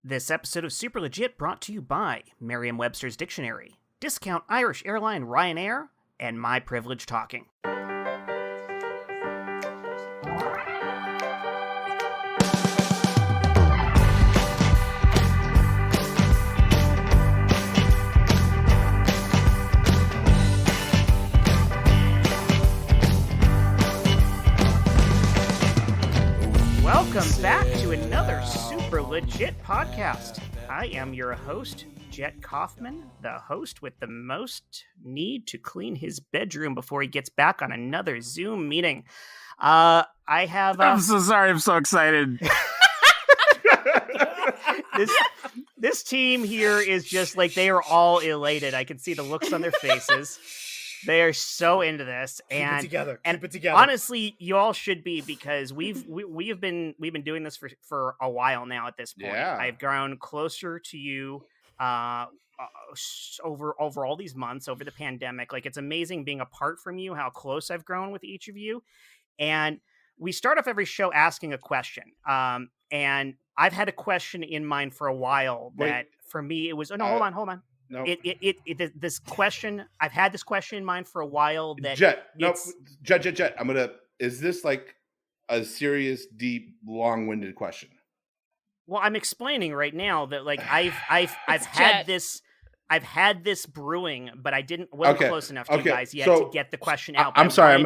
This episode of Super Legit brought to you by Merriam-Webster's Dictionary, Discount Irish Airline Ryanair, and My Privilege Talking. Welcome back to another Super Legit podcast. I am your host, Jett Kaufman, the host with the most need to clean his bedroom before he gets back on another Zoom meeting. I'm so sorry. I'm so excited. This team here is just like, they are all elated. I can see the looks on their faces. They are so into this, and Keep it together. Honestly, you all should be, because we've been doing this for a while now. At this point, yeah. I've grown closer to you over all these months, over the pandemic. Like, it's amazing being apart from you, how close I've grown with each of you. And we start off every show asking a question. And I've had a question in mind for a while that for me it was hold on. No, this question, I've had this question in mind for a while. That Jett. Is this like a serious, deep, long-winded question? Well, I'm explaining right now that, like, I've had this brewing, but I wasn't close enough to you guys yet to get the question out. I'm sorry.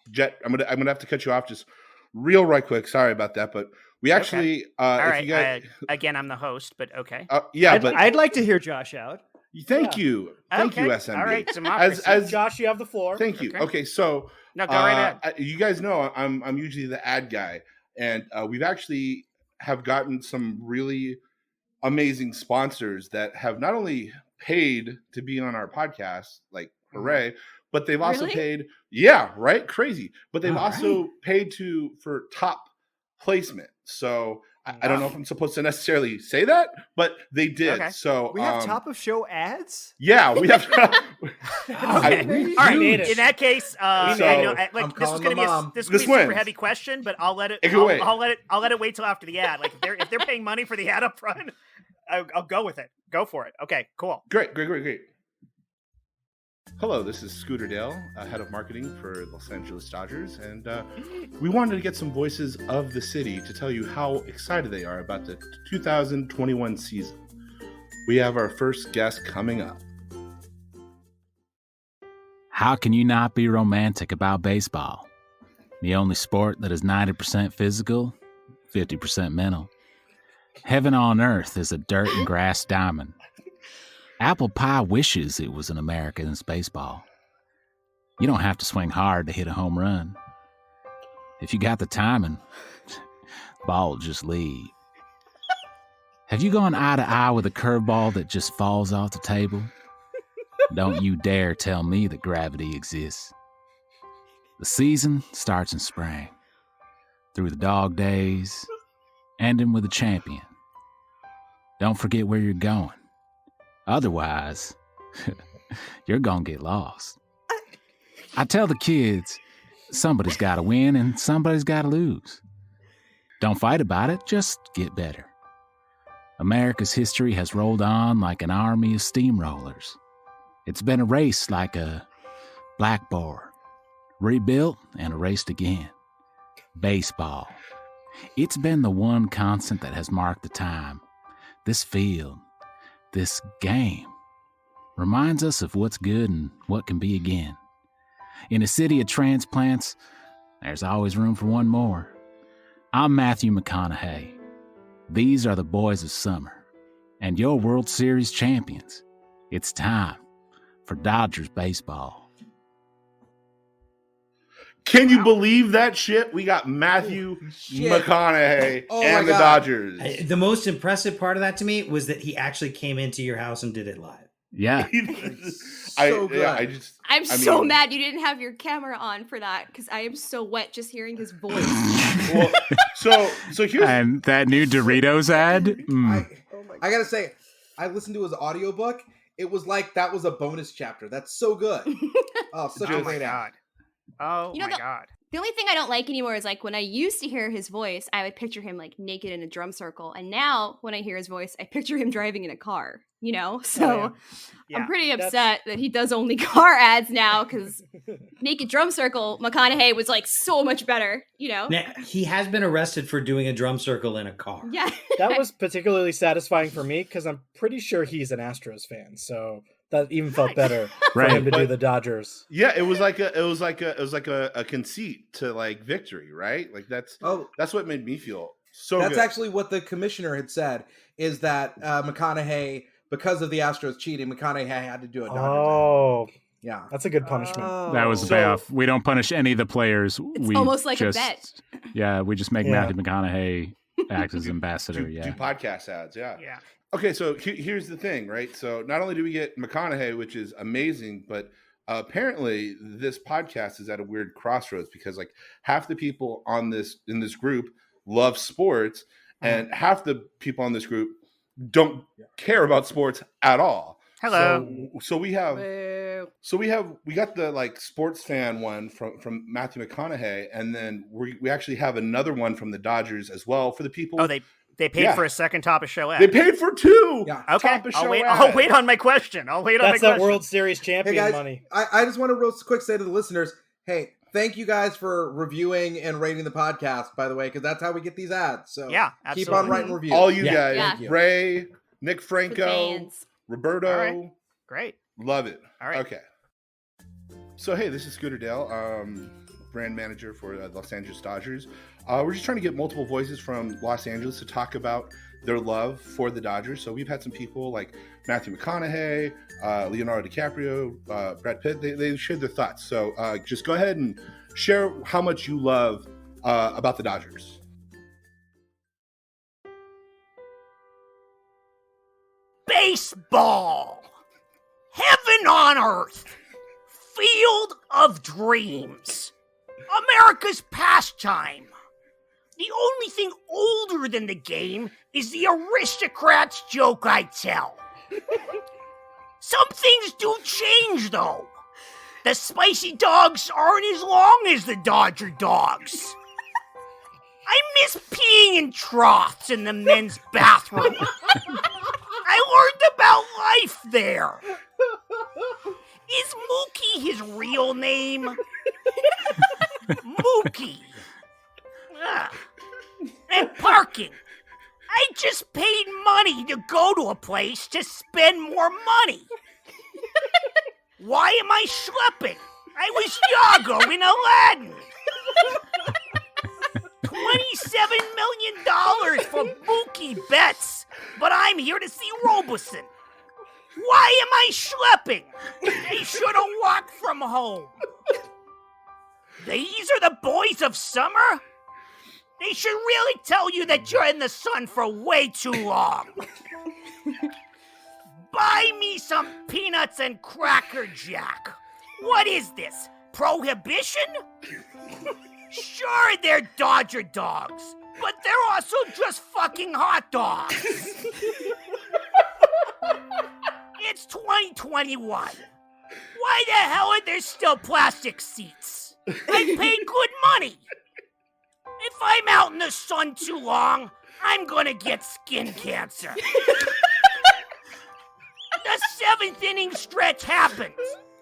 Jett, I'm gonna have to cut you off just right quick. Sorry about that, but we actually, all right. Again, I'm the host, but okay. I'd like to hear Josh out. Thank you, SMB. All right, democracy. As Josh, you have the floor. Thank you. Okay, so no, go right ahead. You guys know I'm usually the ad guy, and we've actually have gotten some really amazing sponsors that have not only paid to be on our podcast, like hooray, but they've also paid. Yeah, right, crazy. But they've also paid for top placement. So I don't know if I'm supposed to necessarily say that, but they did. Okay. So we have top of show ads. Yeah, we have. Okay. All right. In that case, this is going to be a super heavy question, but I'll let it wait till after the ad. Like, if they're paying money for the ad up front, I'll go with it. Go for it. Okay, cool. Great. Hello, this is Scooter Dale, head of marketing for the Los Angeles Dodgers, and we wanted to get some voices of the city to tell you how excited they are about the 2021 season. We have our first guest coming up. How can you not be romantic about baseball? The only sport that is 90% physical, 50% mental. Heaven on earth is a dirt and grass diamond. Apple pie wishes it was an American's baseball. You don't have to swing hard to hit a home run. If you got the timing, ball will just leave. Have you gone eye to eye with a curveball that just falls off the table? Don't you dare tell me that gravity exists. The season starts in spring, through the dog days, ending with a champion. Don't forget where you're going. Otherwise, you're gonna get lost. I tell the kids, somebody's gotta win and somebody's gotta lose. Don't fight about it, just get better. America's history has rolled on like an army of steamrollers. It's been erased like a blackboard, rebuilt and erased again. Baseball. It's been the one constant that has marked the time. This field, this game, reminds us of what's good and what can be again. In a city of transplants, there's always room for one more. I'm Matthew McConaughey. These are the boys of summer, and your World Series champions. It's time for Dodgers baseball. Can you believe that shit? We got Matthew McConaughey and the Dodgers. The most impressive part of that to me was that he actually came into your house and did it live. Yeah. I'm so mad you didn't have your camera on for that, because I am so wet just hearing his voice. Well, so here's and that new Doritos ad. I gotta say, I listened to his audiobook. It was like that was a bonus chapter. That's so good. Oh, such a great ad. Oh my God. The only thing I don't like anymore is like when I used to hear his voice, I would picture him like naked in a drum circle. And now when I hear his voice, I picture him driving in a car, you know? So Yeah, I'm pretty upset that he does only car ads now because naked drum circle McConaughey was like so much better, you know? Now, he has been arrested for doing a drum circle in a car. Yeah. That was particularly satisfying for me because I'm pretty sure he's an Astros fan. So that even felt better for Right. him to do But- the Dodgers. Yeah, it was like a conceit to like victory, right? Like that's what made me feel so That's good. actually what the commissioner had said, is that McConaughey, because of the Astros cheating, McConaughey had to do a Dodgers. Oh, Yeah. that's a good punishment. That was the So- payoff. We don't punish any of the players. It's almost like just, a bet. Yeah, we just make Yeah. Matthew McConaughey act as ambassador. do Yeah. podcast ads. Yeah. Yeah. Okay, so here's the thing, right? So not only do we get McConaughey, which is amazing, but apparently this podcast is at a weird crossroads because like half the people in this group love sports, and half the people on this group don't care about sports at all. Hello. So we have Boo. we got the like sports fan one from Matthew McConaughey, and then we actually have another one from the Dodgers as well for the people. Oh, they paid Yeah. for a second top of show ad. They paid for two. Yeah. Okay, top of I'll show wait. ads. I'll wait on my question. That's my that question. World Series champion Hey guys, money. I just want to real quick say to the listeners, hey, thank you guys for reviewing and rating the podcast, by the way, because that's how we get these ads. So Yeah, keep absolutely. on writing reviews. All you Yeah. guys, Yeah. Thank you. Ray, Nick The Franco, fans. Roberto, All right. Great. love it. All right. Okay. So hey, this is Scooter Dale, brand manager for the Los Angeles Dodgers. We're just trying to get multiple voices from Los Angeles to talk about their love for the Dodgers. So we've had some people like Matthew McConaughey, Leonardo DiCaprio, Brad Pitt. They shared their thoughts. So just go ahead and share how much you love about the Dodgers. Baseball. Heaven on earth. Field of dreams. America's pastime. The only thing older than the game is the aristocrat's joke I tell. Some things do change, though. The spicy dogs aren't as long as the Dodger dogs. I miss peeing in troughs in the men's bathroom. I learned about life there. Is Mookie his real name? Mookie. Ugh. And parking. I just paid money to go to a place to spend more money. Why am I schlepping? I was Yago in Aladdin. $27 million for Mookie Betts, but I'm here to see Robeson. Why am I schlepping? They should have walked from home. These are the boys of summer? They should really tell you that you're in the sun for way too long. Buy me some peanuts and Cracker Jack. What is this? Prohibition? Sure, they're Dodger dogs, but they're also just fucking hot dogs. It's 2021. Why the hell are there still plastic seats? I paid good money. If I'm out in the sun too long, I'm gonna get skin cancer. The 7th inning stretch happens.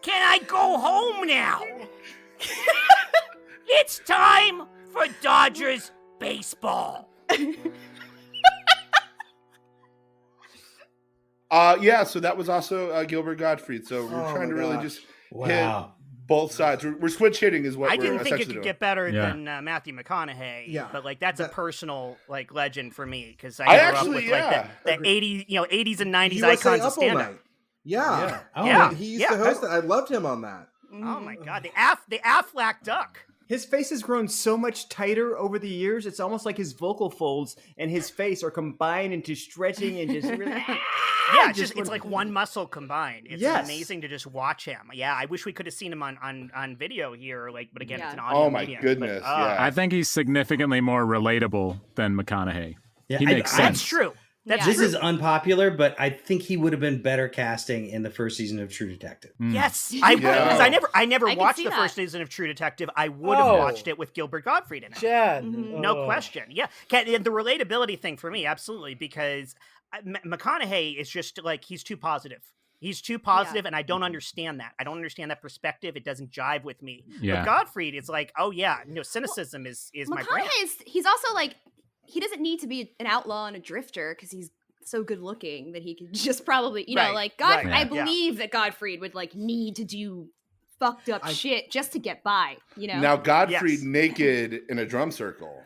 Can I go home now? It's time for Dodgers baseball. Yeah, so that was also Gilbert Gottfried. So we're Oh trying to my really gosh. just Wow. hit both sides. We're switch hitting is what I we're didn't think it essentially could doing. get better Yeah. than Matthew McConaughey. Yeah. But like that's a That- personal like legend for me because I I grew actually, up with yeah. like the 80s and 90s USA icons of Up All stand up. Night. Yeah. Oh, Yeah. He used Yeah. to host that. I loved him on that. Oh my god, the Aflac duck. His face has grown so much tighter over the years. It's almost like his vocal folds and his face are combined into stretching and just really. Yeah, it's like one muscle combined. It's Yes. amazing to just watch him. Yeah, I wish we could have seen him on video here, like, but again, it's an Yeah. audio Oh my medium. goodness, But, yeah. I think he's significantly more relatable than McConaughey. Yeah, He makes that's sense. true. That's This true. is unpopular, but I think he would have been better casting in the first season of True Detective. Yes, Yeah. because I never I can watched see the that. first season of True Detective. I would have Oh. watched it with Gilbert Gottfried in it. Jett. Mhm. No question. Yeah. And the relatability thing for me, absolutely, because McConaughey is just like, he's too positive. He's too positive, and I don't understand that. I don't understand that perspective. It doesn't jive with me. Yeah. But Gottfried is like, oh yeah, cynicism is my brand. He's also like, he doesn't need to be an outlaw and a drifter because he's so good looking that he could just probably, you know, Right, like God. right, I yeah. believe that Gottfried would like need to do fucked up shit just to get by. You know. Now Godfrey Yes. naked in a drum circle.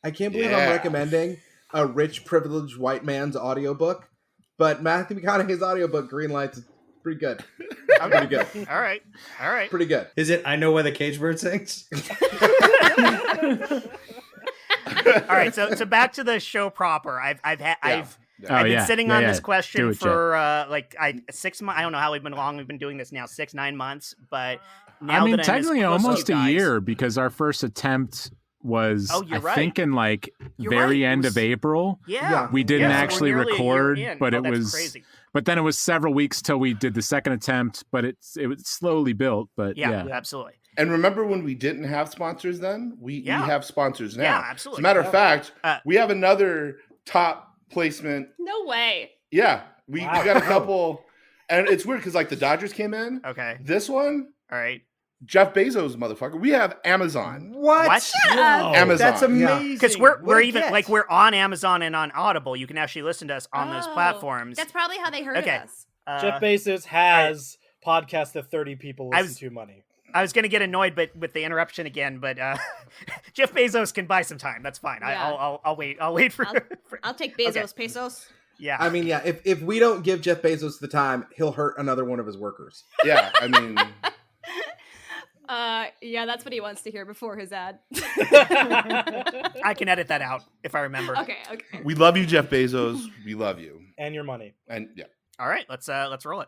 I can't believe Yeah. I'm recommending a rich, privileged white man's audiobook, but Matthew McConaughey's audiobook, Green Lights, is pretty good. Pretty good. All right. Pretty good. Is it I Know Why the Cage Bird Sings? All right. So back to the show proper. I've been sitting on this question Do it, for 6 months. I don't know how long we've been doing this now, 6-9 months. But now I mean, that I'm technically as close to almost you a guys- year because our first attempt was, you're I right. think, in like You're very right. It end was- of April. Yeah, We didn't Yeah, so we're actually nearly a year record, in. but Oh, it that's was crazy. But then it was several weeks till we did the second attempt, but it was slowly built. But Yeah, yeah. absolutely. And remember when we didn't have sponsors then? We have sponsors now. Yeah, As absolutely. a matter of fact, Uh, we have another top placement. No way. Yeah, we got a couple. And it's weird because like the Dodgers came in. Okay. This one, All right. Jeff Bezos, motherfucker. We have Amazon. What? Amazon. That's amazing. Because What we're a even get. like we're on Amazon and on Audible. You can actually listen to us on those Oh, platforms. That's probably how they heard Okay. of us. Jeff Bezos has podcasts that 30 people I listen was- to money. I was going to get annoyed, but with the interruption again. But Jeff Bezos can buy some time. That's fine. Yeah. I'll wait. I'll wait for. I'll take Bezos pesos. Yeah. I mean, yeah, if we don't give Jeff Bezos the time, he'll hurt another one of his workers. Yeah, I mean, Yeah, that's what he wants to hear before his ad. I can edit that out if I remember. Okay. we love you, Jeff Bezos. We love you. And your money. And yeah. All right. Let's roll it.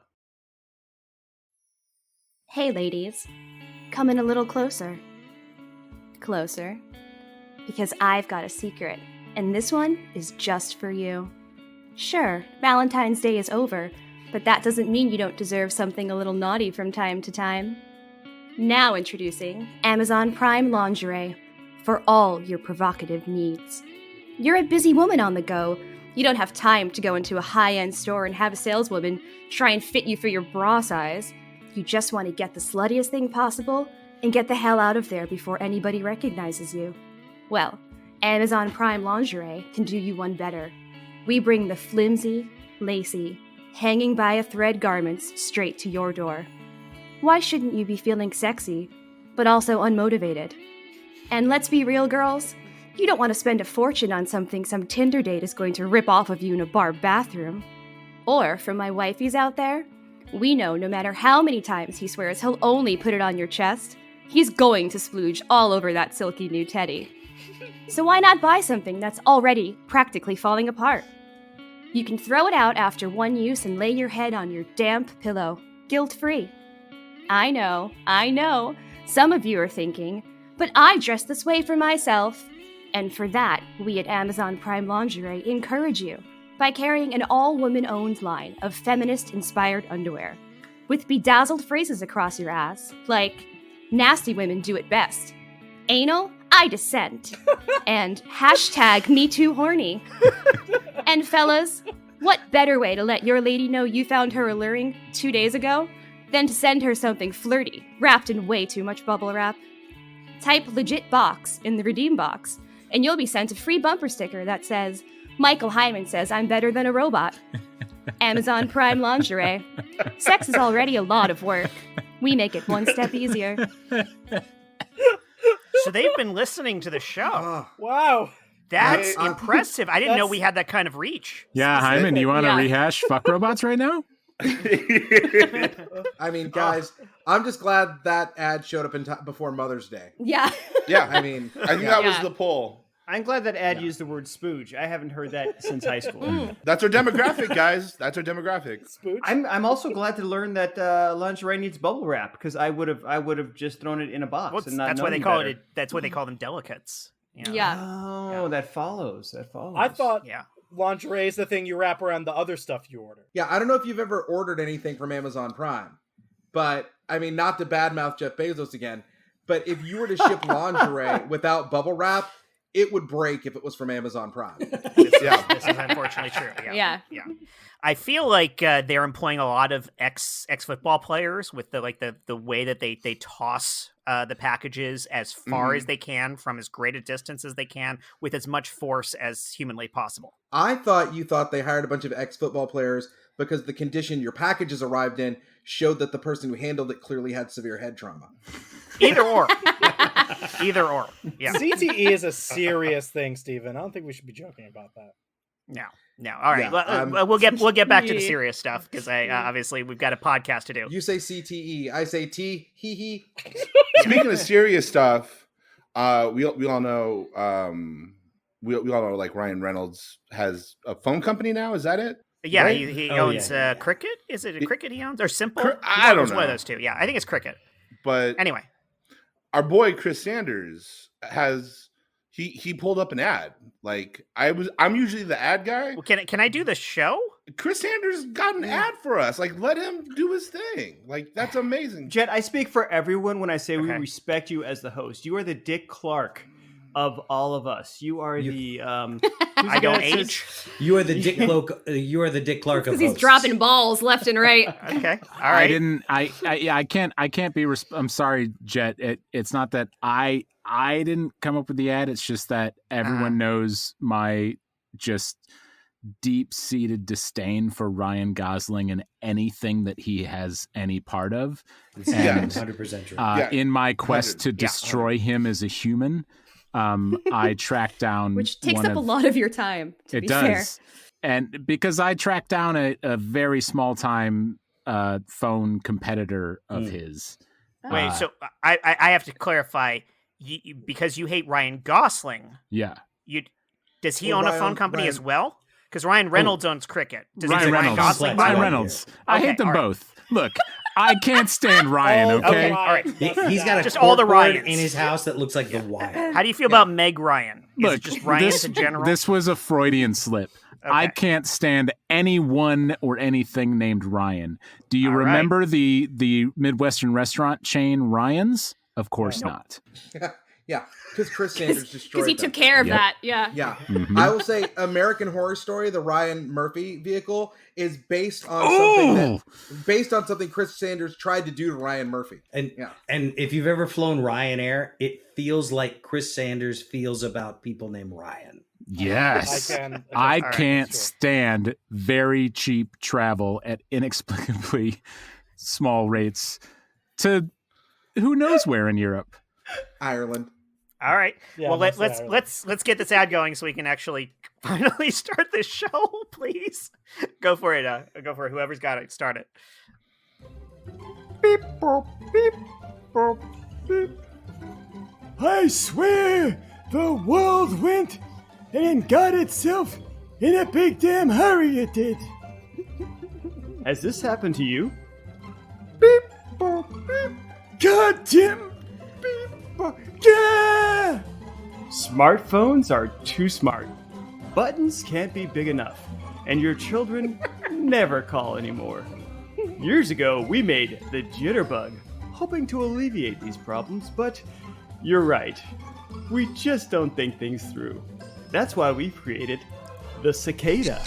Hey, ladies. Come in a little closer. Closer. Because I've got a secret, and this one is just for you. Sure, Valentine's Day is over, but that doesn't mean you don't deserve something a little naughty from time to time. Now introducing Amazon Prime Lingerie for all your provocative needs. You're a busy woman on the go. You don't have time to go into a high-end store and have a saleswoman try and fit you for your bra size. You just want to get the sluttiest thing possible and get the hell out of there before anybody recognizes you. Well, Amazon Prime Lingerie can do you one better. We bring the flimsy, lacy, hanging by a thread garments straight to your door. Why shouldn't you be feeling sexy, but also unmotivated? And let's be real, girls. You don't want to spend a fortune on something some Tinder date is going to rip off of you in a bar bathroom. Or, for my wifeys out there, we know no matter how many times he swears he'll only put it on your chest, he's going to splooge all over that silky new teddy. So why not buy something that's already practically falling apart? You can throw it out after one use and lay your head on your damp pillow, guilt-free. I know, some of you are thinking, but I dress this way for myself. And for that, we at Amazon Prime Lingerie encourage you by carrying an all-woman-owned line of feminist-inspired underwear, with bedazzled phrases across your ass, like, nasty women do it best, anal, I dissent, and #MeTooHorny. And fellas, what better way to let your lady know you found her alluring 2 days ago than to send her something flirty, wrapped in way too much bubble wrap? Type legit box in the redeem box, and you'll be sent a free bumper sticker that says, Michael Heiman says I'm better than a robot. Amazon Prime Lingerie. Sex is already a lot of work. We make it one step easier. So they've been listening to the show. Wow. That's Yeah. impressive. I didn't know That's- we had that kind of reach. Yeah, Hyman, do you want to Yeah. rehash fuck robots right now? I mean, guys, I'm just glad that ad showed up in before Mother's Day. Yeah. Yeah, I mean, I think that was Yeah. the poll. I'm glad that ad used the word spooge. I haven't heard that since high school. That's our demographic, guys. That's our demographic. Spooch. I'm also glad to learn that lingerie needs bubble wrap because I would have just thrown it in a box Well, and not that's why known they call better. it. That's why they call them delicates. You know? Yeah. Oh, that follows. That follows. I thought Yeah. lingerie is the thing you wrap around the other stuff you order. Yeah, I don't know if you've ever ordered anything from Amazon Prime, but I mean, not to badmouth Jeff Bezos again, but if you were to ship lingerie without bubble wrap, it would break if it was from Amazon Prime. This is unfortunately true. Yeah. I feel like they're employing a lot of ex football players with the way that they toss the packages as far as they can from as great a distance as they can with as much force as humanly possible. I thought you thought they hired a bunch of ex-football players because the condition your packages arrived in showed that the person who handled it clearly had severe head trauma. Either or. Either or. Yeah. CTE is a serious thing, Steven. I don't think we should be joking about that. No. All right. Yeah, we'll get back to the serious stuff because obviously we've got a podcast to do. You say CTE, I say T. Hee hee. Speaking of serious stuff, we all know we all know like Ryan Reynolds has a phone company now. Is that it? Yeah, right? he owns Cricket. Is it a Cricket he owns or Simple? I don't know. One of those two. Yeah, I think it's Cricket. But anyway, our boy Chris Sanders has he pulled up an ad. Like I'm usually the ad guy. Well, can I do the show? Chris Sanders got an ad for us. Like, let him do his thing. Like, that's amazing. Jett, I speak for everyone when I say we respect you as the host. You are the Dick Clark of all of us. You are the I don't age. You are the Dick Clark. You are the Dick Clark of because he's hosts. dropping balls left and right. Okay, all right. I can't be. I'm sorry, Jett. It's not that I didn't come up with the ad. It's just that everyone knows my just deep-seated disdain for Ryan Gosling and anything that he has any part of. And 100% true. In my quest to destroy him as a human, I tracked down which takes up a lot of your time. It does, and because I tracked down a very small-time phone competitor of his. Wait, so I have to clarify. Because you hate Ryan Gosling. Yeah. Does he own a phone company as well? Because Ryan Reynolds owns Cricket. Does Ryan Reynolds. I hate them both. Look, I can't stand Ryan, okay? All right. He's got just all the Ryans in his house that looks like The Wire. How do you feel about Meg Ryan? Is it just Ryan this, in general? This was a Freudian slip. Okay. I can't stand anyone or anything named Ryan. Do you remember the Midwestern restaurant chain Ryan's? Of course not. Yeah, because Chris Sanders destroyed because he took care of that. Yeah. Mm-hmm. I will say American Horror Story, the Ryan Murphy vehicle, is based on something Chris Sanders tried to do to Ryan Murphy. And if you've ever flown Ryanair, it feels like Chris Sanders feels about people named Ryan. Yes. I can't stand very cheap travel at inexplicably small rates to who knows where in Europe. Ireland. All right. Yeah, well, let's get this ad going so we can actually finally start this show, please. Go for it. Go for it. Whoever's got it, start it. Beep, boop, beep, boop, beep. I swear the world went and got itself in a big damn hurry, it did. Has this happened to you? Beep, boop, beep. God damn. Yeah! Smartphones are too smart. Buttons can't be big enough, and your children never call anymore. Years ago, we made the Jitterbug, hoping to alleviate these problems, but you're right. We just don't think things through. That's why we've created the Cicada.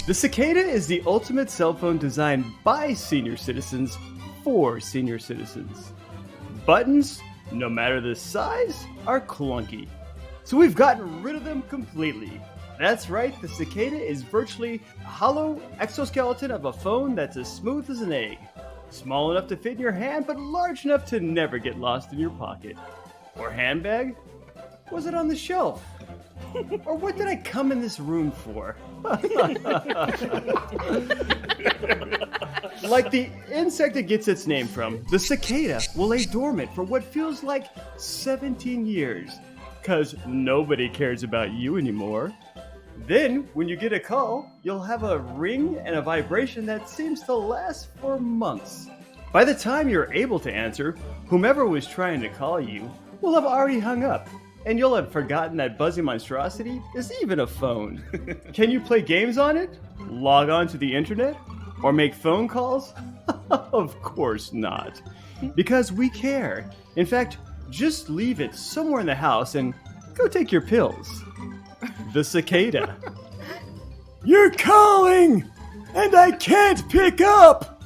The Cicada is the ultimate cell phone designed by senior citizens for senior citizens. Buttons, no matter the size, are clunky. So we've gotten rid of them completely. That's right, the Cicada is virtually a hollow exoskeleton of a phone that's as smooth as an egg. Small enough to fit in your hand, but large enough to never get lost in your pocket. Or handbag? Was it on the shelf? Or what did I come in this room for? Like the insect it gets its name from, the cicada will lay dormant for what feels like 17 years. Cause nobody cares about you anymore. Then, when you get a call, you'll have a ring and a vibration that seems to last for months. By the time you're able to answer, whomever was trying to call you will have already hung up. and you'll have forgotten that buzzing monstrosity is even a phone. Can you play games on it? Log on to the internet? Or make phone calls? Of course not. Because we care. In fact, just leave it somewhere in the house and go take your pills. The Cicada. You're calling! And I can't pick up!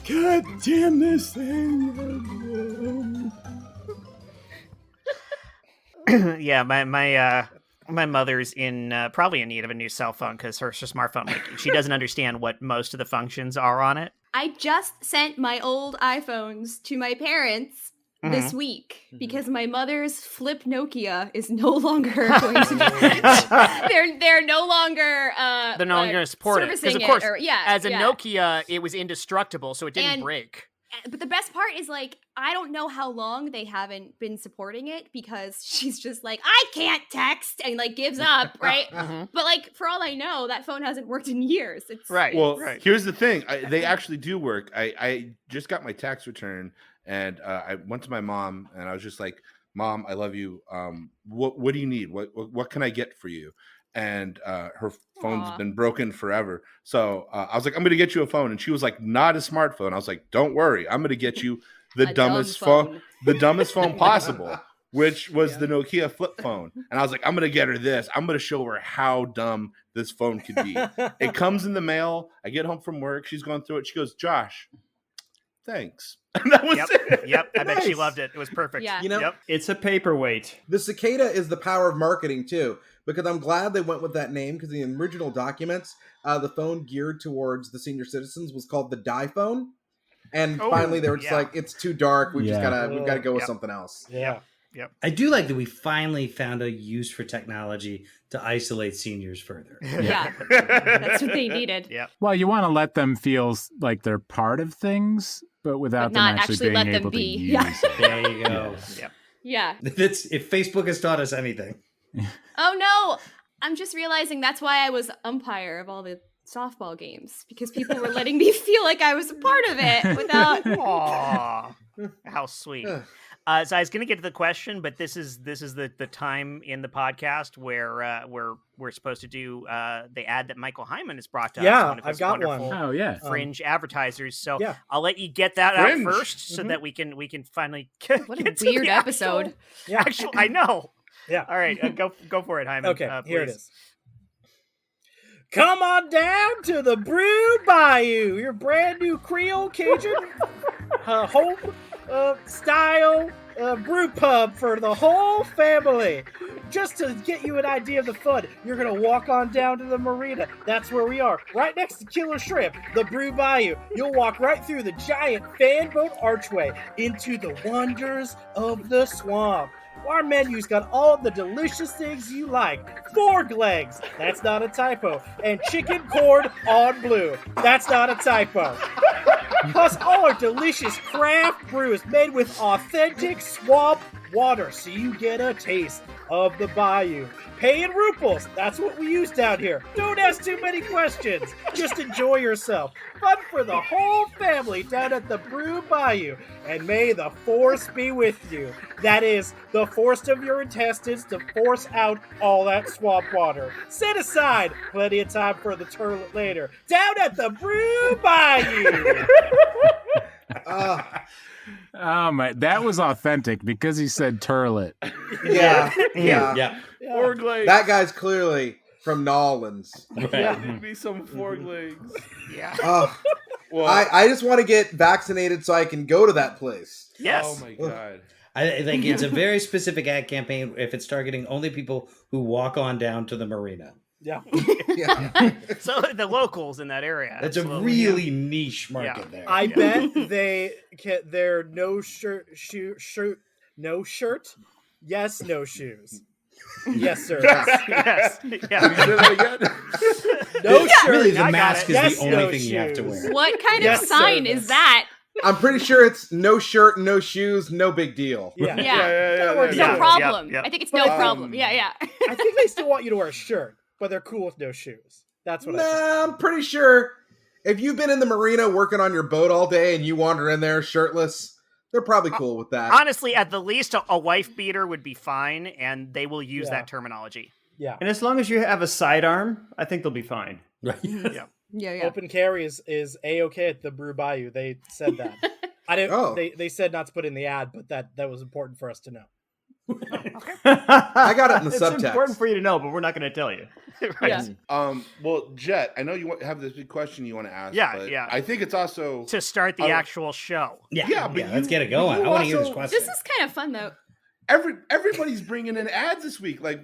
God damn this thing. Yeah, my mother's probably in need of a new cell phone because her smartphone, she doesn't understand what most of the functions are on it. I just sent my old iPhones to my parents this week because my mother's flip Nokia is no longer going to be they're no longer they're no longer going to support it because of course as a Nokia it was indestructible, so it didn't break. But the best part is, like, I don't know how long they haven't been supporting it because she's just like, I can't text, and, like, gives up, right? But, like, for all I know, that phone hasn't worked in years. It's Here's the thing. They actually do work. I just got my tax return, and I went to my mom, and I was just like, Mom, I love you. What do you need? What can I get for you? And her phone's been broken forever. So I was like, I'm going to get you a phone. And she was like, not a smartphone. I was like, don't worry. I'm going to get you the dumbest phone possible, which was the Nokia flip phone. And I was like, I'm going to get her this. I'm going to show her how dumb this phone could be. It comes in the mail. I get home from work. She's going through it. She goes, Josh, thanks. And that was it. Yep. I bet she loved it. It was perfect. Yeah. You know, It's a paperweight. the Cicada is the power of marketing too, because I'm glad they went with that name because in the original documents, the phone geared towards the senior citizens was called the Die Phone, and finally they were just like, it's too dark. We've got to go with something else. Yeah. Yep. I do like that we finally found a use for technology to isolate seniors further. Yeah. That's what they needed. Yep. Well, you want to let them feel like they're part of things, but without But them not actually being let them able to be. use Yeah. it. There you go. Yep. Yeah. That's, if Facebook has taught us anything. Oh no! I'm just realizing that's why I was umpire of all the softball games because people were letting me feel like I was a part of it without. Aw, how sweet. So I was going to get to the question, but this is the time in the podcast where we're supposed to do the ad that Michael Heiman has brought to us. Yeah, One of his I've got one. wonderful Oh, yeah. Fringe advertisers. So yeah. I'll let you get that Fringe. out first, so that we can finally get What a get to weird the episode. I know. Yeah. All right, go for it, Heiman. Okay, here it please. is. Come on down to the Brew Bayou, your brand new Creole Cajun home style brew pub for the whole family. Just to get you an idea of the fun, you're going to walk on down to the marina. That's where we are, right next to Killer Shrimp, the Brew Bayou. You'll walk right through the giant fan boat archway into the wonders of the swamp. Our menu's got all the delicious things you like. Fork legs, that's not a typo. And chicken corn on blue, that's not a typo. Plus all our delicious craft brews made with authentic swamp water, so you get a taste of the bayou. Pay in ruples, that's what we use down here. Don't ask too many questions, just enjoy yourself. Fun for the whole family down at the Brew Bayou. And may the force be with you. That is, the force of your intestines to force out all that swamp water. Set aside plenty of time for the turlet later. Down at the Brew Bayou. Oh my, that was authentic because he said turlet. Yeah. Fork legs. That guy's clearly from Nolans. Yeah, give me some fork legs. Yeah. Well, I just want to get vaccinated so I can go to that place. Yes. Oh my god. I think it's a very specific ad campaign if it's targeting only people who walk on down to the marina. Yeah. So the locals in that area. That's a absolutely. really niche market there. I bet they're no shirt, no shirt, yes, no shoes. Yes, sir. Yes. Can you Yeah. say that again? No shirt. Really, the I got mask it. is Yes, the only no thing you have to shoes. wear. What kind Yes, of sign service. is that? I'm pretty sure it's no shirt, no shoes, no big deal. Yeah. Yeah. works No out. problem. Yep. I think it's no problem. Yeah. I think they still want you to wear a shirt, but they're cool with no shoes. That's what I think. Nah, I'm pretty sure if you've been in the marina working on your boat all day and you wander in there shirtless, They're probably cool with that. Honestly, at the least, a wife beater would be fine, and they will use that terminology. Yeah. And as long as you have a sidearm, I think they'll be fine. Yeah. Yeah. Open carry is A-okay at the Brew Bayou. They said that. I didn't. Oh. They said not to put in the ad, but that was important for us to know. I got it in the subtext. It's important for you to know, but we're not going to tell you. Right. Yeah. Well, Jett, I know you have this big question you want to ask. Yeah, but yeah. I think it's also To start the actual show. Yeah, but let's get it going. you I want to hear this also- question. This is kind of fun, though. everybody's bringing in ads this week. Like,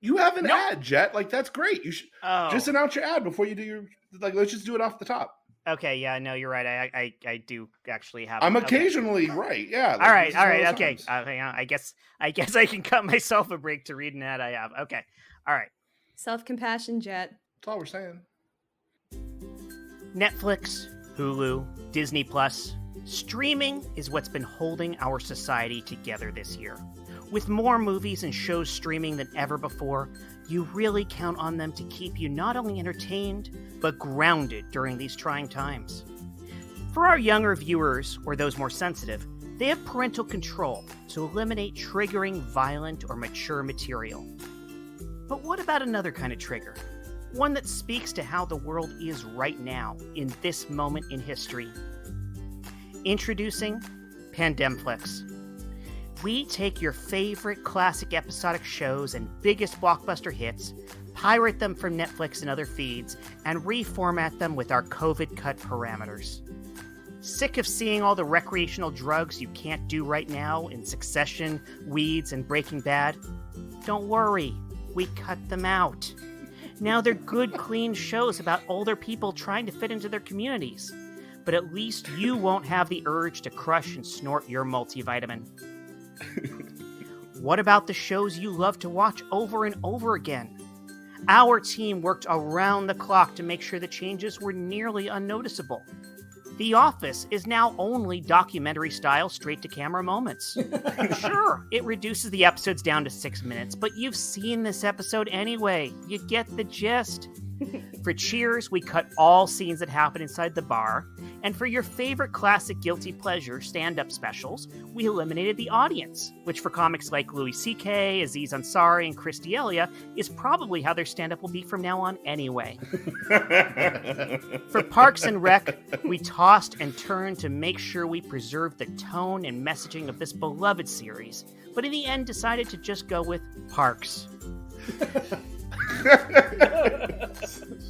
you have an ad, Jett. Like, that's great. You should just announce your ad before you do your. Like, let's just do it off the top. Okay, yeah, no, you're right. I do actually have. I'm okay. occasionally right. Yeah. All right, this is one of those okay. times. Hang on. I guess I can cut myself a break to read an ad I have. Okay, all right. Self-compassion, Jett. That's all we're saying. Netflix, Hulu, Disney Plus. Streaming is what's been holding our society together this year. With more movies and shows streaming than ever before, you really count on them to keep you not only entertained, but grounded during these trying times. For our younger viewers, or those more sensitive, they have parental control to eliminate triggering violent or mature material. But what about another kind of trigger? One that speaks to how the world is right now, in this moment in history. Introducing Pandemflix. We take your favorite classic episodic shows and biggest blockbuster hits, pirate them from Netflix and other feeds, and reformat them with our COVID cut parameters. Sick of seeing all the recreational drugs you can't do right now in Succession, Weeds, and Breaking Bad? Don't worry, we cut them out. Now they're good, clean shows about older people trying to fit into their communities. But at least you won't have the urge to crush and snort your multivitamin. What about the shows you love to watch over and over again? Our team worked around the clock to make sure the changes were nearly unnoticeable. The Office is now only documentary-style straight-to-camera moments. Sure, it reduces the episodes down to 6 minutes, but you've seen this episode anyway. You get the gist. For Cheers, we cut all scenes that happen inside the bar. And for your favorite classic guilty pleasure stand-up specials, we eliminated the audience, which for comics like Louis C.K., Aziz Ansari, and Chris D'Elia is probably how their stand-up will be from now on anyway. For Parks and Rec, we tossed and turned to make sure we preserved the tone and messaging of this beloved series, but in the end decided to just go with Parks.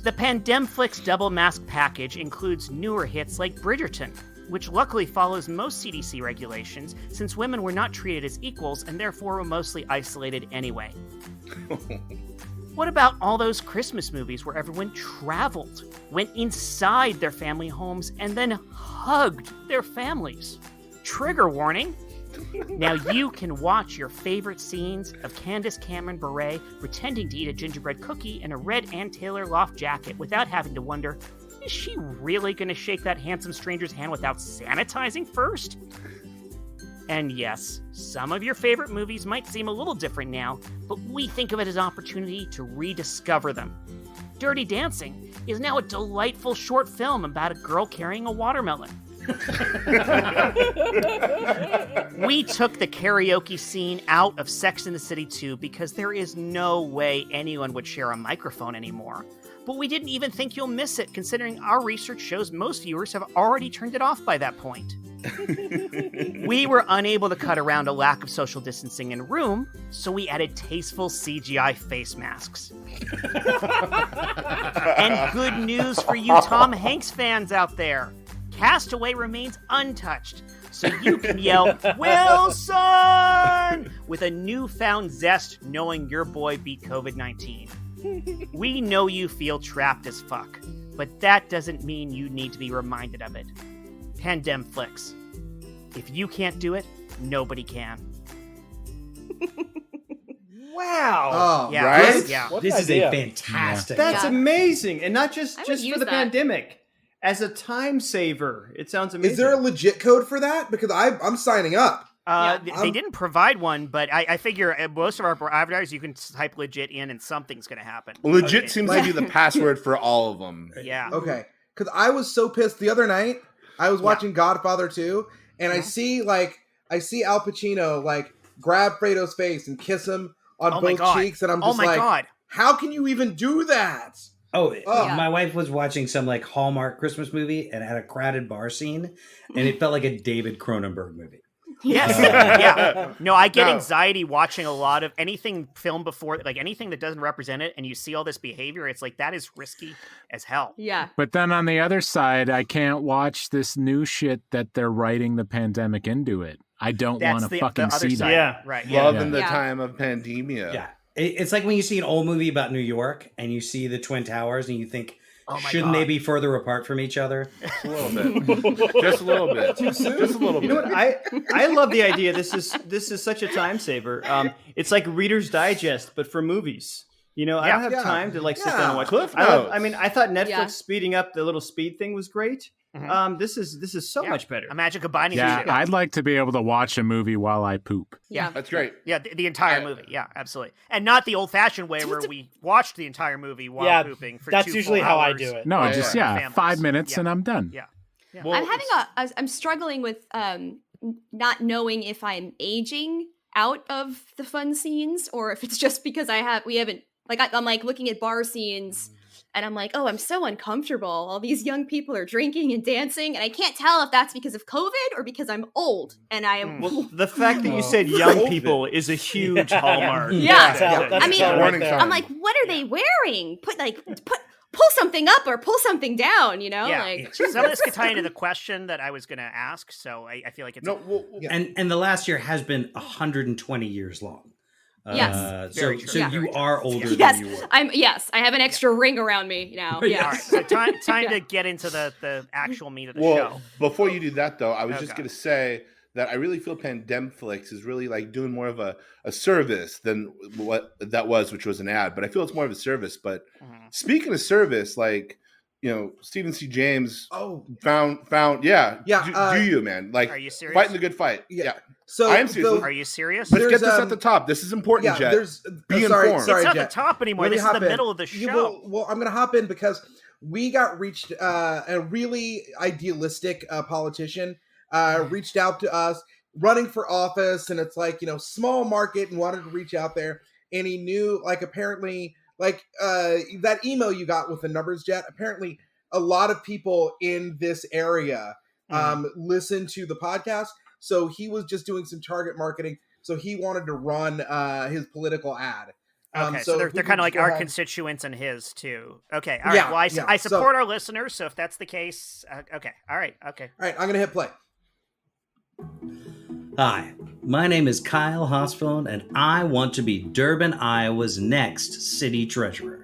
The Pandemflix Double Mask package includes newer hits like Bridgerton, which luckily follows most CDC regulations since women were not treated as equals and therefore were mostly isolated anyway. What about all those Christmas movies where everyone traveled, went inside their family homes, and then hugged their families? Trigger warning! Now you can watch your favorite scenes of Candace Cameron Bure pretending to eat a gingerbread cookie in a red Ann Taylor loft jacket without having to wonder, is she really going to shake that handsome stranger's hand without sanitizing first? And yes, some of your favorite movies might seem a little different now, but we think of it as an opportunity to rediscover them. Dirty Dancing is now a delightful short film about a girl carrying a watermelon. We took the karaoke scene out of Sex and the City 2 because there is no way anyone would share a microphone anymore. But we didn't even think you'll miss it, considering our research shows most viewers have already turned it off by that point. We were unable to cut around a lack of social distancing in a room, so we added tasteful CGI face masks. And good news for you Tom Hanks fans out there. Castaway remains untouched, so you can yell, Wilson! With a newfound zest knowing your boy beat COVID-19. We know you feel trapped as fuck, but that doesn't mean you need to be reminded of it. Pandemflix. If you can't do it, nobody can. Wow. Oh, Yeah, right? Yeah. What This an is idea. a fantastic. That's Yeah. amazing. And not just I would for use the that. pandemic. As a time saver. It sounds amazing. Is there a legit code for that? Because I'm signing up. They didn't provide one, but I figure most of our advertisers, you can type legit in and something's going to happen. Legit Okay. seems to be the password for all of them. Yeah. Okay. Because I was so pissed the other night. I was watching Godfather 2, and I see Al Pacino like grab Fredo's face and kiss him on both cheeks, and I'm just God. How can you even do that? My wife was watching some like Hallmark Christmas movie and had a crowded bar scene, and it felt like a David Cronenberg movie. Yes. Yeah. No, I get anxiety watching a lot of anything filmed before, like anything that doesn't represent it, and you see all this behavior. It's like, that is risky as hell. Yeah. But then on the other side, I can't watch this new shit that they're writing the pandemic into it. I don't want to fucking see that. Yeah. Right. Love in the time of pandemia. Yeah. It's like when you see an old movie about New York and you see the Twin Towers and you think, shouldn't they be further apart from each other? A little bit. Just a little bit. Too soon? Just a little bit. You know what? I love the idea. This is such a time saver. It's like Reader's Digest, but for movies. You know, I don't have time to like sit down and watch. Cliff Notes. I thought Netflix speeding up the little speed thing was great. Mm-hmm. This is so much better. Imagine combining Yeah, the two. I'd like to be able to watch a movie while I poop. Yeah. That's great. Yeah, the entire movie. Yeah, absolutely. And not the old-fashioned way where we watched the entire movie while pooping for that's 2 usually full how I hours. do it. No, Families. 5 minutes and I'm done. Yeah. Well, I'm struggling with not knowing if I'm aging out of the fun scenes or if it's just because I'm like looking at bar scenes and I'm like, oh, I'm so uncomfortable. All these young people are drinking and dancing, and I can't tell if that's because of COVID or because I'm old and I am. Well, the fact that you said young people is a huge hallmark. Yeah. That's I mean, warning sign. I'm like, what are they wearing? Pull something up or pull something down, you know? Yeah. Like, Some of this could tie into the question that I was going to ask, so I feel like it's... And the last year has been 120 years long. Yes. So Very true. you are older yes, than you were. I have an extra ring around me now. All right, so time to get into the actual meat of the show. Before you do that, though, I was just Okay. going to say that I really feel Pandemflix is really like doing more of a service than what that was, which was an ad. But I feel it's more of a service. But speaking of service, like, you know, Stephen C. James found do you, man? Like, Are you serious? fighting the good fight. Yeah. So I am serious. Are you serious? Let's get this There's, at the top. This is important, Jet. Be sorry, informed. sorry, It's not Jet. the top anymore. Let me This is the hop in. middle of the show. Well, I'm going to hop in because we got reached, a really idealistic politician reached out to us running for office. And it's like, you know, small market and wanted to reach out there. And he knew, like, apparently, like that email you got with the numbers, Jet, apparently a lot of people in this area listen to the podcast. So he was just doing some target marketing. So he wanted to run his political ad. Okay, so they're kind of like our constituents and his too. Okay, all right. Well, I support our listeners, so if that's the case, okay, all right, okay. All right, I'm going to hit play. Hi, my name is Kyle Hosphone, and I want to be Durban, Iowa's next city treasurer.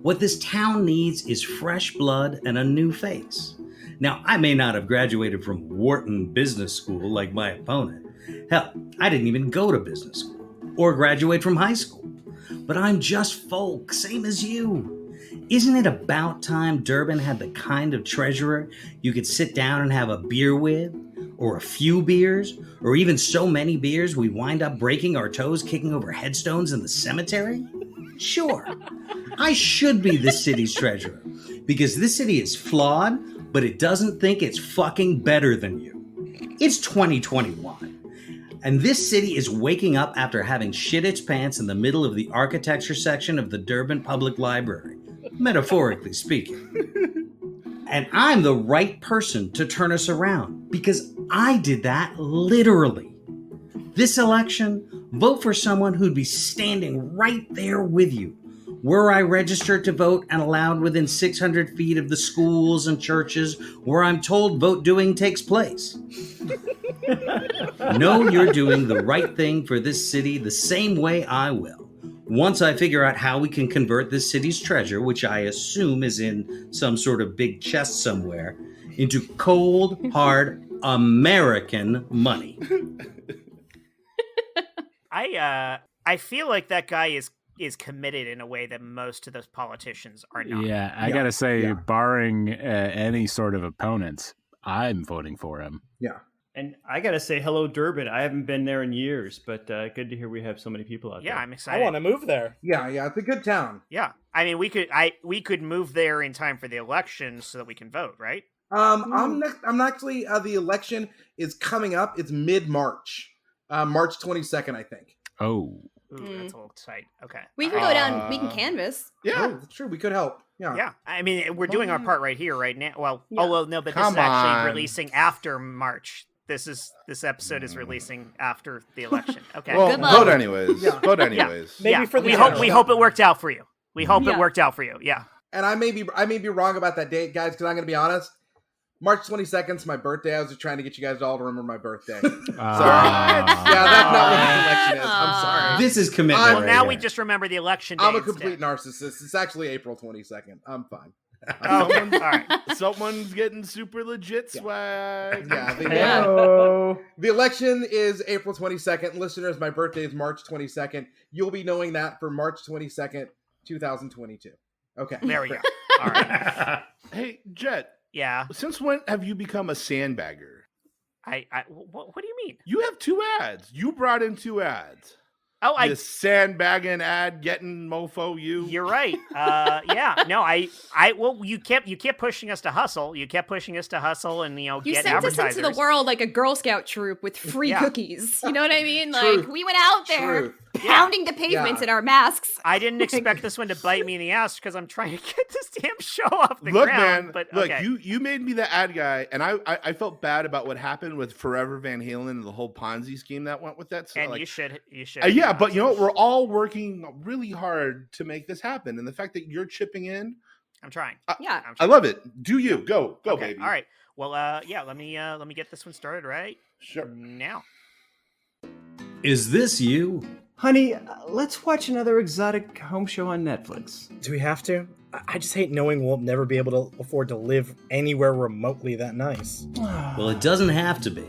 What this town needs is fresh blood and a new face. Now, I may not have graduated from Wharton Business School like my opponent. Hell, I didn't even go to business school or graduate from high school. But I'm just folk, same as you. Isn't it about time Durban had the kind of treasurer you could sit down and have a beer with? Or a few beers? Or even so many beers we wind up breaking our toes kicking over headstones in the cemetery? Sure, I should be this city's treasurer. Because this city is flawed, but it doesn't think it's fucking better than you. It's 2021. And this city is waking up after having shit its pants in the middle of the architecture section of the Durban Public Library, metaphorically speaking. And I'm the right person to turn us around because I did that literally. This election, vote for someone who'd be standing right there with you. Were I registered to vote and allowed within 600 feet of the schools and churches where I'm told vote doing takes place? Know you're doing the right thing for this city the same way I will. Once I figure out how we can convert this city's treasure, which I assume is in some sort of big chest somewhere, into cold, hard American money. I feel like that guy is committed in a way that most of those politicians are not. Yeah, I gotta say, barring any sort of opponents, I'm voting for him. Yeah. And I gotta say, hello, Durban. I haven't been there in years, but good to hear we have so many people out there. Yeah, I'm excited. I want to move there. Yeah, it's a good town. Yeah, I mean, we could move there in time for the election so that we can vote, right? I'm actually the election is coming up. It's mid-March, March 22nd, I think. Oh. Ooh, that's a little tight. Okay. We can go down. We can canvas. Yeah. Oh, that's true. We could help. Yeah. Yeah, I mean, we're doing our part right here, right now. Well, Yeah. oh well, no, but this Come is actually on. releasing after March. This episode is releasing after the election. Okay. Well, Good luck. vote anyways. Yeah. Vote anyways. Maybe yeah, for the we hope general. we hope it worked out for you. We hope it Yeah. worked out for you. Yeah. And I may be wrong about that date, guys, because I'm going to be honest. March 22nd is my birthday. I was just trying to get you guys all to remember my birthday. Sorry. Yeah, that's not what the election is. I'm sorry. This is commitment. Well, right now here. we just remember the election day. I'm a instead. complete narcissist. It's actually April 22nd. I'm fine. Oh, okay. All right. Someone's getting super legit swag. Yeah, Hello. the election is April 22nd. Listeners, my birthday is March 22nd. You'll be knowing that for March 22nd, 2022. Okay. There we go. All right. Hey, Jett, Yeah. since when have you become a sandbagger? What do you mean? You have 2 ads. You brought in 2 ads. Oh, This sandbagging ad getting mofo you. You're right. Yeah. No, well, you kept pushing us to hustle. You kept pushing us to hustle and, You get sent us advertisers. into the world like a Girl Scout troop with free Yeah. cookies. You know what I mean? Truth. Like, we went out there Truth. pounding the pavements Yeah. in our masks. I didn't expect this one to bite me in the ass because I'm trying to get this damn show off the Look, ground. man. But Look, okay. you made me the ad guy, and I felt bad about what happened with Forever Van Halen and the whole Ponzi scheme that went with that. So, and like, you should. yeah, but you know what? We're all working really hard to make this happen, and the fact that you're chipping in, I'm trying. Yeah. I'm I love it. Do you go, okay. baby? All right. Well, yeah. Let me get this one started right Sure. now. Is this you? Honey, let's watch another exotic home show on Netflix. Do we have to? I just hate knowing we'll never be able to afford to live anywhere remotely that nice. Well, it doesn't have to be.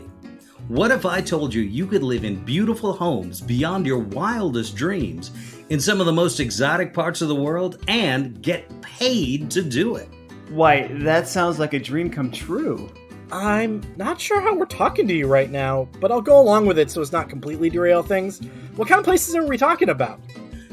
What if I told you you could live in beautiful homes beyond your wildest dreams in some of the most exotic parts of the world and get paid to do it? Why, that sounds like a dream come true. I'm not sure how we're talking to you right now, but I'll go along with it so it's not completely derail things. What kind of places are we talking about?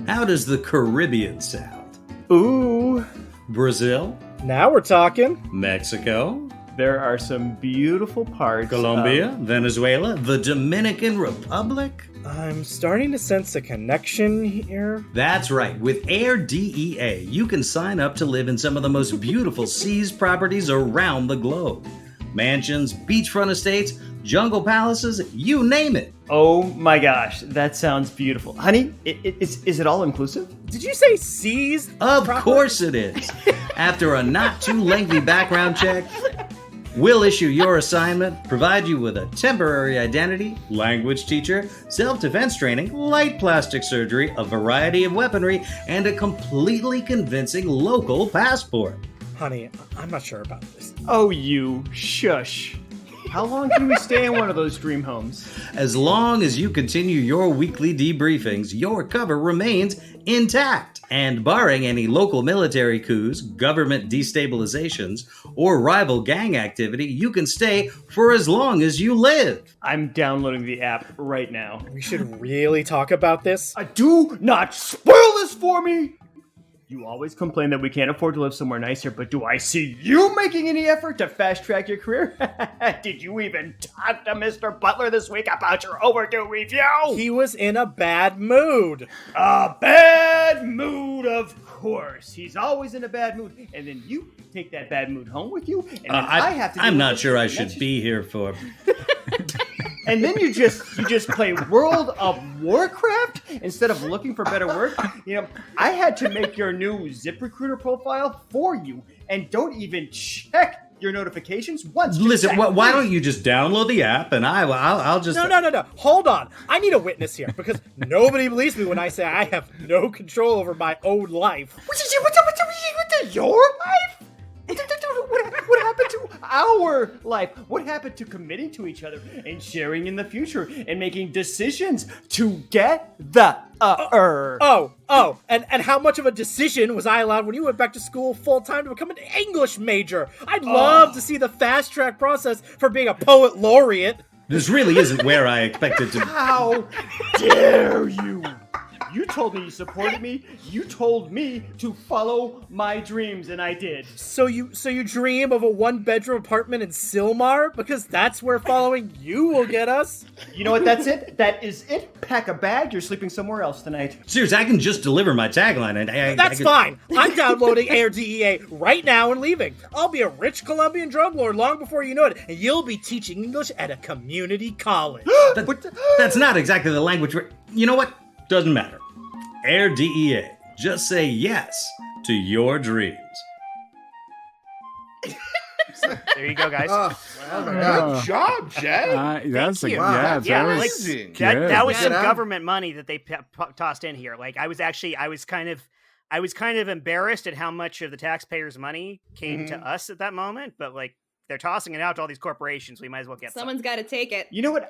How does the Caribbean sound? Ooh, Brazil? Now we're talking. Mexico? there are some beautiful parts. Colombia? Venezuela? The Dominican Republic? I'm starting to sense a connection here. That's right. With Air DEA, you can sign up to live in some of the most beautiful seized properties around the globe. Mansions, beachfront estates, jungle palaces, you name it. Oh my gosh, that sounds beautiful. Honey, is it all inclusive? Did you say seized? Of property? course it is. After a not too lengthy background check, we'll issue your assignment, provide you with a temporary identity, language teacher, self-defense training, light plastic surgery, a variety of weaponry, and a completely convincing local passport. Honey, I'm not sure about this. Oh, you shush. How long can we stay in one of those dream homes? As long as you continue your weekly debriefings, your cover remains intact. And barring any local military coups, government destabilizations, or rival gang activity, you can stay for as long as you live. I'm downloading the app right now. We should really talk about this. Do not spoil this for me! You always complain that we can't afford to live somewhere nicer, but do I see you making any effort to fast-track your career? Did you even talk to Mr. Butler this week about your overdue review? He was in a bad mood. A bad mood, of course. He's always in a bad mood. And then you take that bad mood home with you, and then I have to... I'm not sure I should be here for... And then you just play World of Warcraft instead of looking for better work. You know, I had to make your new ZipRecruiter profile for you, and don't even check your notifications once. Listen, why don't you just download the app and I'll just... No. Hold on. I need a witness here because nobody believes me when I say I have no control over my own life. What's your life? What happened to our life? What happened to committing to each other and sharing in the future and making decisions together? And how much of a decision was I allowed when you went back to school full-time to become an English major? I'd love to see the fast-track process for being a poet laureate. This really isn't where I expected to... How dare you? You told me you supported me. You told me to follow my dreams, and I did. So you dream of a 1-bedroom apartment in Silmar? Because that's where following you will get us? You know what? That's it. That is it. Pack a bag. You're sleeping somewhere else tonight. Seriously, I can just deliver my tagline. And That's fine. I'm downloading Air DEA right now and leaving. I'll be a rich Colombian drug lord long before you know it, and you'll be teaching English at a community college. That's not exactly the language. You know what? Doesn't matter. Air DEA. Just say yes to your dreams. There you go, guys. Oh my God. Good job, Jett. That's you. yeah, Yeah, that like, was amazing. good. that was some Yeah. government money that they tossed in here. Like I was kind of embarrassed at how much of the taxpayers' money came to us at that moment, but like they're tossing it out to all these corporations. We might as well get Someone's got to take it. You know what?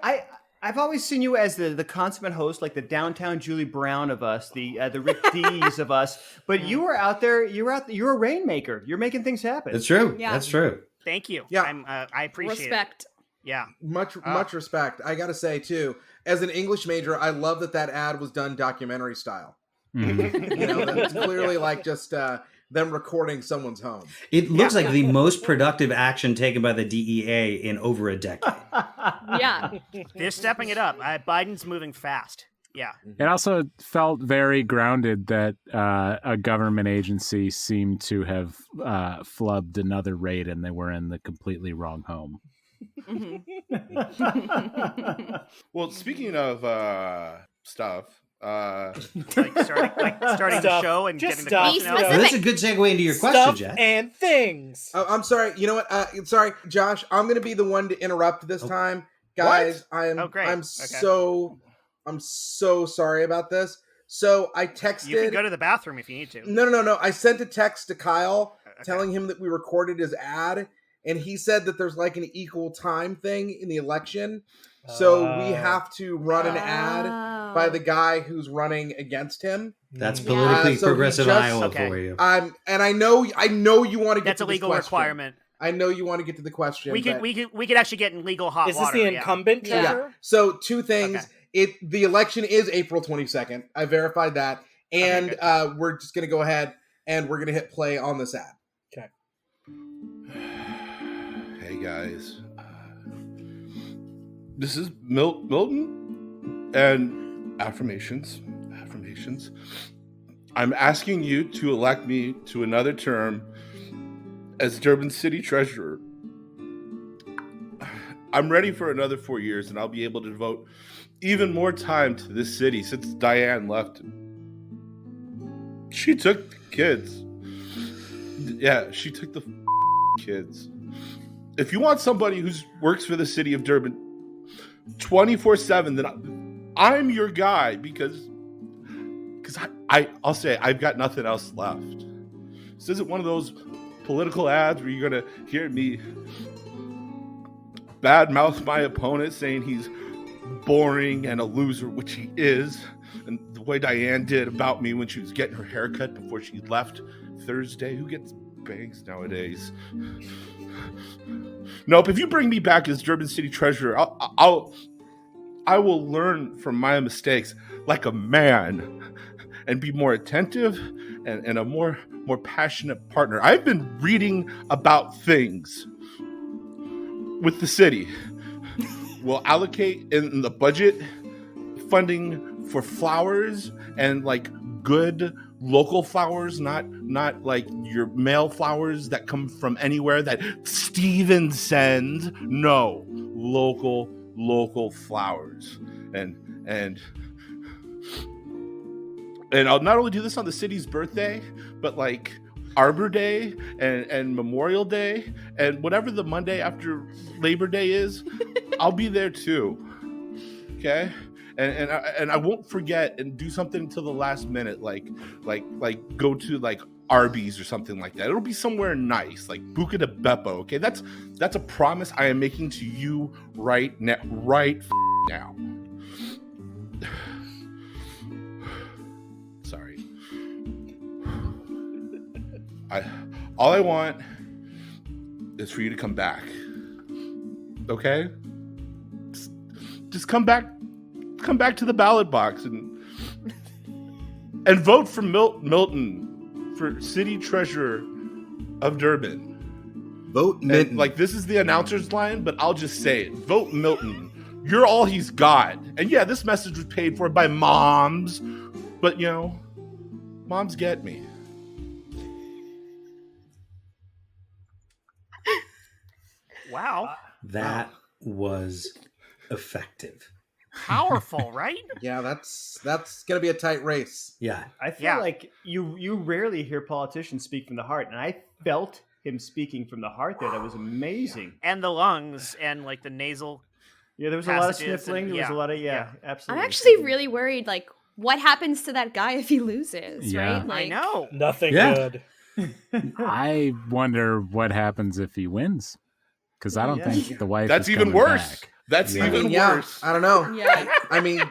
I've always seen you as the consummate host, like the downtown Julie Brown of us, the Rick Dees of us. But you were out there. You're a rainmaker. You're making things happen. That's true. Yeah. That's true. Thank you. Yeah. I appreciate Respect. it. Yeah. Much respect. I gotta say too, as an English major, I love that ad was done documentary style. Mhm. You know, that's clearly like just them recording someone's home. It looks like the most productive action taken by the DEA in over a decade. Yeah. They're stepping it up. Biden's moving fast. Yeah. It also felt very grounded that a government agency seemed to have flubbed another raid and they were in the completely wrong home. Well, speaking of stuff, Starting the Stuff. show and Just getting the stuff. question Be out. Well, specific. that's a good segue into your question, Stuff Jett. and things. Oh, I'm sorry. You know what? Sorry, Josh. I'm gonna be the one to interrupt this time, guys. Oh, great. I'm Okay. I'm so sorry about this. So I texted. You can go to the bathroom if you need to. No. I sent a text to Kyle Okay. telling him that we recorded his ad, and he said that there's like an equal time thing in the election. So we have to run an ad by the guy who's running against him. That's Yeah. politically So he progressive just- Iowa Okay. for you. And I know you want to get That's to a this legal question. requirement. I know you want to get to the question. We but- could actually get in legal hot Is this water. the yeah. incumbent Yeah. treasurer? So two things. Okay. The election is April 22nd. I verified that. And Okay, we're just gonna go ahead and we're gonna hit play on this ad. hey guys, this is Milton and affirmations. I'm asking you to elect me to another term as Durban City Treasurer. I'm ready for another 4 years, and I'll be able to devote even more time to this city since Diane left. She took the kids. Yeah, she took the kids. If you want somebody who works for the city of Durban 24/7, then I'm your guy because I'll say I've got nothing else left. This isn't one of those political ads where you're gonna hear me badmouth my opponent saying he's boring and a loser, which he is, and the way Diane did about me when she was getting her haircut before she left Thursday. Who gets bangs nowadays? Nope. If you bring me back as Durban City Treasurer, I will learn from my mistakes like a man and be more attentive and a more passionate partner. I've been reading about things with the city. We'll allocate in the budget funding for flowers and like good local flowers, not like your mail flowers that come from anywhere that Steven sends. No, local flowers. And I'll not only do this on the city's birthday, but like Arbor Day and Memorial Day and whatever the Monday after Labor Day is, I'll be there too. Okay? And I won't forget and do something until the last minute, like go to like Arby's or something like that. It'll be somewhere nice, like Buca de Beppo. Okay, that's a promise I am making to you right now. Sorry. All I want is for you to come back. Okay? Just come back to the ballot box and And vote for Milton for city treasurer of Durban. Vote Milton. And, like, this is the announcer's line, but I'll just say it. Vote Milton. You're all he's got. And yeah, this message was paid for by moms, but you know, moms get me. Wow. That was effective. Powerful, right? Yeah, that's gonna be a tight race. Yeah. I feel Yeah. like you rarely hear politicians speak from the heart, and I felt him speaking from the heart there. That was amazing. And the lungs and like the nasal. Yeah, there was a lot of Passages sniffling. and- There was a lot of yeah. I'm absolutely. actually really worried, like, what happens to that guy if he loses, Yeah. right? I Like, know. Nothing Yeah. good. I wonder what happens if he wins. Because I don't Yeah. think the wife That's is even coming worse. back. That's Yeah. even Yeah, worse. I don't know. Yeah. I mean,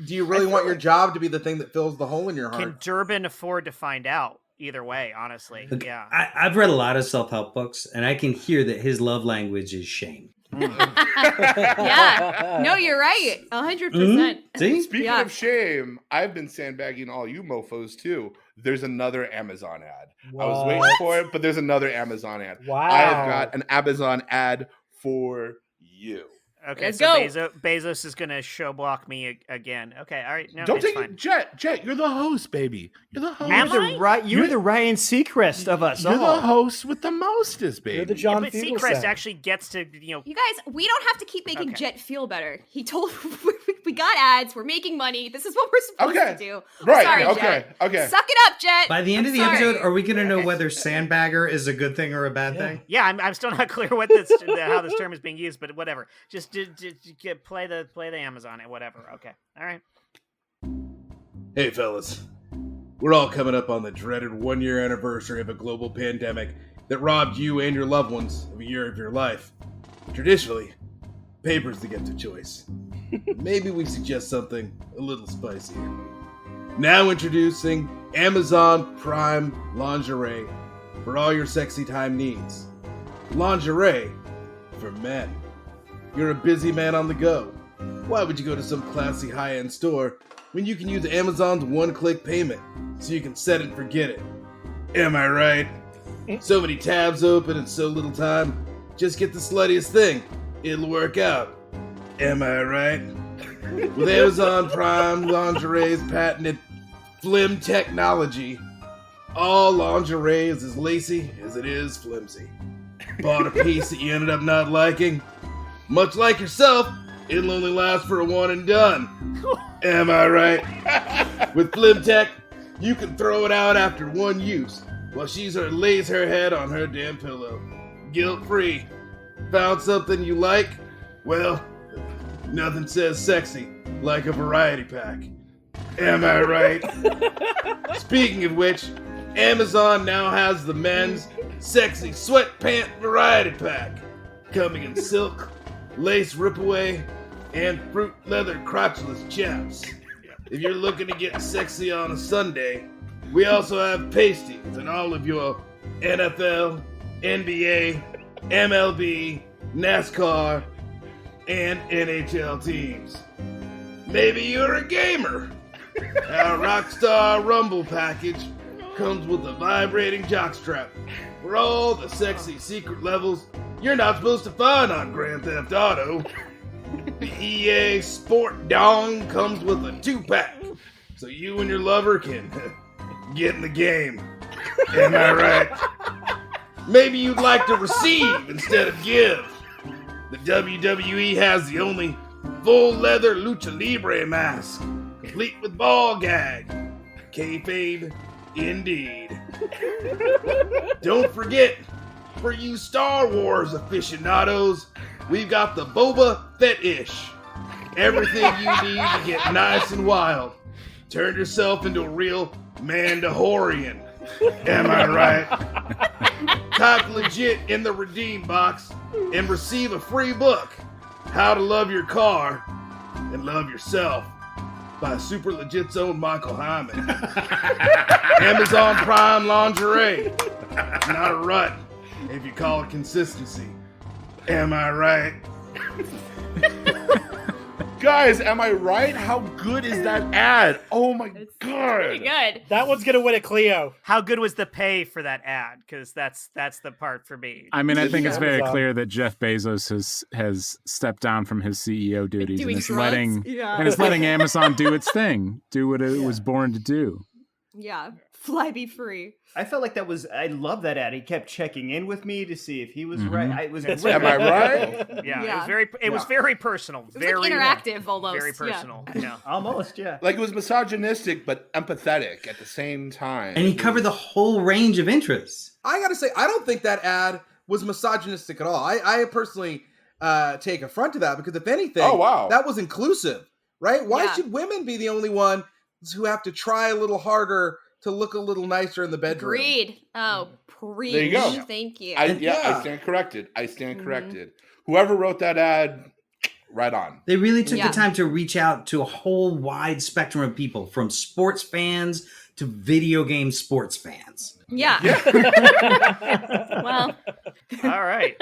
do you really want your job to be the thing that fills the hole in your Can heart? Durban afford to find out? Either way, honestly. Look, Yeah. I've read a lot of self-help books, and I can hear that his love language is shame. Yeah. No, you're right. 100%. See? Speaking Yeah. of shame, I've been sandbagging all you mofos too. There's another Amazon ad. I was waiting What? for it, but there's another Amazon ad. Wow. I have got an Amazon ad for you. Okay, Let's so go. Bezos is going to show block me again. Okay, all right. No, Don't it's take fine. it, Jett, you're the host, baby. You're the host. Am You're I? you're the Ryan Seacrest of us You're all. the host with the mostest, baby. You're the Yeah, John but Fugelsang. Seacrest actually gets to, You guys, we don't have to keep making Okay. Jett feel better. He told we got ads. We're making money. This is what we're supposed Okay. to do. Right, Sorry, okay, Jett. okay. Suck it up, Jett. By the end I'm of the sorry. episode, are we going to know whether sandbagger is a good thing or a bad thing? yeah, I'm still not clear what this how this term is being used, but whatever. Just play the Amazon and whatever. Okay, all right. Hey, fellas. We're all coming up on the dreaded 1-year anniversary of a global pandemic that robbed you and your loved ones of a year of your life. Traditionally, paper's the gift of choice. Maybe we suggest something a little spicier. Now introducing Amazon Prime Lingerie for all your sexy time needs. Lingerie for men. You're a busy man on the go. Why would you go to some classy high-end store when you can use Amazon's one-click payment so you can set it and forget it? Am I right? So many tabs open in so little time. Just get the sluttiest thing. It'll work out. Am I right? With Amazon Prime Lingerie's patented Flim technology, all lingerie is as lacy as it is flimsy. Bought a piece that you ended up not liking? Much like yourself, it'll only last for a one and done. Am I right? With Flim Tech, you can throw it out after one use while she lays her head on her damn pillow. Guilt-free. Found something you like? Well, nothing says sexy like a variety pack. Am I right? Speaking of which, Amazon now has the men's sexy sweatpant variety pack, coming in silk, lace ripaway, and fruit leather crotchless chaps. If you're looking to get sexy on a Sunday, we also have pasties in all of your NFL, NBA, MLB, NASCAR, and NHL teams. Maybe you're a gamer. Our Rockstar Rumble package comes with a vibrating jockstrap for all the sexy secret levels you're not supposed to find on Grand Theft Auto. The EA Sport Dong comes with a 2-pack, so you and your lover can get in the game. Am I right? Maybe you'd like to receive instead of give. The WWE has the only full leather lucha libre mask, complete with ball gag. Kayfabe, indeed. Don't forget, for you Star Wars aficionados, we've got the Boba Fett-ish. Everything you need to get nice and wild. Turn yourself into a real Mandalorian. Am I right? Type legit in the redeem box and receive a free book, How to Love Your Car and Love Yourself, by Super Legit's own Michael Heiman. Amazon Prime Lingerie. It's not a rut if you call it consistency. Am I right? Guys, am I right? How good is that ad? Oh my It's god. pretty good. That one's gonna win a Clio. How good was the pay for that ad? Because that's the part for me. I mean, I think it's very Amazon. clear that Jeff Bezos has stepped down from his CEO duties Doing and is drugs? Yeah. letting Amazon do its thing, do what it was born to do. Yeah. Fly be free. I felt like I love that ad. He kept checking in with me to see if he was right. I was That's Am I right? Yeah, Yeah. it was very personal. It was Very like interactive almost. Very Yeah. personal. Yeah. Almost, yeah. Like it was misogynistic but empathetic at the same time. And he covered the whole range of interests. I gotta say, I don't think that ad was misogynistic at all. I personally take affront to that because if anything, Oh, wow. that was inclusive, right? Why Yeah. should women be the only ones who have to try a little harder to look a little nicer in the bedroom? Agreed. Oh, preach. There you go. Thank you. I Yeah. stand corrected. I stand corrected. Whoever wrote that ad, right on. They really took Yeah. the time to reach out to a whole wide spectrum of people, from sports fans to video game sports fans. yeah. Well, All right.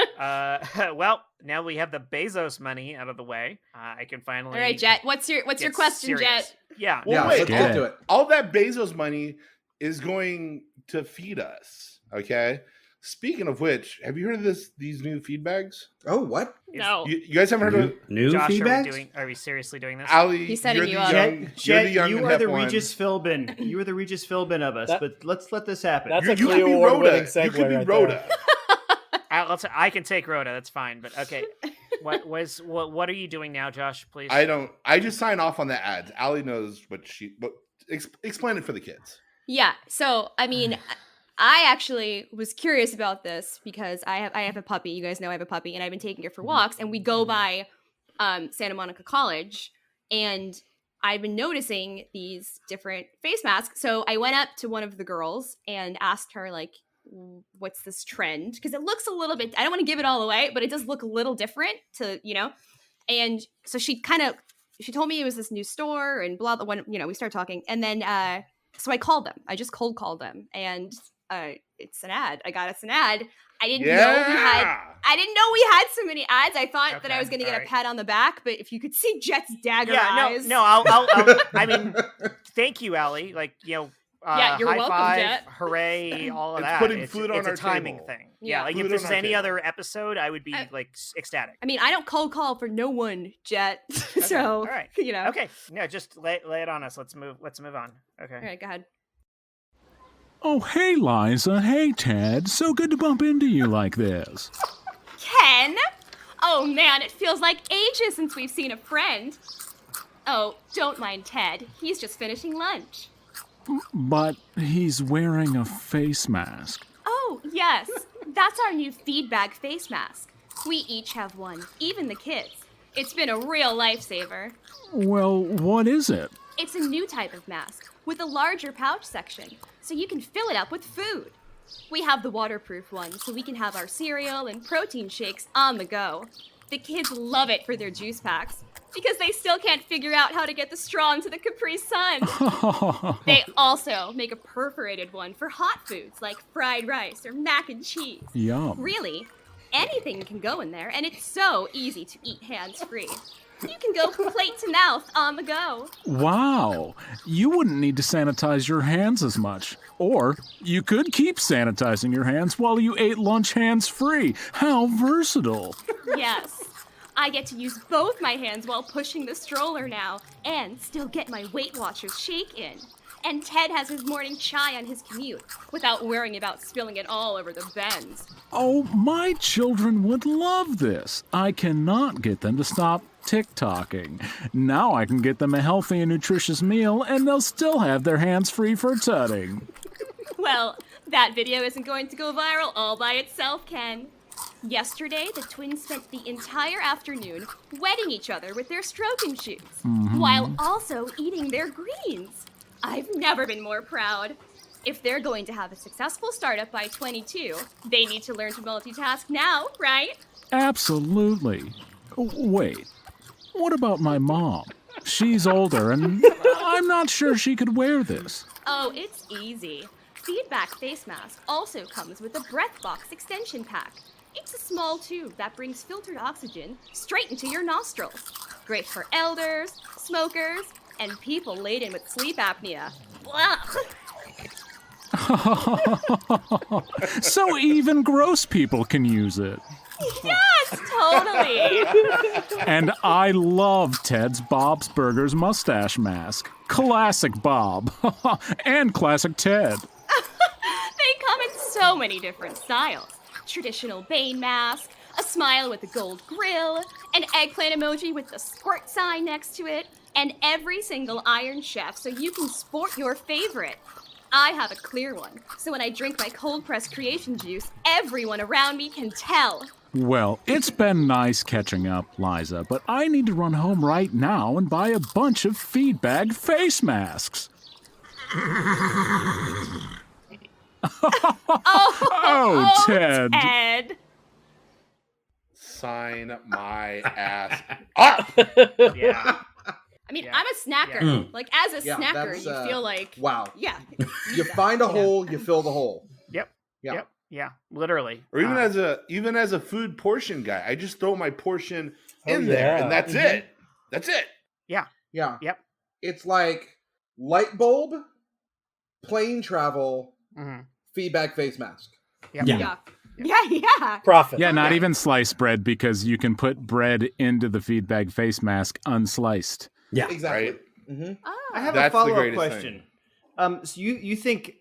Well, now we have the Bezos money out of the way. I can finally. all right, Jet. What's your get question, serious. Jet? Yeah. Well, Yeah, wait. let's good. get to it. All that Bezos money is going to feed us. Okay. Speaking of which, have you heard of these new feed bags? Oh, what? No. You guys haven't heard of New Josh, feedback? are we seriously doing this? Ali? He's setting you're you the up. young- Jet, you're the young you and are hip the one. Regis Philbin. You are the Regis Philbin of us, That- but let's let this happen. That's You a could Clio be award-winning Rhoda. You segue could be right Rhoda. there. I can take Rhoda. That's fine. But okay, what are you doing now, Josh? Please. I just sign off on the ads. Ali knows what explain it for the kids. Yeah. So, I mean, I actually was curious about this because I have a puppy. You guys know I have a puppy, and I've been taking her for walks. And we go by Santa Monica College, and I've been noticing these different face masks. So I went up to one of the girls and asked her, like, what's this trend? Because it looks a little bit, I don't want to give it all away, but it does look a little different to, And so she told me it was this new store and blah, blah, when, we started talking. And then, so I called them. I just cold called them. And it's an ad. I got us an ad. I didn't know we had so many ads. I thought that I was going to get a pat on the back, but if you could see Jet's dagger eyes. No, I'll I mean, thank you, Allie. Like, you're high welcome, five, Jet. hooray, all of It's that. putting food on it's our a timing table. thing. Yeah. Like Food if this on was our any table. other episode, I would be like ecstatic. I mean, I don't cold call for no one, Jet. So, all right. Okay, no, just lay it on us. Let's move on. Okay. All right, go ahead. Oh, hey, Liza. Hey, Ted. So good to bump into you like this. Ken? Oh man, it feels like ages since we've seen a friend. Oh, don't mind Ted. He's just finishing lunch. But he's wearing a face mask. Oh, yes. That's our new feedback face mask. We each have one, even the kids. It's been a real lifesaver. Well, what is it? It's a new type of mask with a larger pouch section, so you can fill it up with food. We have the waterproof one, so we can have our cereal and protein shakes on the go. The kids love it for their juice packs, because they still can't figure out how to get the straw into the Capri Sun. They also make a perforated one for hot foods like fried rice or mac and cheese. Yum. Really, anything can go in there, and it's so easy to eat hands-free. You can go plate to mouth on the go. Wow. You wouldn't need to sanitize your hands as much. Or you could keep sanitizing your hands while you ate lunch hands-free. How versatile. Yes, I get to use both my hands while pushing the stroller now, and still get my Weight Watchers shake in. And Ted has his morning chai on his commute, without worrying about spilling it all over the bends. Oh, my children would love this. I cannot get them to stop TikToking. Now I can get them a healthy and nutritious meal, and they'll still have their hands free for tutting. Well, that video isn't going to go viral all by itself, Ken. Yesterday, the twins spent the entire afternoon wetting each other with their stroking shoes, while also eating their greens. I've never been more proud. If they're going to have a successful startup by 22, they need to learn to multitask now, right? Absolutely. Wait, what about my mom? She's older, and I'm not sure she could wear this. Oh, it's easy. Feedback Face Mask also comes with a breath box extension pack. It's a small tube that brings filtered oxygen straight into your nostrils. Great for elders, smokers, and people laden with sleep apnea. Blah. So even gross people can use it. Yes, totally. And I love Ted's Bob's Burgers mustache mask. Classic Bob. And classic Ted. They come in so many different styles. Traditional Bane mask, a smile with a gold grill, an eggplant emoji with the squirt sign next to it, and every single Iron Chef so you can sport your favorite. I have a clear one, so when I drink my cold-pressed creation juice, everyone around me can tell. Well, it's been nice catching up, Liza, but I need to run home right now and buy a bunch of feedbag face masks. Oh, Ted. Ted. Sign my ass up. Yeah. I mean, Yeah. I'm a snacker. Yeah. Like, as a Yeah, snacker, that's, you feel like... Wow. Yeah. You find a hole, you fill the hole. Yep. Yeah. Yep. Yeah. Literally. Or even as a food portion guy, I just throw my portion Oh, in there, yeah. and that's it. That's it. Yeah. Yep. It's like light bulb, plane travel, Mhm. feedback face mask. Yep. Yeah. Yeah. Profit. Yeah, not even sliced bread because you can put bread into the feedbag face mask unsliced. Yeah. Exactly. Right. Mm-hmm. Oh. I have That's a the follow-up greatest question. So you think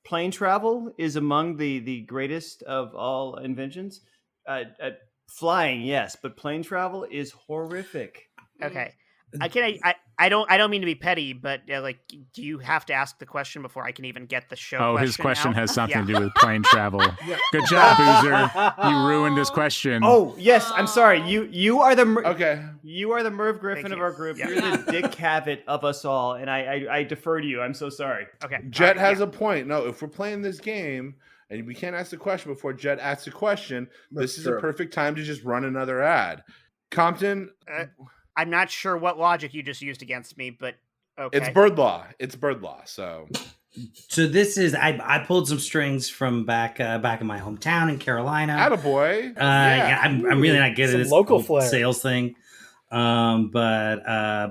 plane travel is among the greatest of all inventions? Flying, yes, but plane travel is horrific. Okay. I don't mean to be petty, but like, do you have to ask the question before I can even get the show? Oh, his question out? has something Yeah. to do with plane travel. Yeah. Good job, Boozer. You ruined his question. Oh yes, I'm sorry. You are the Okay. you are the Merv Griffin Thank of you. our group. Yeah. You're the Dick Cavett of us all, and I defer to you. I'm so sorry. Okay. Jett All right, has a point. No, if we're playing this game and we can't ask the question before Jett asks the question, this is true. a perfect time to just run another ad. Compton, I'm not sure what logic you just used against me, but okay. it's bird law. It's bird law. So So this is I pulled some strings from back in my hometown in Carolina. attaboy. Yeah, I'm really not good at Some this local whole flair. sales thing. But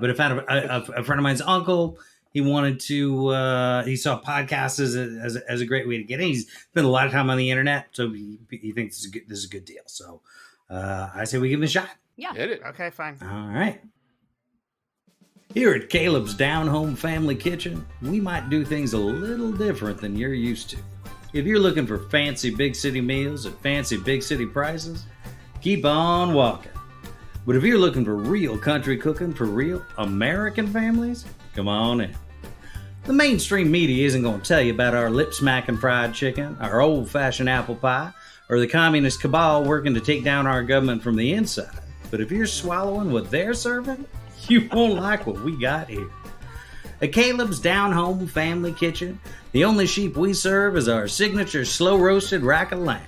if I had a friend of mine's uncle, he wanted to. He saw podcasts as a great way to get in. He's spent a lot of time on the internet, so he thinks this is a good deal. So I say we give him a shot. Yeah. Hit it. Okay, fine. All right. Here at Caleb's Down Home Family Kitchen, we might do things a little different than you're used to. If you're looking for fancy big city meals at fancy big city prices, keep on walking. But if you're looking for real country cooking for real American families, come on in. The mainstream media isn't going to tell you about our lip-smacking fried chicken, our old-fashioned apple pie, or the communist cabal working to take down our government from the inside. But if you're swallowing what they're serving, you won't like what we got here. At Caleb's Down Home Family Kitchen, the only sheep we serve is our signature slow-roasted rack of lamb,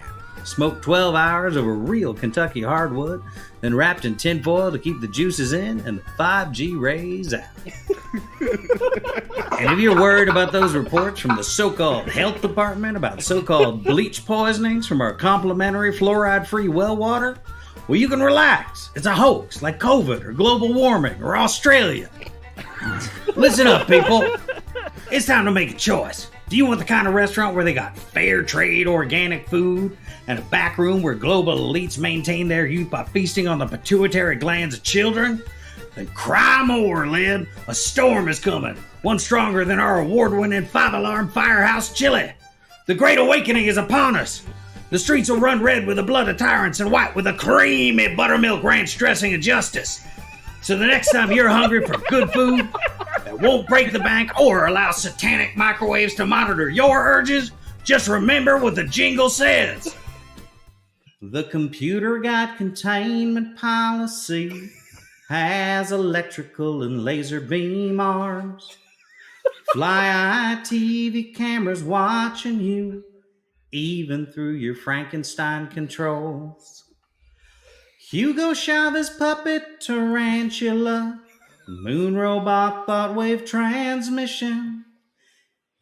smoked 12 hours over real Kentucky hardwood, then wrapped in tinfoil to keep the juices in and the 5G rays out. And if you're worried about those reports from the so-called health department about so-called bleach poisonings from our complimentary fluoride-free well water, well, you can relax. It's a hoax like COVID or global warming or Australia. Listen up, people. It's time to make a choice. Do you want the kind of restaurant where they got fair trade organic food and a back room where global elites maintain their youth by feasting on the pituitary glands of children? Then cry more, Lynn. A storm is coming. One stronger than our award-winning 5-alarm firehouse chili. The Great Awakening is upon us. The streets will run red with the blood of tyrants and white with the creamy buttermilk ranch dressing of justice. So the next time you're hungry for good food that won't break the bank or allow satanic microwaves to monitor your urges, just remember what the jingle says. The computer got containment policy, has electrical and laser beam arms. Fly-eye TV cameras watching you, even through your Frankenstein controls. Hugo Chavez puppet tarantula, moon robot thought wave transmission,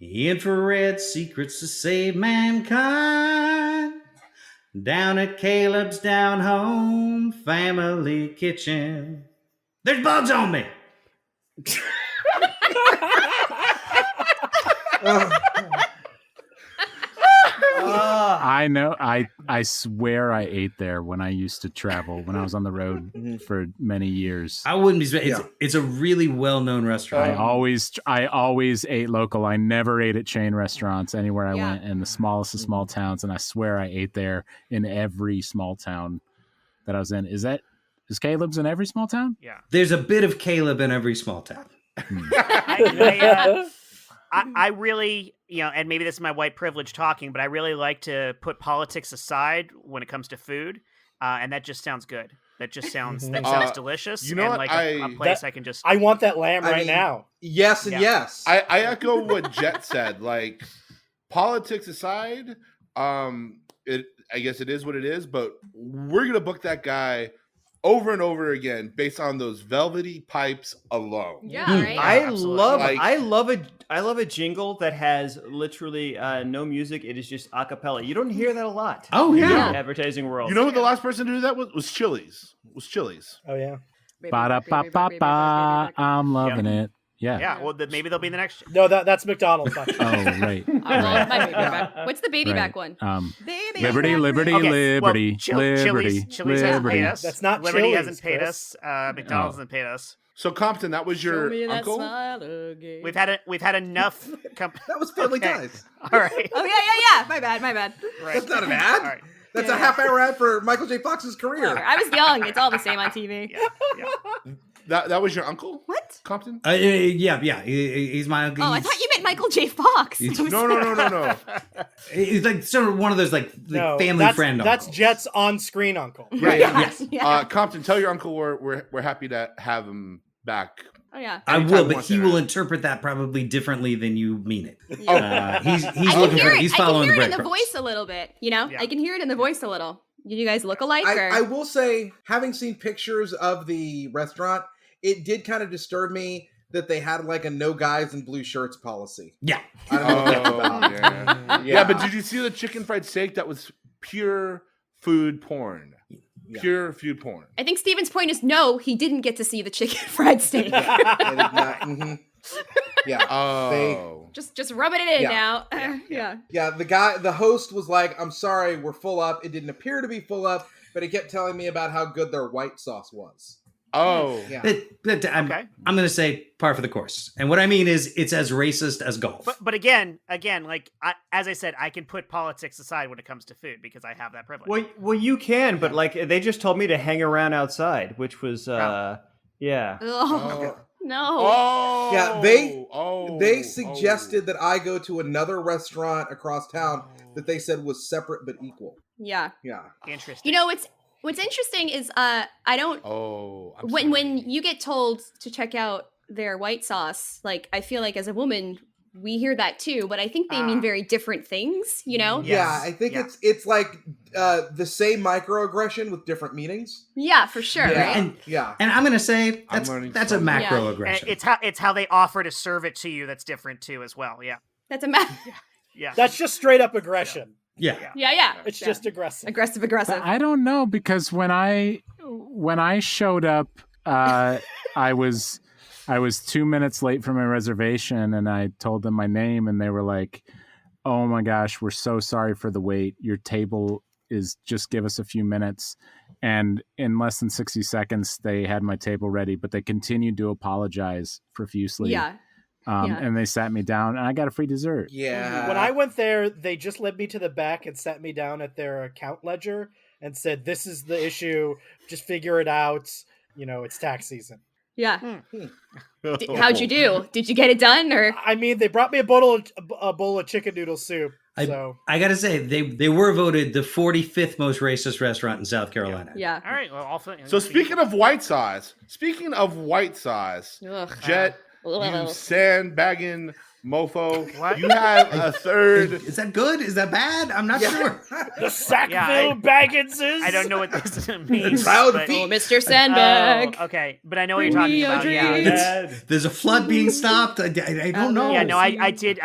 infrared secrets to save mankind. Down at Caleb's down home family kitchen. There's bugs on me. I know. I swear I ate there when I used to travel, when I was on the road for many years. I wouldn't be. It's a really well-known restaurant. I always ate local. I never ate at chain restaurants anywhere I went in the smallest of small towns, and I swear I ate there in every small town that I was in. Is Caleb's in every small town? Yeah. There's a bit of Caleb in every small town. I really, and maybe this is my white privilege talking, but I really like to put politics aside when it comes to food, and that just sounds good. That sounds delicious. You know what? Like a place I can just. I want that lamb now. Yes and yes. I echo what Jett said. Like, politics aside, I guess it is what it is. But we're gonna book that guy over and over again based on those velvety pipes alone. Yeah, right. I love a jingle that has literally no music. It is just a cappella. You don't hear that a lot. Oh yeah, in the advertising world. You know who the last person to do that was Chili's. Oh yeah. Ba-da-ba-ba-ba. I'm loving it. Yeah. Yeah. Well, maybe they'll be in the next. No, that's McDonald's. Oh, right. My baby back. What's the baby back one? Liberty, back. liberty, Okay, liberty, Chili's hasn't paid us. That's not Liberty Chili's, hasn't paid Chris. us. McDonald's hasn't paid us. So Compton, that was your uncle. We've had enough. That was Family Ties. All right. Oh yeah. My bad. Right. That's not an ad. All right. That's a half-hour ad for Michael J. Fox's career. I was young. It's all the same on TV. Yeah. That was your uncle? What? Compton? Yeah. He's my uncle. Oh, I thought you meant Michael J. Fox. No. He's like sort of one of those family friend. That's uncles. Jet's on-screen uncle. Right. Yes. Yeah. Compton, tell your uncle we're happy to have him back. Oh yeah. I Anytime will, he but wants he to will interact. interpret that probably differently than you mean it. He's I can looking hear for. it. He's I can following hear the it in the breadcrumbs. voice a little bit. Yeah. I can hear it in the voice a little. Do you guys look alike? Or? I will say, having seen pictures of the restaurant, it did kind of disturb me that they had like a no guys in blue shirts policy. Yeah. I don't know what that's about. Yeah, but did you see the chicken fried steak? That was pure food porn. Pure food porn. I think Steven's point is no, he didn't get to see the chicken fried steak. Yeah. Oh. Just rubbing it in Yeah. now. Yeah, the host was like, I'm sorry, we're full up. It didn't appear to be full up, but he kept telling me about how good their white sauce was. Oh. Yeah. I'm going to say par for the course. And what I mean is it's as racist as golf. But again, like as I said, I can put politics aside when it comes to food because I have that privilege. Well, you can, but like they just told me to hang around outside, which was yeah. Oh, no. Oh. Yeah, they suggested that I go to another restaurant across town that they said was separate but equal. Yeah. Yeah. Interesting. You know, what's interesting is I don't when you get told to check out their white sauce, like I feel like as a woman we hear that too, but I think they mean very different things, you know? Yeah, I think it's like the same microaggression with different meanings. Yeah, for sure. Yeah. Right? And I'm going to say that's a macro And aggression. it's how they offer to serve it to you that's different too as well. Yeah. That's a Yeah. That's just straight up aggression. Yeah. It's just aggressive. Aggressive. I don't know, because when I showed up, I was 2 minutes late for my reservation, and I told them my name, and they were like, "Oh my gosh, we're so sorry for the wait. Your table is just give us a few minutes." And in less than 60 seconds, they had my table ready, but they continued to apologize profusely. Yeah. And they sat me down, and I got a free dessert. Yeah. When I went there, they just led me to the back and sat me down at their account ledger and said, "This is the issue. Just figure it out. You know, it's tax season." Yeah. How'd you do? Did you get it done, or? I mean, they brought me a bowl of chicken noodle soup. So I got to say, they were voted the 45th most racist restaurant in South Carolina. Yeah. All right. Well, also. So speaking of white sauce, Jett, you sandbagging Mofo. What? You had a third. Is that good? Is that bad? I'm not sure. The Sackville Yeah, Bagginses. I don't know what this means. Proud but- feet. Oh, Mr. Sandbag. Oh, okay, but I know what Bring you're talking me a about. Yeah, drink. it's- There's a flood being stopped. I don't know. yeah. No, I did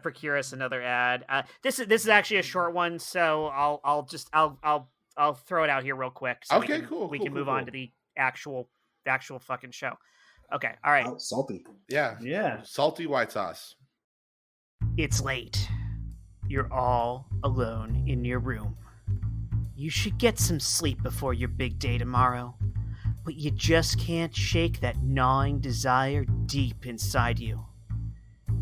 procure us another ad. This is actually a short one, so I'll throw it out here real quick. So Okay, cool, We cool, can cool, move on cool. to the actual fucking show. Okay, all right. Oh, salty. Yeah. Yeah. Salty white sauce. It's late. You're all alone in your room. You should get some sleep before your big day tomorrow, but you just can't shake that gnawing desire deep inside you.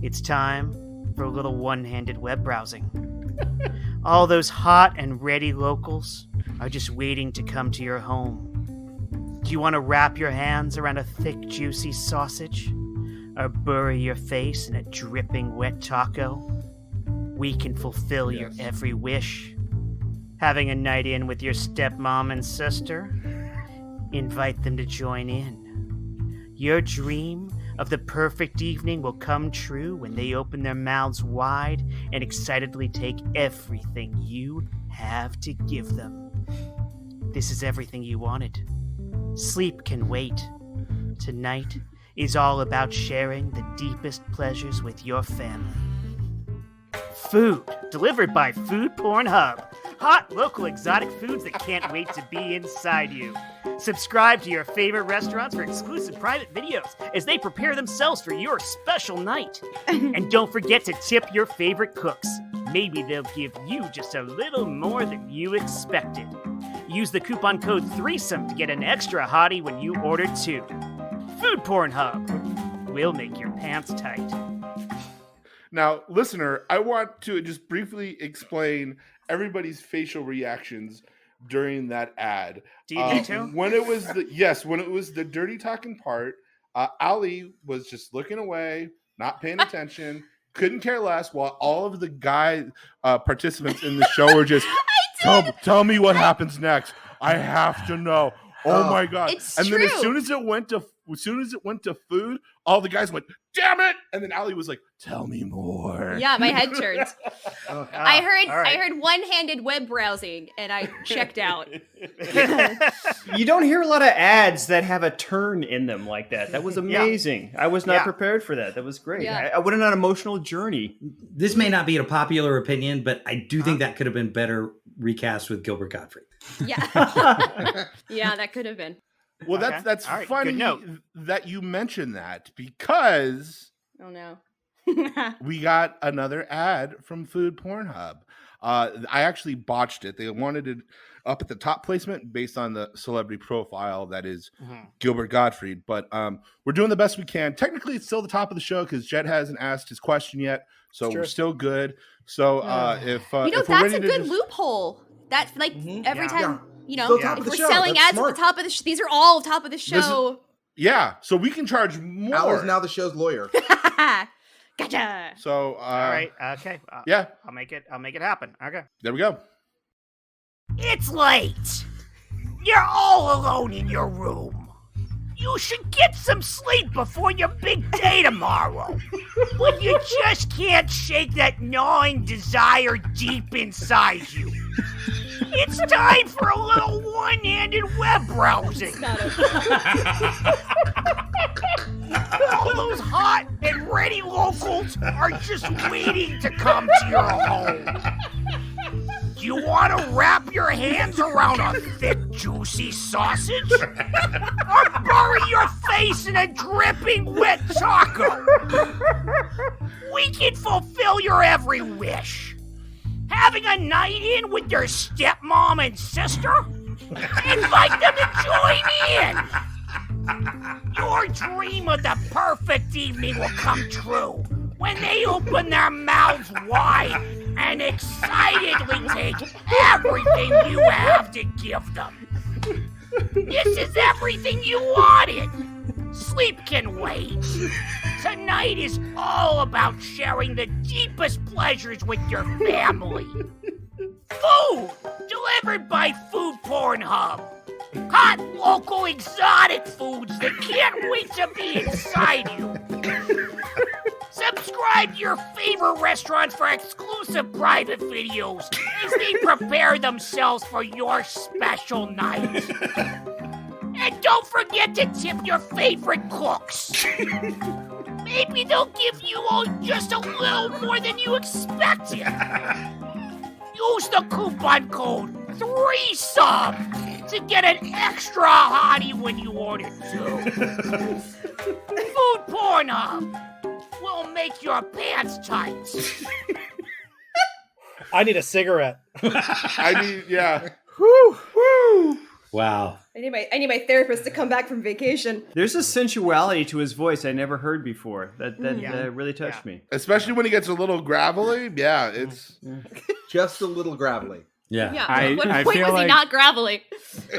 It's time for a little one-handed web browsing. All those hot and ready locals are just waiting to come to your home. Do you want to wrap your hands around a thick, juicy sausage? Or bury your face in a dripping wet taco? We can fulfill your every wish. Having a night in with your stepmom and sister? Invite them to join in. Your dream of the perfect evening will come true when they open their mouths wide and excitedly take everything you have to give them. This is everything you wanted. Sleep can wait. Tonight is all about sharing the deepest pleasures with your family. Food, delivered by Food Porn Hub. Hot, local, exotic foods that can't wait to be inside you. Subscribe to your favorite restaurants for exclusive private videos as they prepare themselves for your special night. And don't forget to tip your favorite cooks. Maybe they'll give you just a little more than you expected. Use the coupon code THREESOME to get an extra hottie when you order 2. Food Porn Hub. We'll make your pants tight. Now, listener, I want to just briefly explain everybody's facial reactions during that ad. Do you need to? When it was the dirty talking part, Ali was just looking away, not paying attention, couldn't care less, while all of the guy participants in the show were just, tell me what happens next. I have to know. Oh my god! It's and true. then as soon as it went to food, all the guys went, "Damn it!" And then Ali was like, "Tell me more." Yeah, my head turned. Ah, I heard all right. I heard one-handed web browsing and I checked out. You don't hear a lot of ads that have a turn in them like that. That was amazing. I was not Yeah. prepared for that. That was great. Yeah. I went on an emotional journey. This may not be a popular opinion, but I do think that could have been better recast with Gilbert Gottfried. Yeah. Yeah, that could have been. Well, Okay. that's All right, funny good note. that you mentioned that, because Oh no. we got another ad from Food Porn Hub. I actually botched it. They wanted it up at the top placement based on the celebrity profile that is Gilbert Gottfried, but we're doing the best we can. Technically, it's still the top of the show because Jett hasn't asked his question yet, so we're still good. So if You know, if we're that's ready a to good just- loophole. That's like every Yeah. time, you know, Still top if of the we're show. selling That's ads smart. at the top of the these are all top of the show. yeah, so we can charge more. Ali's now the show's lawyer. Gotcha. So All right. Okay. yeah, I'll make it happen. Okay. there we go. It's late. You're all alone in your room. You should get some sleep before your big day tomorrow. But you just can't shake that gnawing desire deep inside you. It's time for a little one-handed web browsing. All those hot and ready locals are just waiting to come to your home. Do you want to wrap your hands around a thick, juicy sausage? Or bury your face in a dripping wet taco? We can fulfill your every wish. Having a night in with your stepmom and sister? Invite them to join in. Your dream of the perfect evening will come true when they open their mouths wide and excitedly take everything you have to give them. This is everything you wanted. Sleep can wait. Tonight is all about sharing the deepest pleasures with your family. Food delivered by Food Porn Hub. Hot, local, exotic foods that can't wait to be inside you. Subscribe to your favorite restaurants for exclusive private videos as they prepare themselves for your special night. And don't forget to tip your favorite cooks. Maybe they'll give you all just a little more than you expected. Use the coupon code 3SUB to get an extra hottie when you order too. Food Pornhub will make your pants tight. I need a cigarette. I mean, yeah. Whew, whew. Wow. I need my therapist to come back from vacation. There's a sensuality to his voice I never heard before. That really touched me. Especially when he gets a little gravelly. Yeah, it's Just a little gravelly. Yeah. Yeah. I What point feel was he like- not gravelly?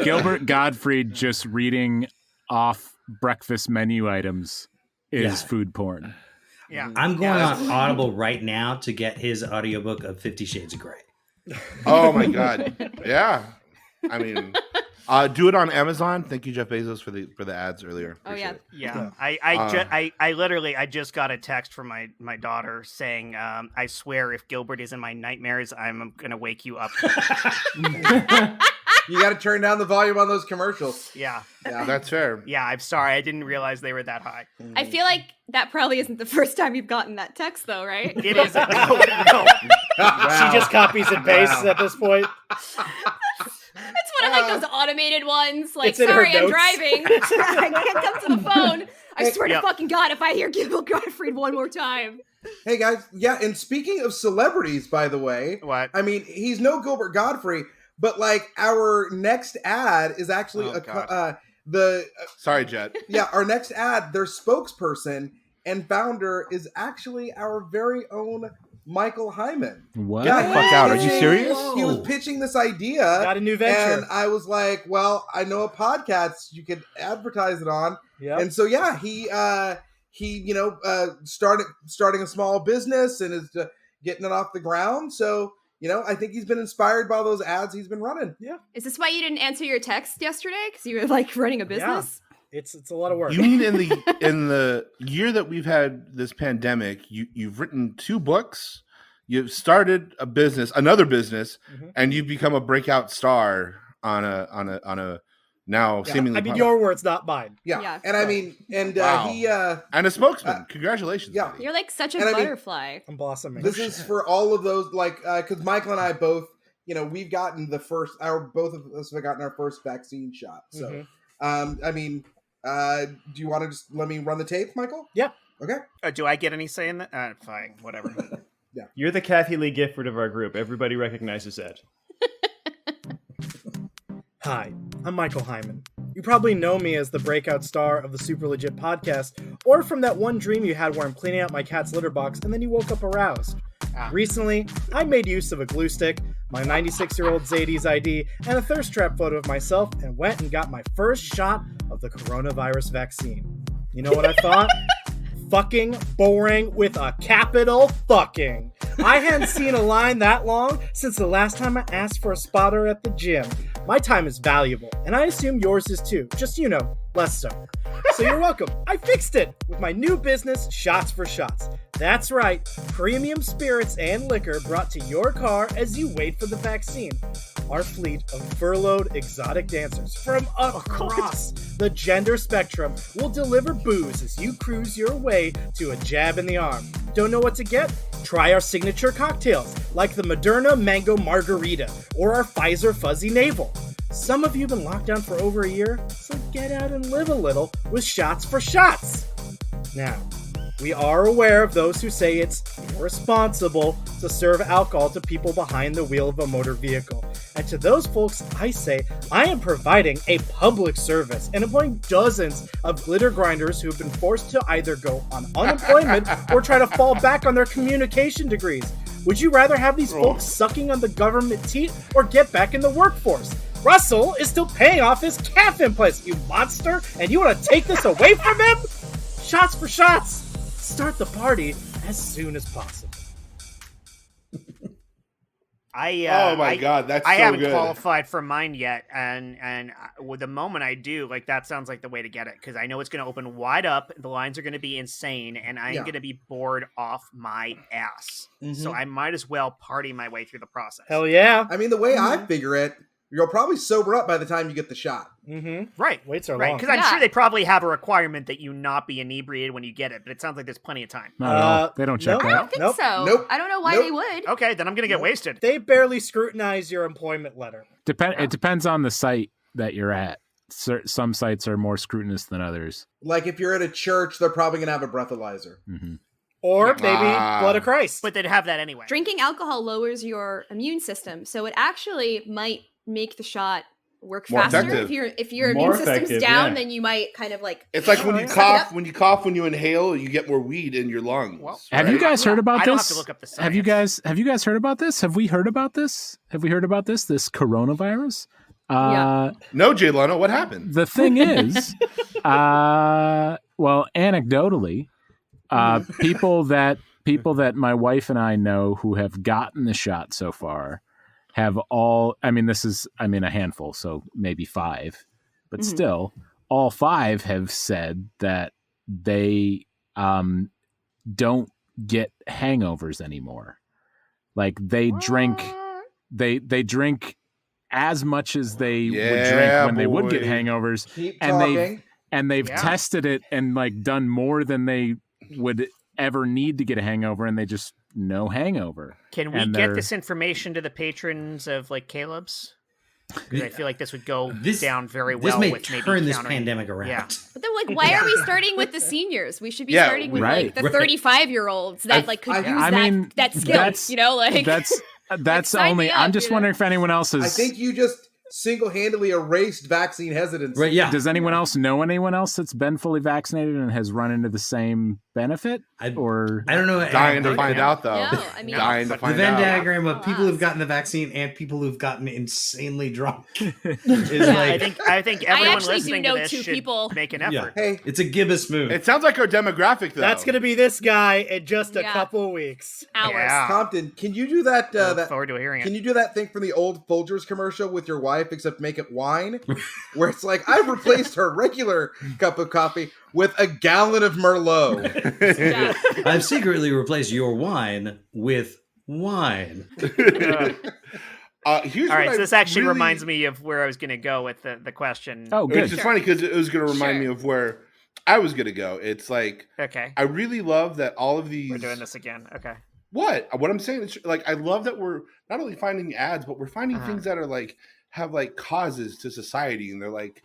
Gilbert Gottfried just reading off breakfast menu items is Yeah. food porn. Yeah. I'm going on Audible right now to get his audiobook of 50 Shades of Grey. oh my god. Yeah. I mean, do it on Amazon. Thank you, Jeff Bezos, for the ads earlier. Oh, yeah. Appreciate it. Yeah. I literally just got a text from my daughter saying, I swear if Gilbert is in my nightmares, I'm gonna wake you up. You got to turn down the volume on those commercials. Yeah. That's fair. Yeah, I'm sorry. I didn't realize they were that high. I feel like that probably isn't the first time you've gotten that text, though, right? It is. No. She just copies and pastes at this point. It's one of like those automated ones. Like, It's in her sorry, I'm notes. driving. I can't come to the phone. I swear Yep. to fucking God, if I hear Gilbert Gottfried one more time. Hey guys, yeah, and speaking of celebrities, by the way, What? I mean, he's no Gilbert Gottfried, but like our next ad is actually Oh, God. Sorry, Jett. our next ad, their spokesperson and founder is actually our very own Michael Heiman. What? Get the fuck out. Are you serious? He was pitching this idea. Got a new venture. And I was like, well, I know a podcast you could advertise it on. Yep. And so, yeah, he starting a small business and is getting it off the ground. So, I think he's been inspired by those ads he's been running. Yeah. Is this why you didn't answer your text yesterday? Because you were like running a business? It's a lot of work. You mean in the year that we've had this pandemic, you've written 2 books, you've started another business, and you've become a breakout star on a now seemingly. I mean, your words, not mine. Yeah. And I mean, and Wow. he and a spokesman. Congratulations. yeah. buddy. You're like such a And I mean- butterfly. I'm blossoming. this is for all of those, like, because Michael and I both, we've gotten both of us have gotten our first vaccine shot. So, I mean, do you want to just let me run the tape, Michael? Yeah. Okay. Do I get any say in that? Fine, whatever. You're the Kathy Lee Gifford of our group. Everybody recognizes that. Hi, I'm Michael Heiman. You probably know me as the breakout star of the Super Legit podcast, or from that one dream you had where I'm cleaning out my cat's litter box and then you woke up aroused. Recently, I made use of a glue stick, my 96-year-old Zadie's ID, and a thirst trap photo of myself and went and got my first shot of the coronavirus vaccine. You know what I thought? Fucking boring with a capital fucking. I hadn't seen a line that long since the last time I asked for a spotter at the gym. My time is valuable, and I assume yours is too. Just, less so. So you're welcome. I fixed it with my new business, Shots for Shots. That's right, premium spirits and liquor brought to your car as you wait for the vaccine. Our fleet of furloughed exotic dancers from across the gender spectrum will deliver booze as you cruise your way to a jab in the arm. Don't know what to get? Try our signature cocktails, like the Moderna Mango Margarita or our Pfizer Fuzzy Navel. Some of you have been locked down for over a year, so get out and live a little with Shots for Shots. Now, we are aware of those who say it's irresponsible to serve alcohol to people behind the wheel of a motor vehicle. And to those folks, I say, I am providing a public service and employing dozens of glitter grinders who have been forced to either go on unemployment or try to fall back on their communication degrees. Would you rather have these folks sucking on the government teat or get back in the workforce? Russell is still paying off his calf implants, you monster, and you want to take this away from him? Shots for Shots! Start the party as soon as possible. Oh my God, that's I so haven't good. qualified for mine yet, and with the moment I do, like that sounds like the way to get it because I know it's going to open wide up. The lines are going to be insane, and I'm going to be bored off my ass. So I might as well party my way through the process. Hell yeah! I mean, the way I figure it, you'll probably sober up by the time you get the shot. Right. Waits are right. long. Because I'm sure they probably have a requirement that you not be inebriated when you get it, but it sounds like there's plenty of time. Not at all. They don't check nope. I that. don't think so. Nope. I don't know why they would. Okay, then I'm going to get wasted. They barely scrutinize your employment letter. It depends on the site that you're at. Some sites are more scrutinous than others. Like if you're at a church, they're probably going to have a breathalyzer. Or maybe Blood of Christ. But they'd have that anyway. Drinking alcohol lowers your immune system, so it actually might make the shot work More faster. effective. If your More immune system's effective, down, yeah. then you might kind of like. It's like when you suck it cough. up. When you cough, when you inhale, you get more weed in your lungs. Well, Have you guys heard about I don't this? have to look up the science. Have you guys heard about this? Have we heard about this? Have we heard about this? This coronavirus? No, Jay Leno, what happened? The thing is, well, anecdotally, people that my wife and I know who have gotten the shot so far have all, I mean, a handful, so maybe 5, but still, all 5 have said that they don't get hangovers anymore. Like they drink as much as they would drink when they would get hangovers. Keep and talking. they've tested it and like done more than they would ever need to get a hangover, and they just no hangover. Can we get this information to the patrons of like Caleb's? Because I feel like this would go down very well. This may with maybe turn this countering- pandemic around. Yeah. But then, like, why are we starting with the seniors? We should be starting with like the 35-year-olds that like could use that skill. You know, like that's sign only. me up, I'm just wondering if anyone else is. I think you just single-handedly erased vaccine hesitancy. Right, yeah. Does anyone else know anyone else that's been fully vaccinated and has run into the same benefit? I don't know. Dying to find out, though. No, I mean, Dying to The find Venn out. diagram of people who've gotten the vaccine and people who've gotten insanely drunk is I like think everyone actually do listening know to this 2 should people. make an effort. Hey, it's a gibbous move. It sounds like our demographic, though. That's going to be this guy in just a couple of weeks. Hours. Yeah. Compton, can you do that? I look that forward to hearing Can it. you do that thing from the old Folgers commercial with your wife, except make it wine? Where it's like, I've replaced her regular cup of coffee with a gallon of Merlot. Yeah. I've secretly replaced your wine with wine. Here's All right, what so this actually reminds me of where I was going to go with the question. Oh, good. Which is funny because it was going to remind me of where I was going to go. It's like, Okay. I really love that all of these. We're doing this again. Okay. What I'm saying is, like, I love that we're not only finding ads, but we're finding things that are like have like causes to society, and they're like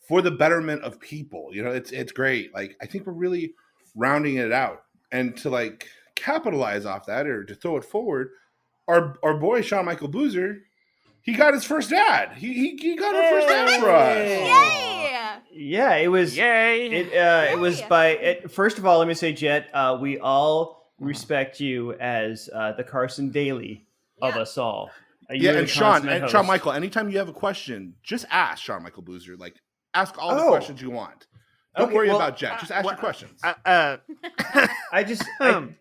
for the betterment of people. You know, it's great. Like, I think we're really rounding it out, and to like capitalize off that or to throw it forward, our boy Sean Michael Boozer, he got his first ad. He got our first ad for us. Yay! Yeah, it was. Yay! It was by. First of all, let me say, Jett, we all respect you as the Carson Daly of us all. Yeah, You're and the Sean consummate host. Michael, anytime you have a question, just ask Sean Michael Boozer. Like, ask all the questions you want. Don't worry about Jett. Just ask your questions. I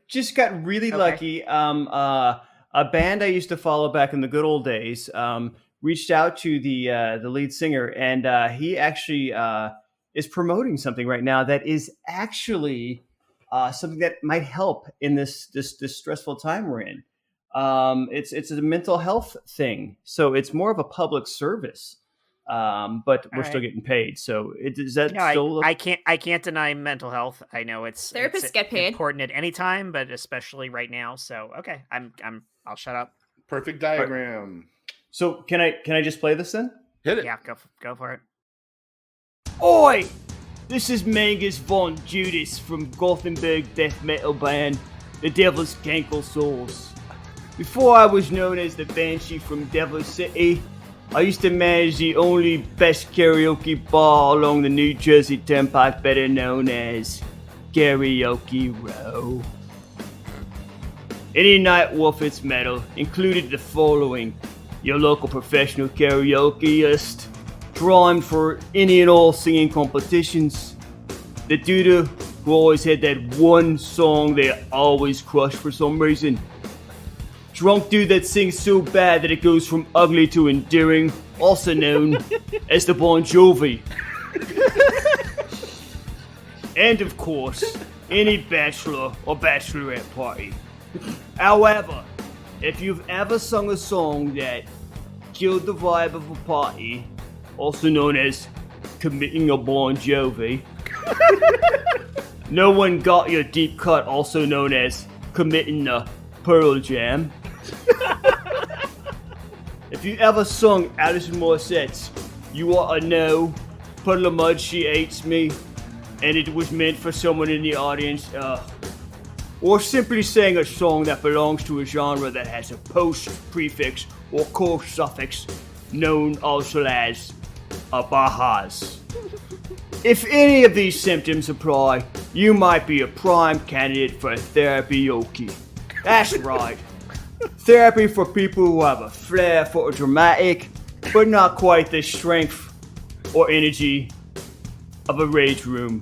just got really lucky. A band I used to follow back in the good old days reached out to the lead singer, and he actually is promoting something right now that is actually something that might help in this stressful time we're in. It's a mental health thing, so it's more of a public service. But we're still getting paid. So is that still? I can't deny mental health. I know Therapists get paid. important at any time, but especially right now. So okay, I'll shut up. Perfect diagram. So can I just play this then? Hit it. Yeah, go for it. Oi! This is Mangus von Judas from Gothenburg death metal band, The Devil's Cankle Souls. Before I was known as the Banshee from Devil City, I used to manage the only best karaoke bar along the New Jersey Turnpike, better known as Karaoke Row. Any night worth its metal included the following: your local professional karaokeist, drawing for any and all singing competitions, the dude who always had that one song they always crushed for some reason, drunk dude that sings so bad that it goes from ugly to endearing, also known as the Bon Jovi. And of course, any bachelor or bachelorette party. However, if you've ever sung a song that killed the vibe of a party, also known as committing a Bon Jovi, no one got your deep cut, also known as committing a Pearl Jam. If you ever sung Alison Morissette's You Are a No, Puddle of Mud, She Hates Me, and it was meant for someone in the audience, or simply sang a song that belongs to a genre that has a post prefix or core suffix known also as a bahas. If any of these symptoms apply, you might be a prime candidate for therapy-oki. That's right. Therapy for people who have a flair for a dramatic, but not quite the strength or energy of a rage room.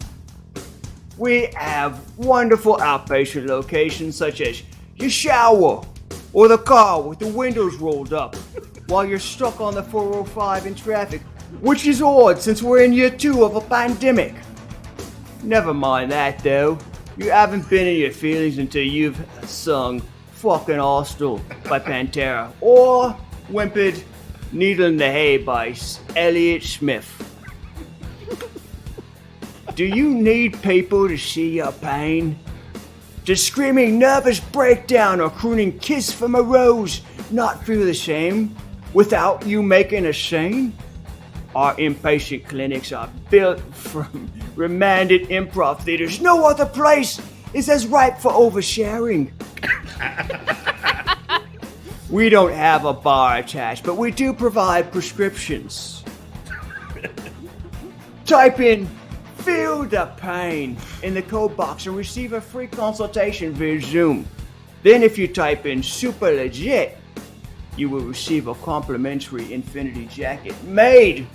We have wonderful outpatient locations such as your shower or the car with the windows rolled up while you're stuck on the 405 in traffic, which is odd since we're in year 2 of a pandemic. Never mind that though. You haven't been in your feelings until you've sung Fucking Hostel by Pantera or whimpered Needle in the Hay by Elliott Smith. Do you need people to see your pain? Does screaming nervous breakdown or crooning Kiss from a Rose not feel the same without you making a scene? Our inpatient clinics are built from remanded improv theaters. No other place is as ripe for oversharing. We don't have a bar attached, but we do provide prescriptions. Type in "Feel the Pain" in the code box and receive a free consultation via Zoom. Then if you type in "Super Legit," you will receive a complimentary infinity jacket made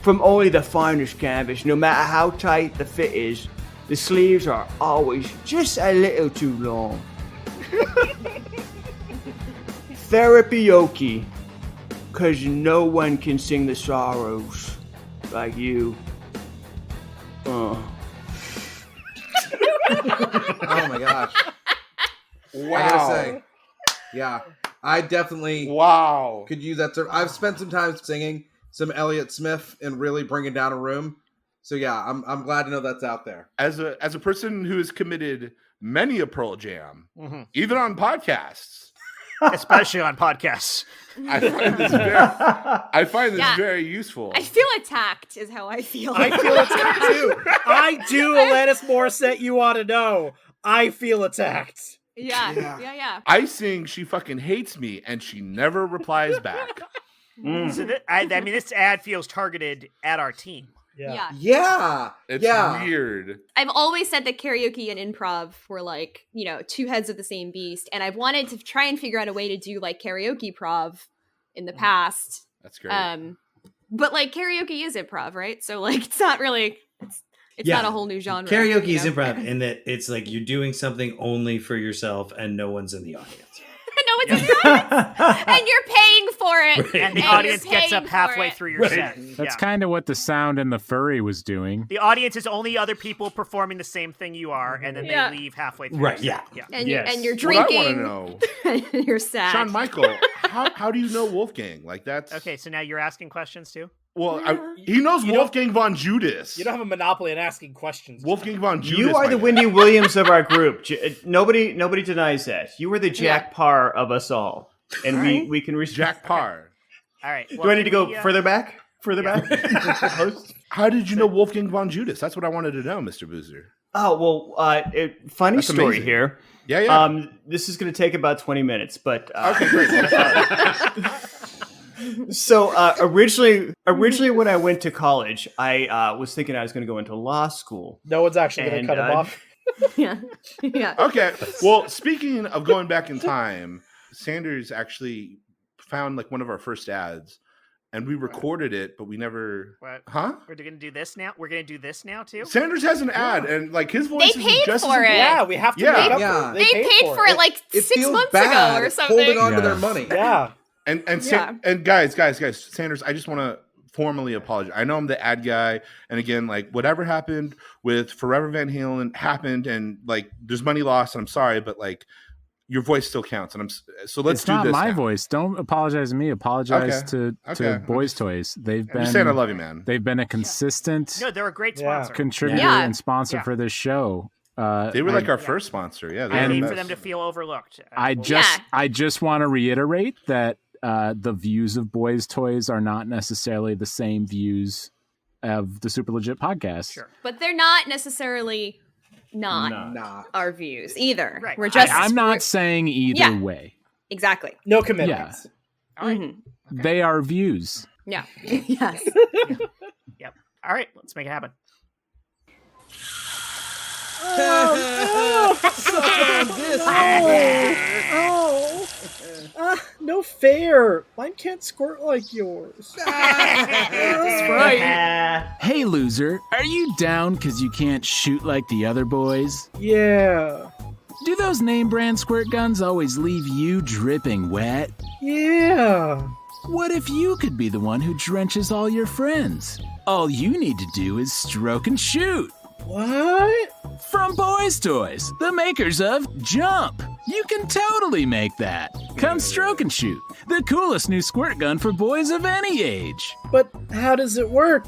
from only the finest canvas. No matter how tight the fit is, the sleeves are always just a little too long. Therapy-oki, 'cause no one can sing the sorrows like you. Oh my gosh. Wow. I gotta say, yeah, I definitely could use that. I've spent some time singing some Elliott Smith and really bringing down a room. So yeah, I'm glad to know that's out there. As a person who has committed many a Pearl Jam, even on podcasts, Especially on podcasts. I find this very useful. I feel attacked, is how I feel. I feel attacked too. I do, Alanis Morissette, you ought to know. I feel attacked. Yeah. I sing "She Fucking Hates Me" and she never replies back. So I mean, this ad feels targeted at our team. Yeah. It's weird. I've always said that karaoke and improv were like, two heads of the same beast. And I've wanted to try and figure out a way to do like karaoke prov in the past. That's great. But like karaoke is improv, right? So like it's not really it's not a whole new genre. Karaoke is improv in that it's like you're doing something only for yourself and no one's in the audience. No one's in the audience. And you're paying for it. Right. And the audience gets up halfway through your set. That's kind of what the sound and the furry was doing. The audience is only other people performing the same thing you are, and then they leave halfway through. Right, your set. yeah. And you're drinking. What I want to know, and you're sad. Shawn Michael, how do you know Wolfgang? Like that's Okay, so now you're asking questions too? Well, he knows Wolfgang von Judas. You don't have a monopoly on asking questions. Wolfgang von Judas. You are the Wendy Williams of our group. Nobody denies that. You were the Jack Parr of us all. And we can reach Jack Parr. All right. Do I need to go further back? Further back? How did you know Wolfgang von Judas? That's what I wanted to know, Mr. Boozer. Oh, well, funny That's story amazing. here. Yeah. This is going to take about 20 minutes, but... Okay, great. So originally when I went to college, I was thinking I was going to go into law school. No one's actually going to cut him off. Yeah. Okay. Well, speaking of going back in time, Sanders actually found like one of our first ads and we recorded it, but we never. What? Huh? We're gonna do this now. We're gonna do this now too. Sanders has an ad, and like his voice They is paid just for as it. Yeah, we have to Yeah. make up Yeah. for it. They paid for it like It 6 feels months bad ago or something. holding on to Yeah. their money. Yeah. And guys, Sanders, I just want to formally apologize. I know I'm the ad guy, and again, like whatever happened with Forever Van Halen happened, and like there's money lost, and I'm sorry, but like your voice still counts, and so let's It's do not this. my now. voice. Don't apologize to me. Apologize Okay. to Boys Toys. They've I'm been just saying I love you, man. They've been a consistent No, they're a great Yeah. sponsor. contributor Yeah. and sponsor Yeah. for this show. They were like our Yeah. first sponsor. Yeah, I they're hate the for them to best. feel overlooked. I just want to reiterate that the views of Boys Toys are not necessarily the same views of the Super Legit podcast. Sure. But they're not necessarily not Nah. our views either. Right. We're just I'm not saying either Yeah. way. exactly. No commitments. All right. Mhm. They are views. Yeah. Yes. Yep. All right. Let's make it happen. No fair. Mine can't squirt like yours. Hey, loser, are you down because you can't shoot like the other boys? Yeah. Do those name brand squirt guns always leave you dripping wet? Yeah. What if you could be the one who drenches all your friends? All you need to do is stroke and shoot. What? From Boys Toys, the makers of Jump. You can totally make that. Come stroke and shoot, the coolest new squirt gun for boys of any age. But how does it work?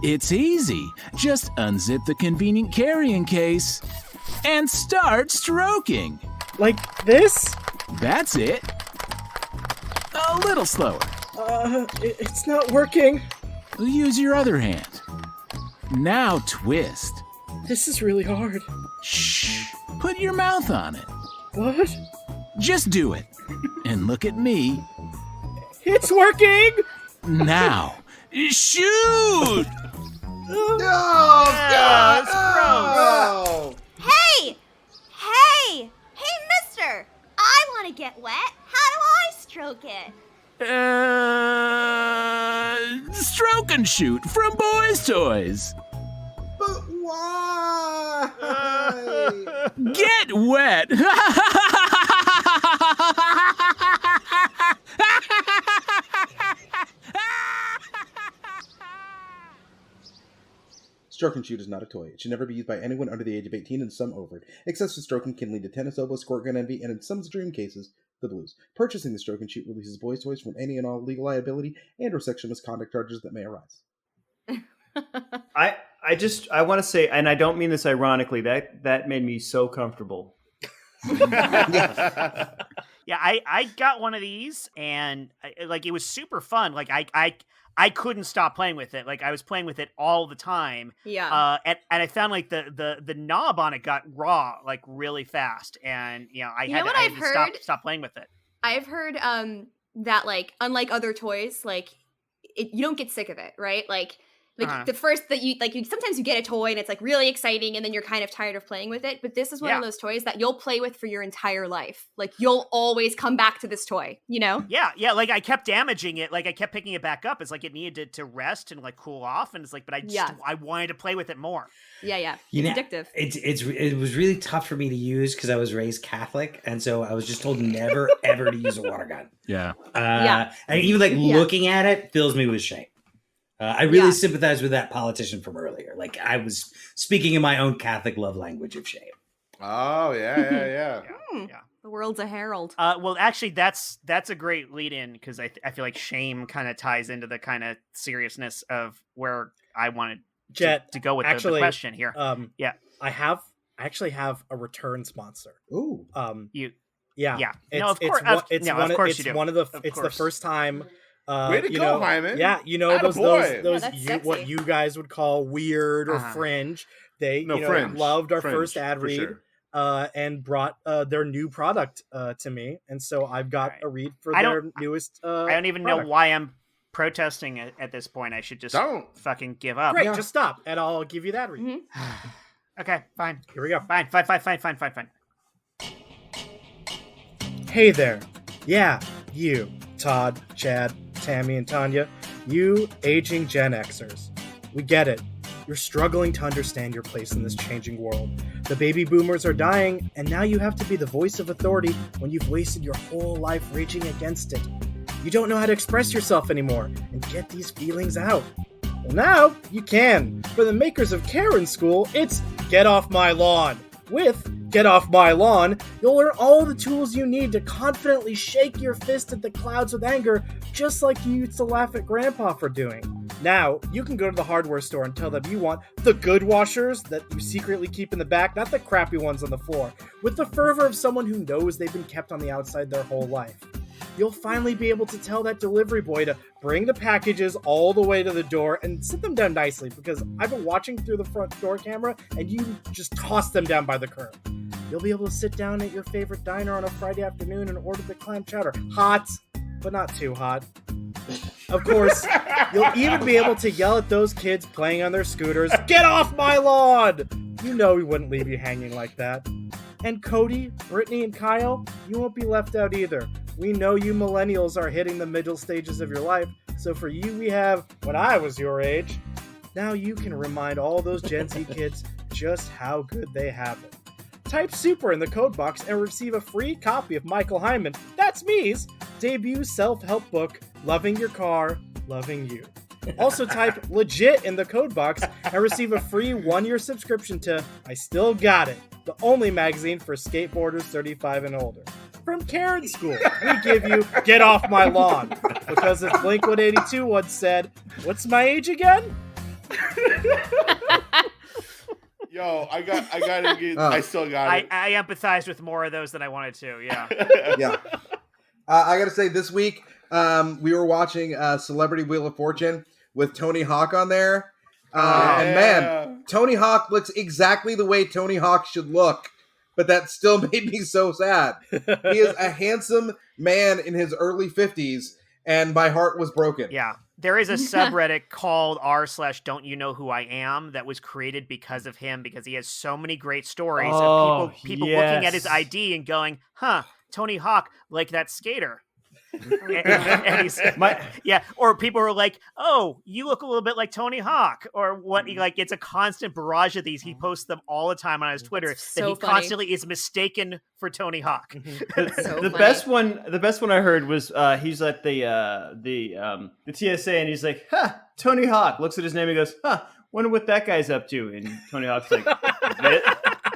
It's easy. Just unzip the convenient carrying case and start stroking. Like this? That's it. A little slower. It's not working. Use your other hand. Now twist. This is really hard. Shh. Put your mouth on it. What? Just do it. And look at me. It's working! Now, shoot! No! Hey, mister! I want to get wet. How do I stroke it? Stroke and shoot from Boys Toys. But why? Get wet. Stroke and shoot is not a toy. It should never be used by anyone under the age of 18 and some over it. Excessive stroking can lead to tennis elbow, squirt gun envy, and in some extreme cases, the blues. Purchasing the stroke and shoot releases Boys Toys from any and all legal liability and or sexual misconduct charges that may arise. I want to say, and I don't mean this ironically, that made me so comfortable. Yeah, I got one of these, and like it was super fun. Like I couldn't stop playing with it. Like I was playing with it all the time. Yeah. And I found like the knob on it got raw like really fast, and I had to stop playing with it. I've heard that like unlike other toys, like you don't get sick of it, right? Like the first that you sometimes you get a toy and it's like really exciting and then you're kind of tired of playing with it. But this is one of those toys that you'll play with for your entire life. Like you'll always come back to this toy, Yeah. Like I kept damaging it. Like I kept picking it back up. It's like it needed to rest and like cool off. And it's like, but I wanted to play with it more. Yeah. It's addictive. It was really tough for me to use because I was raised Catholic, and so I was just told never ever to use a water gun. Yeah. And even looking at it fills me with shame. I really sympathize with that politician from earlier. Like I was speaking in my own Catholic love language of shame. Oh yeah. The world's a herald. Well, actually, that's a great lead in because I feel like shame kind of ties into the kind of seriousness of where I wanted Jett, to go with the question here. I actually have a return sponsor. Ooh. Yeah. No, of course. It's the first time. Way to go, Heiman. Yeah, those what you guys would call weird or fringe. They fringe. Loved our Fringe, first ad read, and brought their new product to me, and so I've got a read for their newest. I don't even know why I'm protesting at this point. I should just fucking give up. Great, just stop, and I'll give you that read. Mm-hmm. Okay, fine. Here we go. Fine. Hey there. Yeah, you, Todd, Chad, Tammy, and Tanya. You aging Gen Xers. We get it. You're struggling to understand your place in this changing world. The baby boomers are dying, and now you have to be the voice of authority when you've wasted your whole life raging against it. You don't know how to express yourself anymore and get these feelings out. Well, now you can. For the makers of Karen School, it's Get Off My Lawn. With Get Off My Lawn, you'll learn all the tools you need to confidently shake your fist at the clouds with anger, just like you used to laugh at Grandpa for doing. Now, you can go to the hardware store and tell them you want the good washers that you secretly keep in the back, not the crappy ones on the floor, with the fervor of someone who knows they've been kept on the outside their whole life. You'll finally be able to tell that delivery boy to bring the packages all the way to the door and sit them down nicely, because I've been watching through the front door camera and you just toss them down by the curb. You'll be able to sit down at your favorite diner on a Friday afternoon and order the clam chowder. Hot, but not too hot. Of course, you'll even be able to yell at those kids playing on their scooters, "Get off my lawn!" You know we wouldn't leave you hanging like that. And Cody, Brittany, and Kyle, you won't be left out either. We know you millennials are hitting the middle stages of your life, so for you we have When I Was Your Age. Now you can remind all those Gen Z kids just how good they have it. Type SUPER in the code box and receive a free copy of Michael Heiman, that's me's, debut self-help book, Loving Your Car, Loving You. Also type LEGIT in the code box and receive a free 1-year subscription to I Still Got It, the only magazine for skateboarders 35 and older. From Karen School, we give you Get Off My Lawn, because as Blink-182 once said, what's my age again? Yo, I gotta get. I still got it. I empathized with more of those than I wanted to. Yeah. Yeah. I gotta say, this week we were watching Celebrity Wheel of Fortune with Tony Hawk on there, and man, Tony Hawk looks exactly the way Tony Hawk should look. But that still made me so sad. He is a handsome man in his early 50s, and my heart was broken. Yeah. There is a subreddit called r/Don't You Know Who I Am that was created because of him, because he has so many great stories of people looking at his ID and going, Tony Hawk, like that skater. and he's, or people are like, oh, you look a little bit like Tony Hawk, or what? Like, it's a constant barrage of these. He posts them all the time on his Twitter that he constantly is mistaken for Tony Hawk. The best one I heard was he's at the TSA and he's like, Tony Hawk looks at his name and goes, wonder what that guy's up to. And Tony Hawk's like,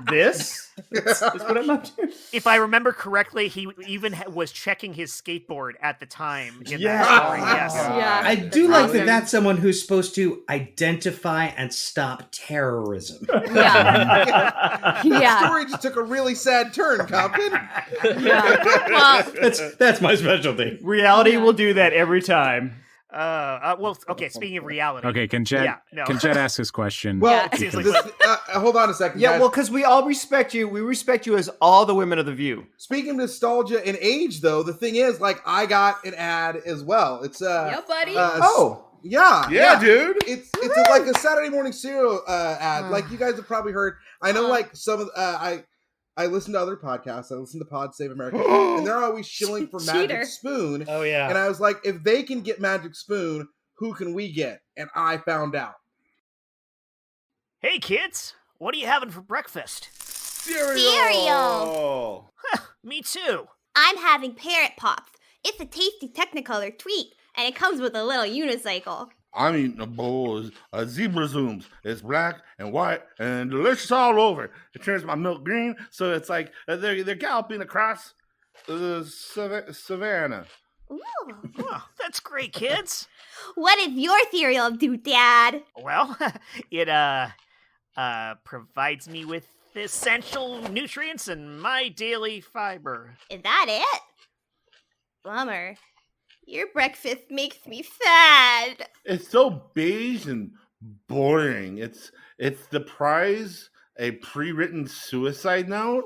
this is what I'm up to. If I remember correctly, he even was checking his skateboard at the time. Yeah. Yes. I do like that that's someone who's supposed to identify and stop terrorism. Yeah. The story just took a really sad turn, Compton. Well, that's my specialty. Reality will do that every time. Okay, speaking of reality. Okay, can Jett ask his question? Well, hold on a second. Yeah, guys. well, because we all respect you. We respect you as all the women of the View. Speaking of nostalgia and age, though, the thing is, like, I got an ad as well. It's yeah, buddy. Yeah, dude. It's like a Saturday morning cereal ad. Like you guys have probably heard. I know, like some of I listen to other podcasts. I listen to Pod Save America, and they're always shilling for Magic Spoon. Oh, yeah. And I was like, if they can get Magic Spoon, who can we get? And I found out. Hey, kids. What are you having for breakfast? Cereal. Me too. I'm having Parrot Pops. It's a tasty Technicolor treat, and it comes with a little unicycle. I'm eating a bowl of Zebra Zooms. It's black and white and delicious all over. It turns my milk green, so it's like they're galloping across the savannah. Ooh. Oh, that's great, kids. What does your cereal do, Dad? Well, it provides me with essential nutrients and my daily fiber. Is that it? Bummer. Your breakfast makes me sad. It's so beige and boring. It's the prize a pre-written suicide note.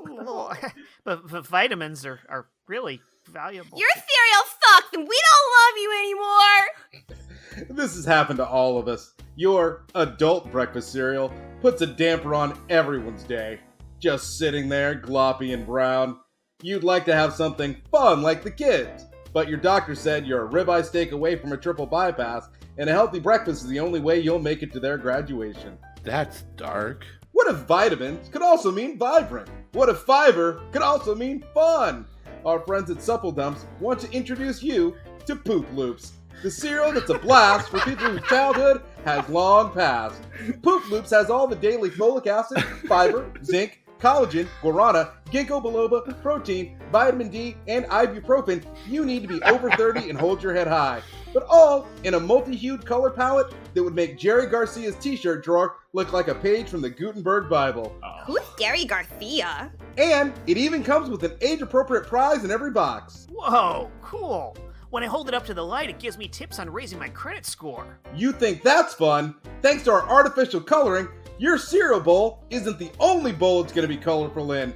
But vitamins are really valuable. Your cereal sucks and we don't love you anymore. This has happened to all of us. Your adult breakfast cereal puts a damper on everyone's day. Just sitting there, gloppy and brown. You'd like to have something fun like the kids. But your doctor said you're a ribeye steak away from a triple bypass, and a healthy breakfast is the only way you'll make it to their graduation. That's dark. What if vitamins could also mean vibrant? What if fiber could also mean fun? Our friends at Supple Dumps want to introduce you to Poop Loops, the cereal that's a blast for people whose childhood has long passed. Poop Loops has all the daily folic acid, fiber, zinc, collagen, guarana, ginkgo biloba, protein, vitamin D, and ibuprofen you need to be over 30 and hold your head high. But all in a multi-hued color palette that would make Jerry Garcia's t-shirt drawer look like a page from the Gutenberg Bible. Who's Jerry Garcia? And it even comes with an age-appropriate prize in every box. Whoa, cool. When I hold it up to the light, it gives me tips on raising my credit score. You think that's fun? Thanks to our artificial coloring, your cereal bowl isn't the only bowl it's going to be colorful in.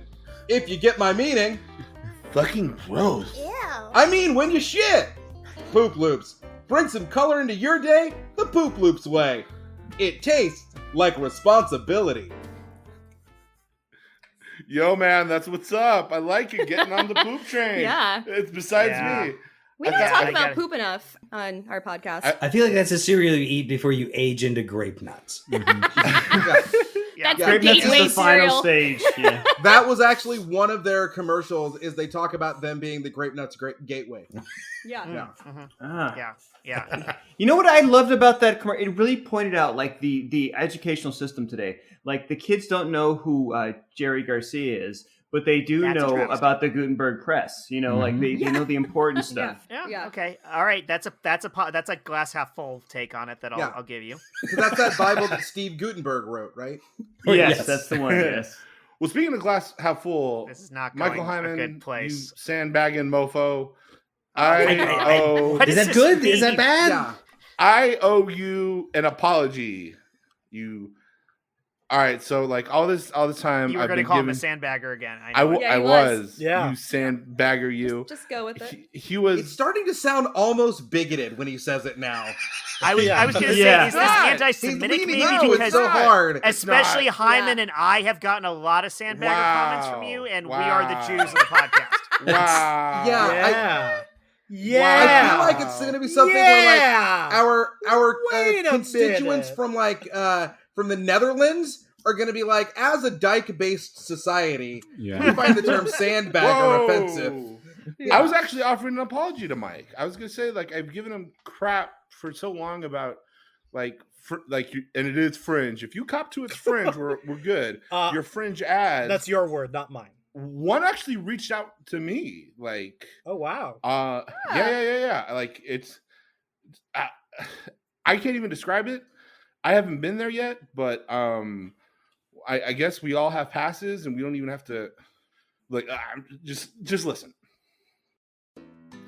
If you get my meaning. Fucking gross. Ew. I mean when you shit. Poop Loops. Bring some color into your day the Poop Loops way. It tastes like responsibility. Yo, man, that's what's up. I like it, getting on the poop train. Yeah. It's besides Yeah. me. We don't Yeah, talk I about gotta- poop enough on our podcast. I feel like that's a cereal you eat before you age into grape nuts. Yeah. That's Grape the nuts is gateway the final cereal. stage. Yeah. That was actually one of their commercials, is they talk about them being the Grape Nuts Gateway. Yeah. Yeah. Mhm. Ah. Yeah. You know what I loved about that commercial? It really pointed out like the educational system today. Like the kids don't know who Jerry Garcia is, but they do That's know interesting. about the Gutenberg Press. You know, like they know the important stuff. Yeah. Yeah. Okay. All right. That's a glass half full take on it that Yeah. I'll give you. Because that's that Bible that Steve Gutenberg wrote, right? Yes, Yes. that's the one. Yes. Well, speaking of glass half full, This is not Michael going a Heiman, good place. you sandbagging mofo. I- owe what Is does that this good? Is that mean? bad? Yeah. I owe you an apology. All right, so like all this time You were I've going to been call given. him a sandbagger again. I know it. Yeah, he was. was. Yeah. You sandbagger, you. Just go with it. He was. It's starting to sound almost bigoted when he says it now. I was Yeah. going to Yeah. say, is this Not. anti-Semitic He's maybe? leaning into it Because so hard. especially not. Heiman Yeah. and I have gotten a lot of sandbagger comments from you, and we are the Wow. Jews of the podcast. Wow. Yeah. Yeah. I Yeah. feel like it's going to be something where like Yeah. our Wait a constituents minute. from from the Netherlands are going to be like, as a dyke-based society, we find the term sandbagger offensive. I was actually offering an apology to Mike. I was gonna say like I've given him crap for so long about and it is fringe. If you cop to its fringe, we're good. Your fringe ads. That's your word, not mine. One actually reached out to me like. Oh wow. Yeah. Like it's. I can't even describe it. I haven't been there yet, but I guess we all have passes, and we don't even have to. Just listen.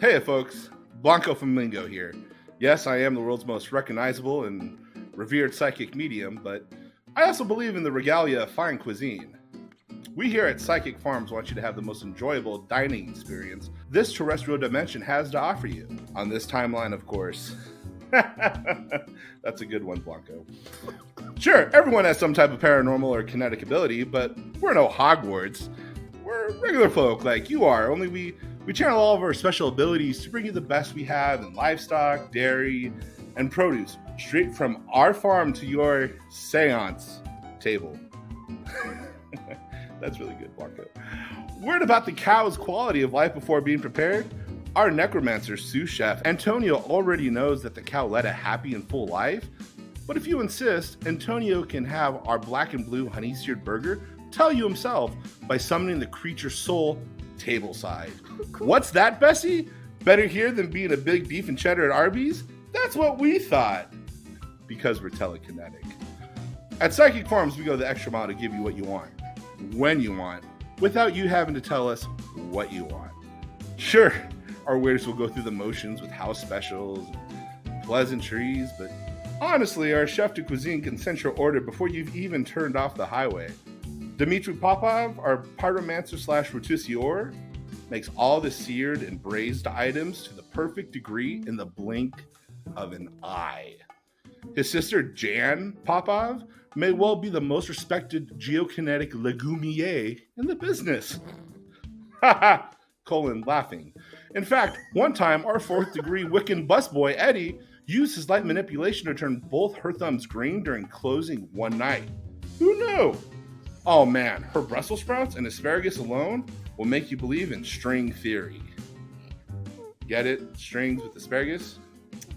Hey, folks, Blanco from Lingo here. Yes, I am the world's most recognizable and revered psychic medium, but I also believe in the regalia of fine cuisine. We here at Psychic Farms want you to have the most enjoyable dining experience this terrestrial dimension has to offer you. On this timeline, of course. That's a good one, Blanco. Sure, everyone has some type of paranormal or kinetic ability, but we're no Hogwarts. We're regular folk like you are, only we channel all of our special abilities to bring you the best we have in livestock, dairy, and produce, straight from our farm to your seance table. That's really good, Blanco. Word about the cow's quality of life before being prepared? Our necromancer, sous chef, Antonio already knows that the cow led a happy and full life. But if you insist, Antonio can have our black and blue honey-seared burger tell you himself by summoning the creature's soul tableside. What's that, Bessie? Better here than being a big beef and cheddar at Arby's? That's what we thought. Because we're telekinetic. At Psychic Farms, we go the extra mile to give you what you want, when you want, without you having to tell us what you want. Sure, our waiters will go through the motions with house specials and pleasantries, but honestly, our chef de cuisine can sense your order before you've even turned off the highway. Dmitry Popov, our pyromancer/rotisseur, makes all the seared and braised items to the perfect degree in the blink of an eye. His sister, Jan Popov, may well be the most respected geokinetic legumier in the business. Haha, laughing. In fact, one time, our 4th degree Wiccan busboy, Eddie, used his light manipulation to turn both her thumbs green during closing one night. Who knew? Oh man, her Brussels sprouts and asparagus alone will make you believe in string theory. Get it? Strings with asparagus?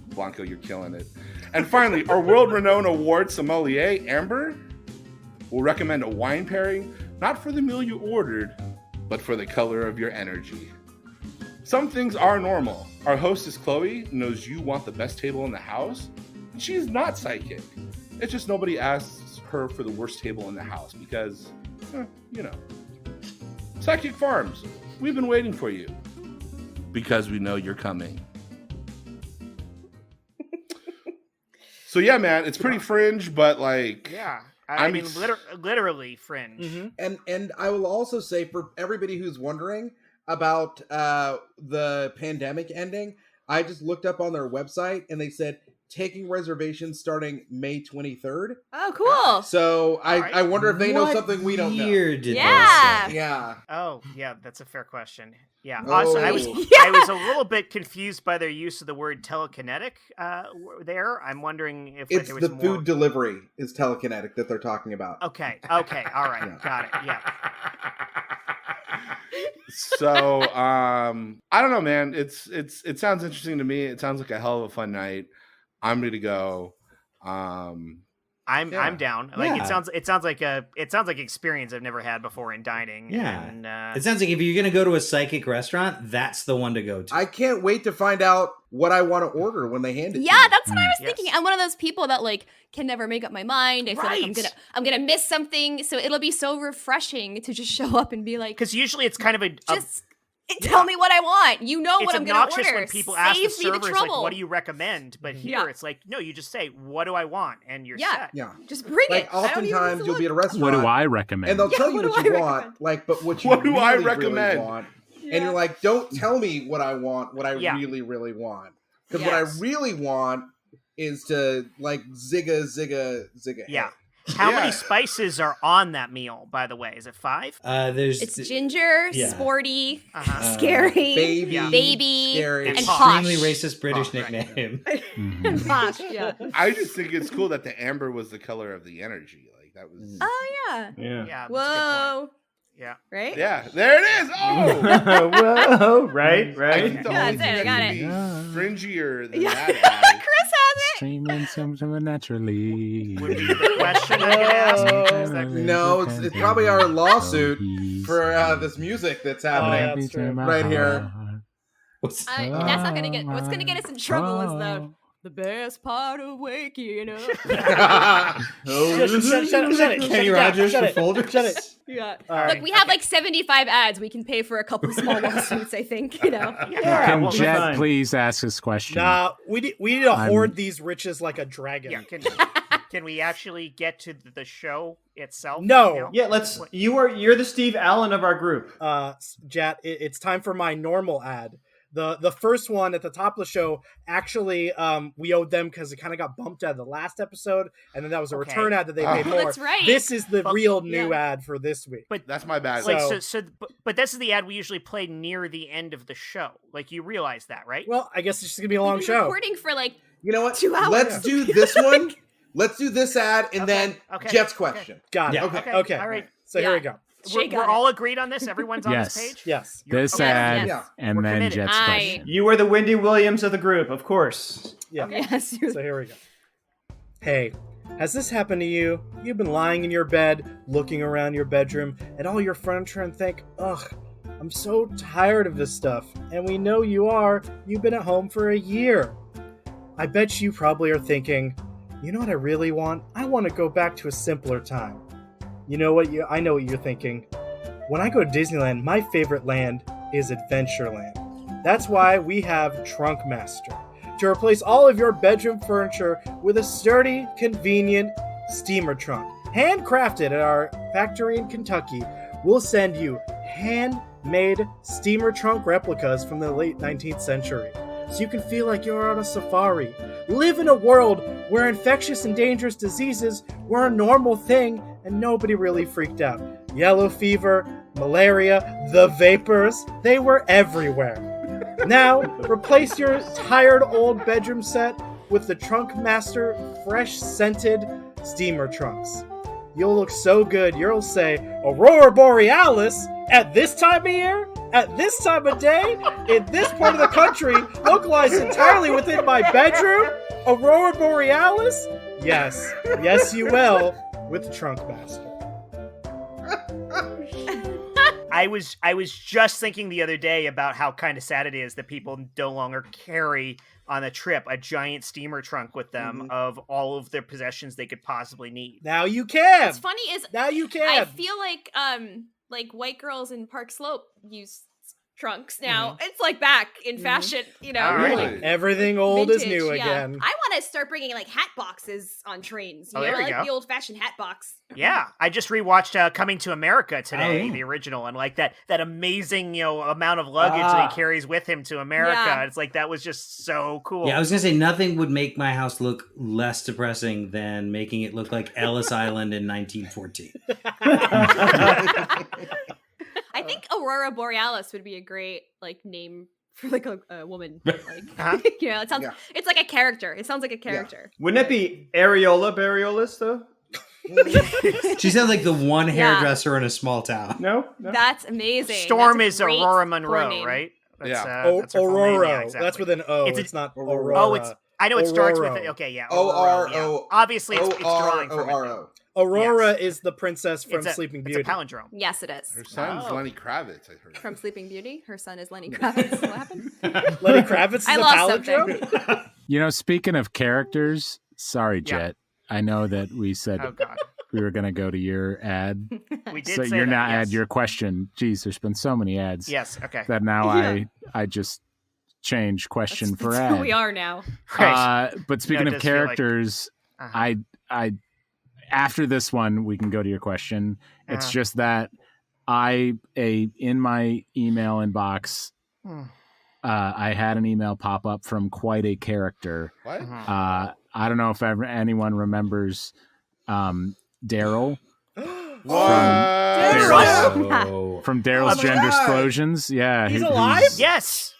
Blanco, you're killing it. And finally, our world-renowned award sommelier, Amber, will recommend a wine pairing, not for the meal you ordered, but for the color of your energy. Some things are normal. Our hostess, Chloe, knows you want the best table in the house. She's not psychic. It's just nobody asks her for the worst table in the house because, you know. Psychic Farms, we've been waiting for you because we know you're coming. So yeah, man, it's pretty fringe, but like, yeah, I mean, literally fringe. Mm-hmm. And I will also say for everybody who's wondering about the pandemic ending, I just looked up on their website and they said taking reservations starting May 23rd. Oh, cool. So I wonder if they know something we don't know. Yeah. Oh, yeah, that's a fair question. Yeah. Oh. Also, I was a little bit confused by their use of the word telekinetic there. I'm wondering if it's there was the more... food delivery is telekinetic that they're talking about. Okay. All right. Yeah. Got it. Yeah. So I don't know, man. It sounds interesting to me. It sounds like a hell of a fun night. I'm ready to go. I'm down. Like it sounds like experience I've never had before in dining. Yeah. And, it sounds like if you're gonna go to a psychic restaurant, that's the one to go to. I can't wait to find out what I want to order when they hand it to me. Yeah, that's what I was thinking. I'm one of those people that like can never make up my mind. I feel like I'm gonna miss something, so it'll be so refreshing to just show up and be like, because usually it's kind of tell me what I want. You know what I'm going to order. It's obnoxious when people ask the Save me servers, trouble. like, what do you recommend? But here it's like, no, you just say, what do I want? And you're set. Yeah. Just bring like, it. Oftentimes you'll be at a restaurant. What do I recommend? And they'll tell you what you want. Like, but what you what do really, I really recommend? want. Yeah. And you're like, don't tell me what I want, what I really, really want. Because what I really want is to, like, zigga. Yeah. How many spices are on that meal, by the way? Is it 5? It's ginger, sporty, scary, baby, scary, and extremely posh. racist British nickname. And posh, yeah. I just think it's cool that the amber was the color of the energy. Like that was. Oh yeah. Yeah. Whoa. Yeah. Right? Yeah. There it is. Oh. Whoa. Right. I think the Yeah, that's it. I got it. Fringier than that. Chris has it. Streaming something naturally. Would be the question I could ask. No, it's probably our lawsuit for this music that's happening right here. That's not gonna get. What's gonna get us in trouble is the best part of waking up. Shut it. Kenny Rogers for Folgers. Shut it. Yeah. Right. Look, we have like 75 ads. We can pay for a couple small lawsuits, I think, you know. Can Jett please ask this question? Nah, we need to hoard these riches like a dragon. Yeah, can we actually get to the show itself? No. You know? Yeah, let's. You're the Steve Allen of our group. Jett, it's time for my normal ad. The first one at the top of the show, actually, we owed them because it kind of got bumped out of the last episode, and then that was a return ad that they paid more. That's right. This is the real new ad for this week. But that's my bad. Like, but this is the ad we usually play near the end of the show. Like, you realize that, right? Well, I guess it's just gonna be a long show. Recording for like you know what? 2 hours. Let's do this one. Let's do this ad and then Jett's question. Got it. Okay. Okay. All right. So here we go. We're all agreed on this? Everyone's on this page? Yes. This ad and We're then committed. Jett's question. You were the Wendy Williams of the group, of course. Yeah. Yes. So here we go. Hey, has this happened to you? You've been lying in your bed, looking around your bedroom at all your furniture and think, ugh, I'm so tired of this stuff. And we know you are. You've been at home for a year. I bet you probably are thinking, you know what I really want? I want to go back to a simpler time. You know what? I know what you're thinking. When I go to Disneyland, my favorite land is Adventureland. That's why we have Trunk Master, to replace all of your bedroom furniture with a sturdy, convenient steamer trunk. Handcrafted at our factory in Kentucky, we'll send you handmade steamer trunk replicas from the late 19th century, so you can feel like you're on a safari. Live in a world where infectious and dangerous diseases were a normal thing and nobody really freaked out. Yellow fever, malaria, the vapors, they were everywhere. Now, replace your tired old bedroom set with the Trunk Master fresh scented steamer trunks. You'll look so good, you'll say, Aurora Borealis at this time of year, at this time of day, in this part of the country, localized entirely within my bedroom. Aurora Borealis? Yes, you will, with the Trunk Master. I was just thinking the other day about how kind of sad it is that people no longer carry on a trip a giant steamer trunk with them of all of their possessions they could possibly need. Now you can. What's funny is now you can. I feel like white girls in Park Slope use trunks now. It's like back in fashion, you know. Really? Everything old vintage, is new yeah. again. I want to start bringing like hat boxes on trains. You know? There I we like go. the old fashioned hat box. Yeah, I just rewatched Coming to America today, the original, and like that amazing amount of luggage that he carries with him to America. Yeah. It's like that was just so cool. Yeah, I was gonna say nothing would make my house look less depressing than making it look like Ellis Island in 1914. I think Aurora Borealis would be a great like name for like a woman. Like, you know, it sounds it's like a character. It sounds like a character. Wouldn't that be Areola Borealis though? She sounds like the one hairdresser in a small town. No? That's amazing. Storm That's a is great Aurora porn Monroe, name. right? That's, Yeah. that's her full name. Aurora. Yeah, exactly. That's with an O. It's not Aurora. Oh, it's. I know it starts with Aurora. it. Okay, yeah. O-R-O. Yeah. Obviously, it's drawing from it. O-R-O. Aurora is the princess from It's Sleeping It's Beauty. a palindrome. Yes, it is. Her son's Lenny Kravitz, I heard. From Sleeping Beauty. Her son is Lenny Kravitz. What happened? Lenny Kravitz is I a lost palindrome? You know, speaking of characters, sorry, Jett. I know that we said we were going to go to your ad. We did so say your that, now yes. ad, your question. Geez, there's been so many ads. Yes, okay. That now I just change question for That's ad. who we are now. But speaking it of does feel like- characters, I after this one we can go to your question. It's just that in my email inbox, I had an email pop up from quite a character. What? I don't know if anyone remembers Daryl. From Daryl's Gender Explosions. Yeah. He's alive? Yes.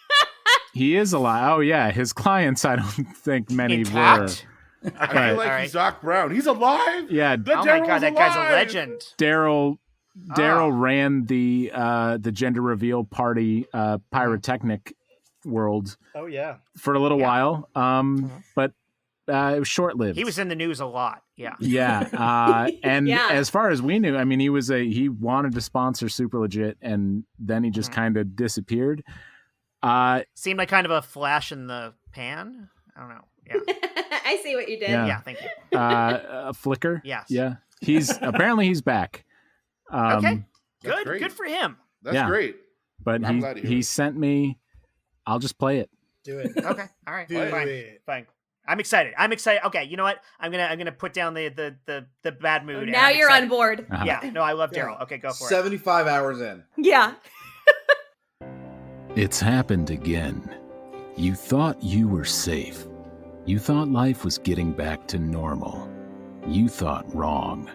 He is alive. Oh, yeah. His clients, I don't think many Intact? were. I feel like he's Doc Brown. He's alive. Yeah. Oh my god, that guy's a legend. Daryl ran the gender reveal party pyrotechnic world. Oh yeah. For a little while. But it was short-lived. He was in the news a lot. Yeah. Yeah. And Yeah. as far as we knew, I mean, he wanted to sponsor Super Legit, and then he just kind of disappeared. Seemed like kind of a flash in the pan. I don't know. Yeah. I see what you did. Yeah. Yeah, thank you. A flicker. Yes. Yeah. Apparently he's back. Okay. That's Good. great. Good for him. That's great. But I'm glad to hear he it. sent me. I'll just play it. Do it. Okay. All right. Do Fine. it. Fine. I'm excited. Okay, you know what? I'm gonna put down the bad mood. and Now I'm you're excited. on board. Yeah. No, I love Daryl. Okay, go for it. 75 hours in. Yeah. It's happened again. You thought you were safe. You thought life was getting back to normal. You thought wrong.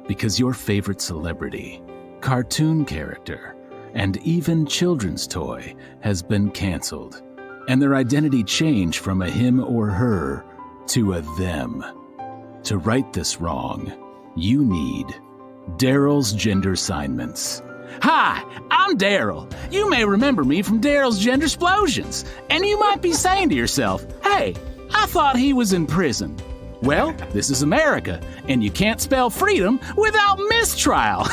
Because your favorite celebrity, cartoon character, and even children's toy has been canceled, and their identity changed from a him or her to a them. To right this wrong, you need Daryl's Gender Assignments. Hi, I'm Daryl. You may remember me from Daryl's Gender Explosions, and you might be saying to yourself, hey, I thought he was in prison. Well, this is America, and you can't spell freedom without mistrial.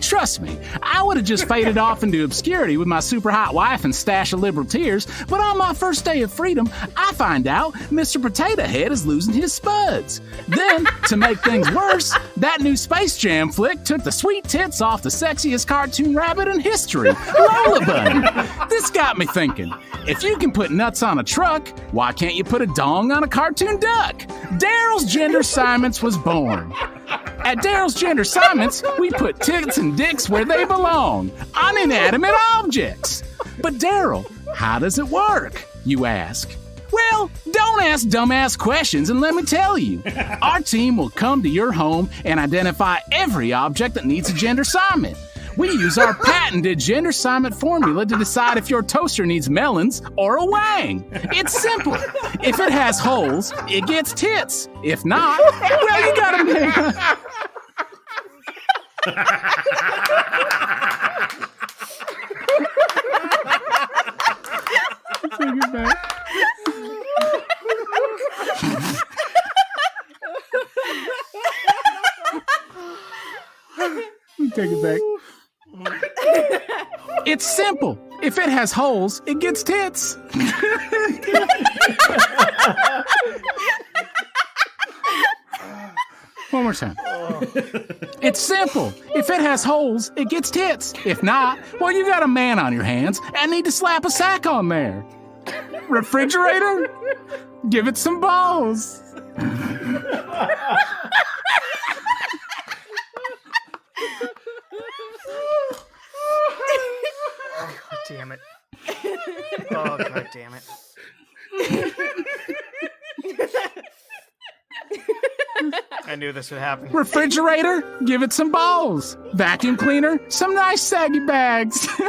Trust me, I would have just faded off into obscurity with my super hot wife and stash of liberal tears, but on my first day of freedom, I find out Mr. Potato Head is losing his spuds. Then, to make things worse, that new Space Jam flick took the sweet tits off the sexiest cartoon rabbit in history, Lola Bunny. This got me thinking, if you can put nuts on a truck, why can't you put a dong on a cartoon duck? Daryl's Gender Assignments was born. At Daryl's Gender Assignments, we put tits and dicks where they belong, on inanimate objects. But Daryl, how does it work, you ask? Well, don't ask dumbass questions and let me tell you. Our team will come to your home and identify every object that needs a gender assignment. We use our patented gender assignment formula to decide if your toaster needs melons or a wang. It's simple. If it has holes, it gets tits. If not, well, you got a man. Take it back. Take it back. It's simple. If it has holes, it gets tits. One more time. It's simple. If it has holes, it gets tits. If not, well, you got a man on your hands and need to slap a sack on there. Refrigerator? Give it some balls. God damn it. Oh, God damn it. I knew this would happen. Refrigerator? Give it some balls. Vacuum cleaner? Some nice saggy bags. My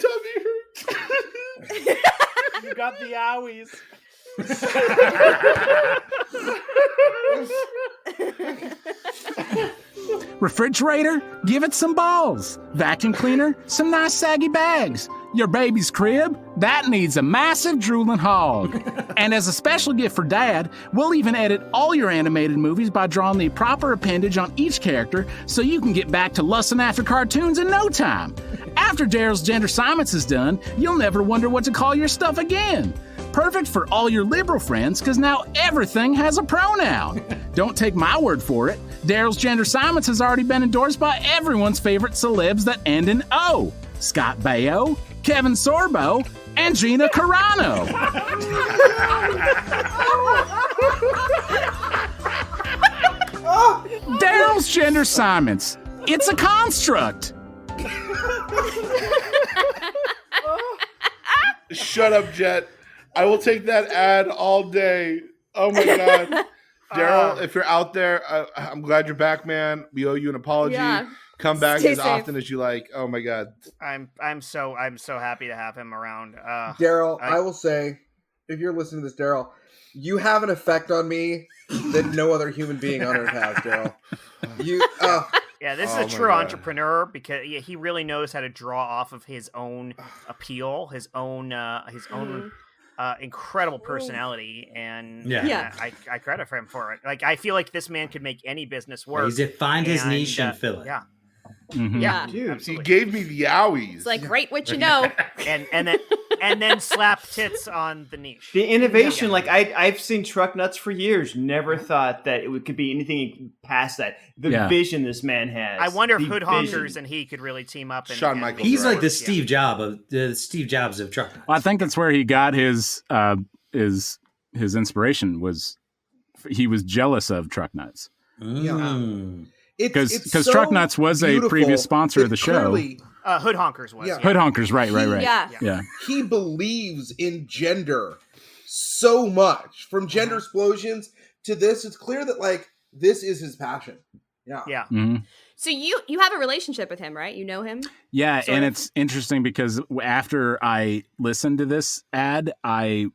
tummy hurts. You got the owies. Refrigerator? Give it some balls. Vacuum cleaner? Some nice saggy bags. Your baby's crib? That needs a massive drooling hog. And as a special gift for Dad, we'll even edit all your animated movies by drawing the proper appendage on each character so you can get back to lusting after cartoons in no time. After Daryl's gender assignments is done, you'll never wonder what to call your stuff again. Perfect for all your liberal friends, because now everything has a pronoun. Don't take my word for it. Daryl's gender assignments has already been endorsed by everyone's favorite celebs that end in O. Scott Baio, Kevin Sorbo, and Gina Carano. Daryl's gender assignments. It's a construct. Shut up, Jett. I will take that ad all day. Oh my God. Daryl, if you're out there, I'm glad you're back, man. We owe you an apology. Yeah. Come back Stay as safe. often as you like. Oh my God. I'm so happy to have him around. Daryl, I will say, if you're listening to this, Daryl, you have an effect on me that no other human being on earth has, Daryl. Yeah, this is a true entrepreneur because he really knows how to draw off of his own appeal, his own incredible personality, and I credit him for it. Like, I feel like this man could make any business work. He's find his niche and fill it. Yeah. Mm-hmm. Yeah, dude, absolutely. He gave me the owies. It's like, write what you know, and then slap tits on the niche. The innovation, like I've seen truck nuts for years. Never thought that it could be anything past that. The vision this man has. I wonder if Hood Honkers and he could really team up. Shawn Michaels. He's like the Steve Jobs of truck nuts. Well, I think that's where he got his inspiration. Was he was jealous of truck nuts? Because so Truck Nuts was a previous sponsor of the show. Hood Honkers was. Yeah. Hood Honkers, right. Yeah. He believes in gender so much. From gender explosions to this, it's clear that like this is his passion. Yeah. Yeah. Mm-hmm. So you have a relationship with him, right? You know him? Yeah, and it's interesting because after I listened to this ad, I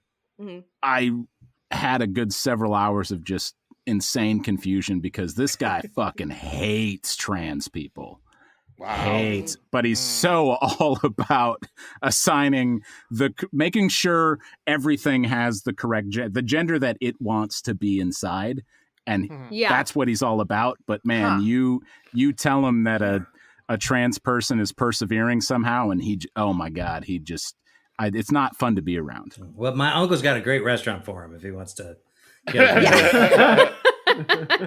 had a good several hours of just insane confusion because this guy fucking hates trans people. Wow. Hates, but he's so all about making sure everything has the correct the gender that it wants to be inside, and that's what he's all about. But man, you tell him that a trans person is persevering somehow, and oh my God, it's not fun to be around. Well, my uncle's got a great restaurant for him if he wants to.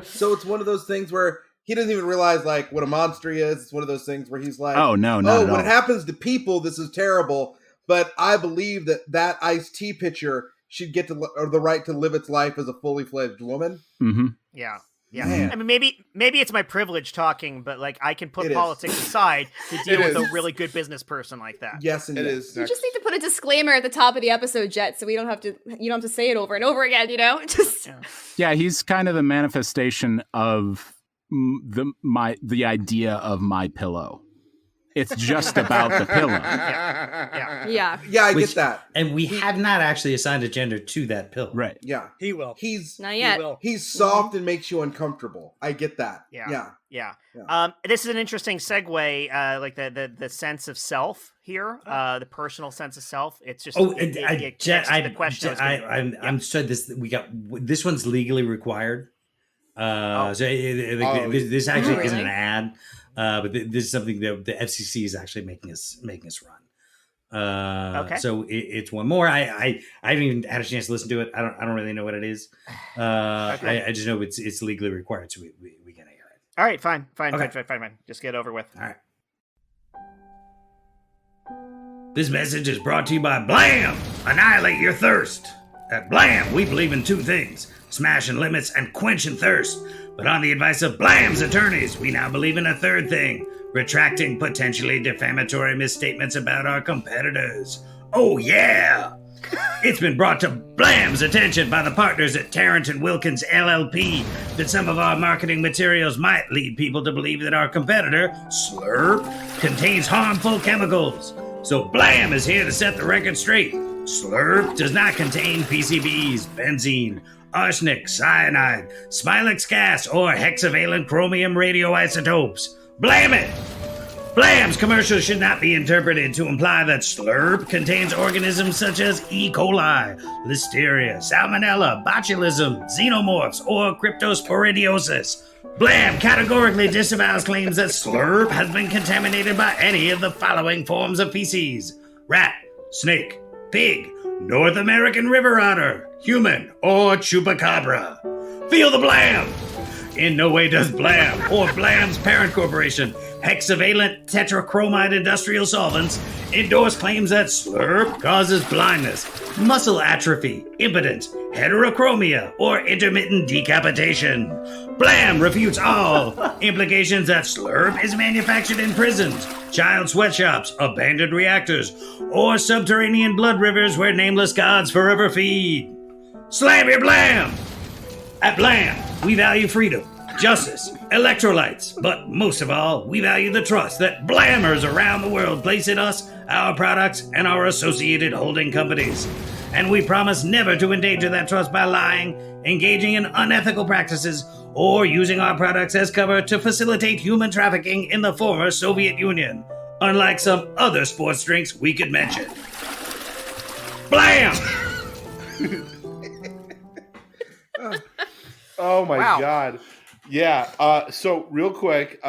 So it's one of those things where he doesn't even realize like what a monster he is. It's one of those things where he's like, when it happens to people, this is terrible. But I believe that iced tea pitcher should get the right to live its life as a fully fledged woman. Mm-hmm. Yeah. Yeah, Man. I mean, maybe it's my privilege talking, but like I can put It is. politics aside to deal It with a is. really good business person like that. Yes, and It yes. is. You just need to put a disclaimer at the top of the episode, Jett, so you don't have to say it over and over again. Just Yeah, he's kind of the manifestation of the idea of my pillow. It's just about the pillow. Yeah. yeah. Yeah, I Which- get that. And we have not actually assigned a gender to that pill. Right. Yeah. He will. He's Not He yet. will. he's soft and makes you uncomfortable. I get that. Yeah. Yeah. This is an interesting segue, like the sense of self here, the personal sense of self. It's just it Jett, gets to the question. I'm sorry. This one's legally required. This actually Really? isn't an ad, but this is something that the FCC is actually making us run. Okay. So it's one more. I haven't even had a chance to listen to it. I don't really know what it is. Okay. I just know it's legally required, so we gotta hear it. All right, fine. Okay. Fine. Just get it over with. All right. This message is brought to you by Blam! Annihilate your thirst! At Blam, we believe in two things, smashing limits and quenching thirst. But on the advice of Blam's attorneys, we now believe in a third thing, retracting potentially defamatory misstatements about our competitors. Oh yeah! It's been brought to Blam's attention by the partners at Tarrant & Wilkins LLP that some of our marketing materials might lead people to believe that our competitor, Slurp, contains harmful chemicals. So Blam is here to set the record straight. Slurp does not contain PCBs, benzene, arsenic, cyanide, Smilex gas, or hexavalent chromium radioisotopes. Blam it! Blam's commercials should not be interpreted to imply that Slurp contains organisms such as E. coli, Listeria, Salmonella, botulism, xenomorphs, or cryptosporidiosis. Blam categorically disavows claims that Slurp has been contaminated by any of the following forms of feces: rat, snake, pig, North American river otter, human, or chupacabra. Feel the Blam! In no way does Blam or Blam's parent corporation, Hexavalent Tetrachromide Industrial Solvents, endorse claims that Slurp causes blindness, muscle atrophy, impotence, heterochromia, or intermittent decapitation. Blam refutes all implications that Slurp is manufactured in prisons, child sweatshops, abandoned reactors, or subterranean blood rivers where nameless gods forever feed. Slam your Blam! At Blam, we value freedom, justice, electrolytes, but most of all, we value the trust that Blammers around the world place in us, our products, and our associated holding companies. And we promise never to endanger that trust by lying, engaging in unethical practices, or using our products as cover to facilitate human trafficking in the former Soviet Union, unlike some other sports drinks we could mention. Blam! Oh my Wow. God. Yeah. So real quick,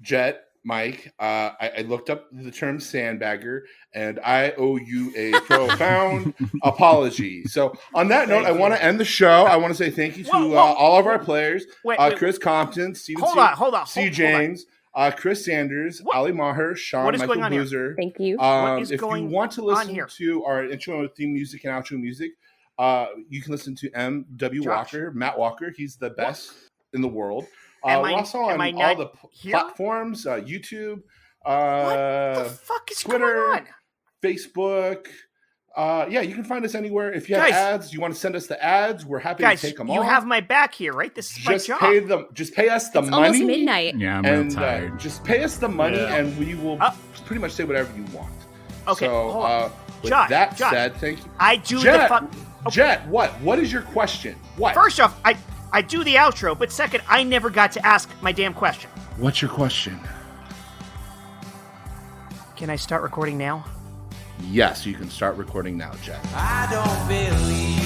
Jett, Mike, I looked up the term sandbagger, and I owe you a profound apology. So on that note, I want to end the show. I want to say thank you to Whoa. all of our players, Wait, Chris Compton, Steven hold on. C. James, Chris Sanders, Ali Maher, Sean, What is Michael going on here? Boozer. Thank you. What is If you going want to on listen here? to our intro theme music and outro music, you can listen to M.W. Josh. Walker, Matt Walker. He's the best in the world. Am We're I- also on am I all not the here? platforms, YouTube, What the fuck is Twitter, going on? Facebook. Yeah, you can find us anywhere. If you have Guys. ads, you want to send us the ads, we're happy Guys, to take them you all. have my back here, right? This is my just job. pay us the It's money. almost midnight. Yeah, I'm real And tired. just pay us the money, Yeah. and we will pretty much say whatever you want. Okay, So, hold on. with Josh, that Josh. said, thank you. I do Jett, the fuck. Jett, what? What is your question? What? First off, I do the outro, but second, I never got to ask my damn question. What's your question? Can I start recording now? Yes, you can start recording now, Jett. I don't believe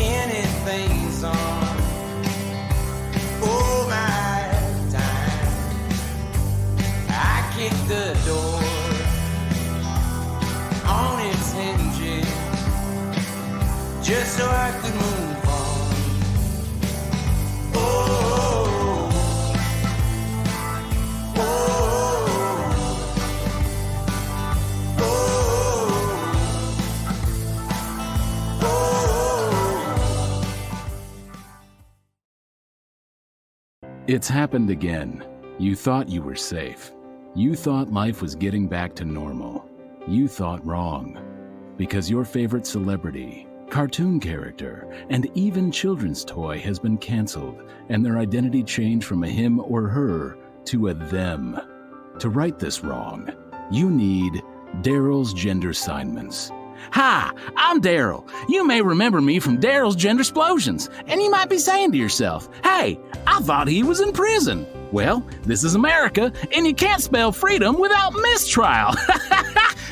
anything's on all my time. I kicked the door on its hinges just so I could move on. Oh, It's happened again. You thought you were safe. You thought life was getting back to normal. You thought wrong. Because your favorite celebrity, cartoon character, and even children's toy has been canceled, and their identity changed from a him or her to a them. To right this wrong, you need Daryl's Gender Assignments. Hi, I'm Daryl. You may remember me from Daryl's Gender Explosions, and you might be saying to yourself, hey, I thought he was in prison. Well, this is America, and you can't spell freedom without mistrial.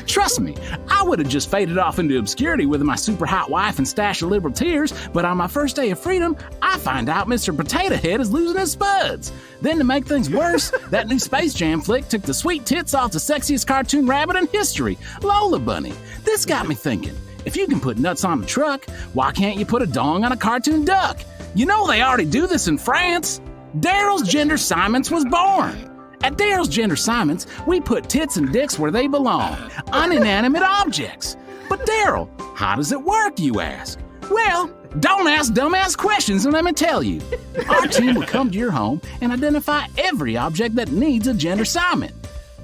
Trust me, I would have just faded off into obscurity with my super hot wife and stash of liberal tears, but on my first day of freedom, I find out Mr. Potato Head is losing his spuds. Then to make things worse, that new Space Jam flick took the sweet tits off the sexiest cartoon rabbit in history, Lola Bunny. This got me thinking, if you can put nuts on a truck, why can't you put a dong on a cartoon duck? You know they already do this in France. Daryl's Gender Assignments was born. At Daryl's Gender Assignments, we put tits and dicks where they belong, uninanimate objects. But Daryl, how does it work, you ask? Well, don't ask dumbass questions and let me tell you. Our team will come to your home and identify every object that needs a gender assignment.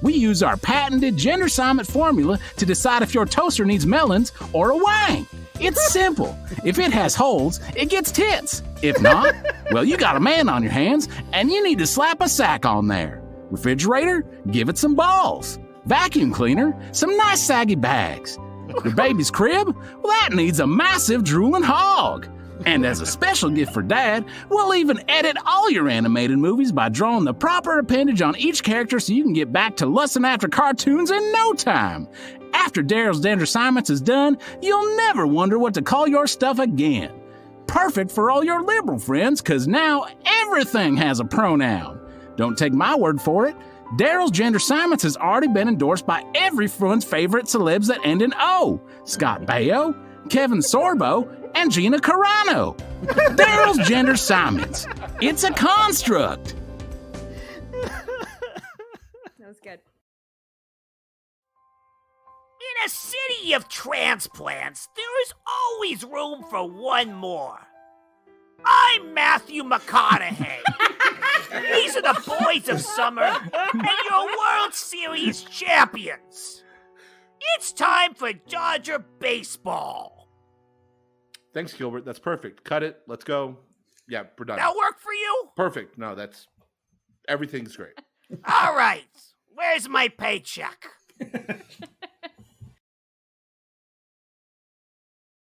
We use our patented gender assignment formula to decide if your toaster needs melons or a wang. It's simple. If it has holes, it gets tits. If not, well, you got a man on your hands and you need to slap a sack on there. Refrigerator, give it some balls. Vacuum cleaner, some nice saggy bags. Your baby's crib, well, that needs a massive drooling hog. And as a special gift for Dad, we'll even edit all your animated movies by drawing the proper appendage on each character so you can get back to lusting after cartoons in no time. After Daryl's Gender Assignments is done, you'll never wonder what to call your stuff again. Perfect for all your liberal friends, because now everything has a pronoun. Don't take my word for it. Daryl's Gender Assignments has already been endorsed by everyone's favorite celebs that end in O. Scott Baio, Kevin Sorbo, and Gina Carano. Daryl's Gender Assignments. It's a construct. That was good. In a city of transplants, there is always room for one more. I'm Matthew McConaughey. These are the boys of summer and your World Series champions. It's time for Dodger baseball. Thanks, Gilbert. That's perfect. Cut it. Let's go. Yeah, we're done. That work for you? Perfect. No, everything's great. All right. Where's my paycheck?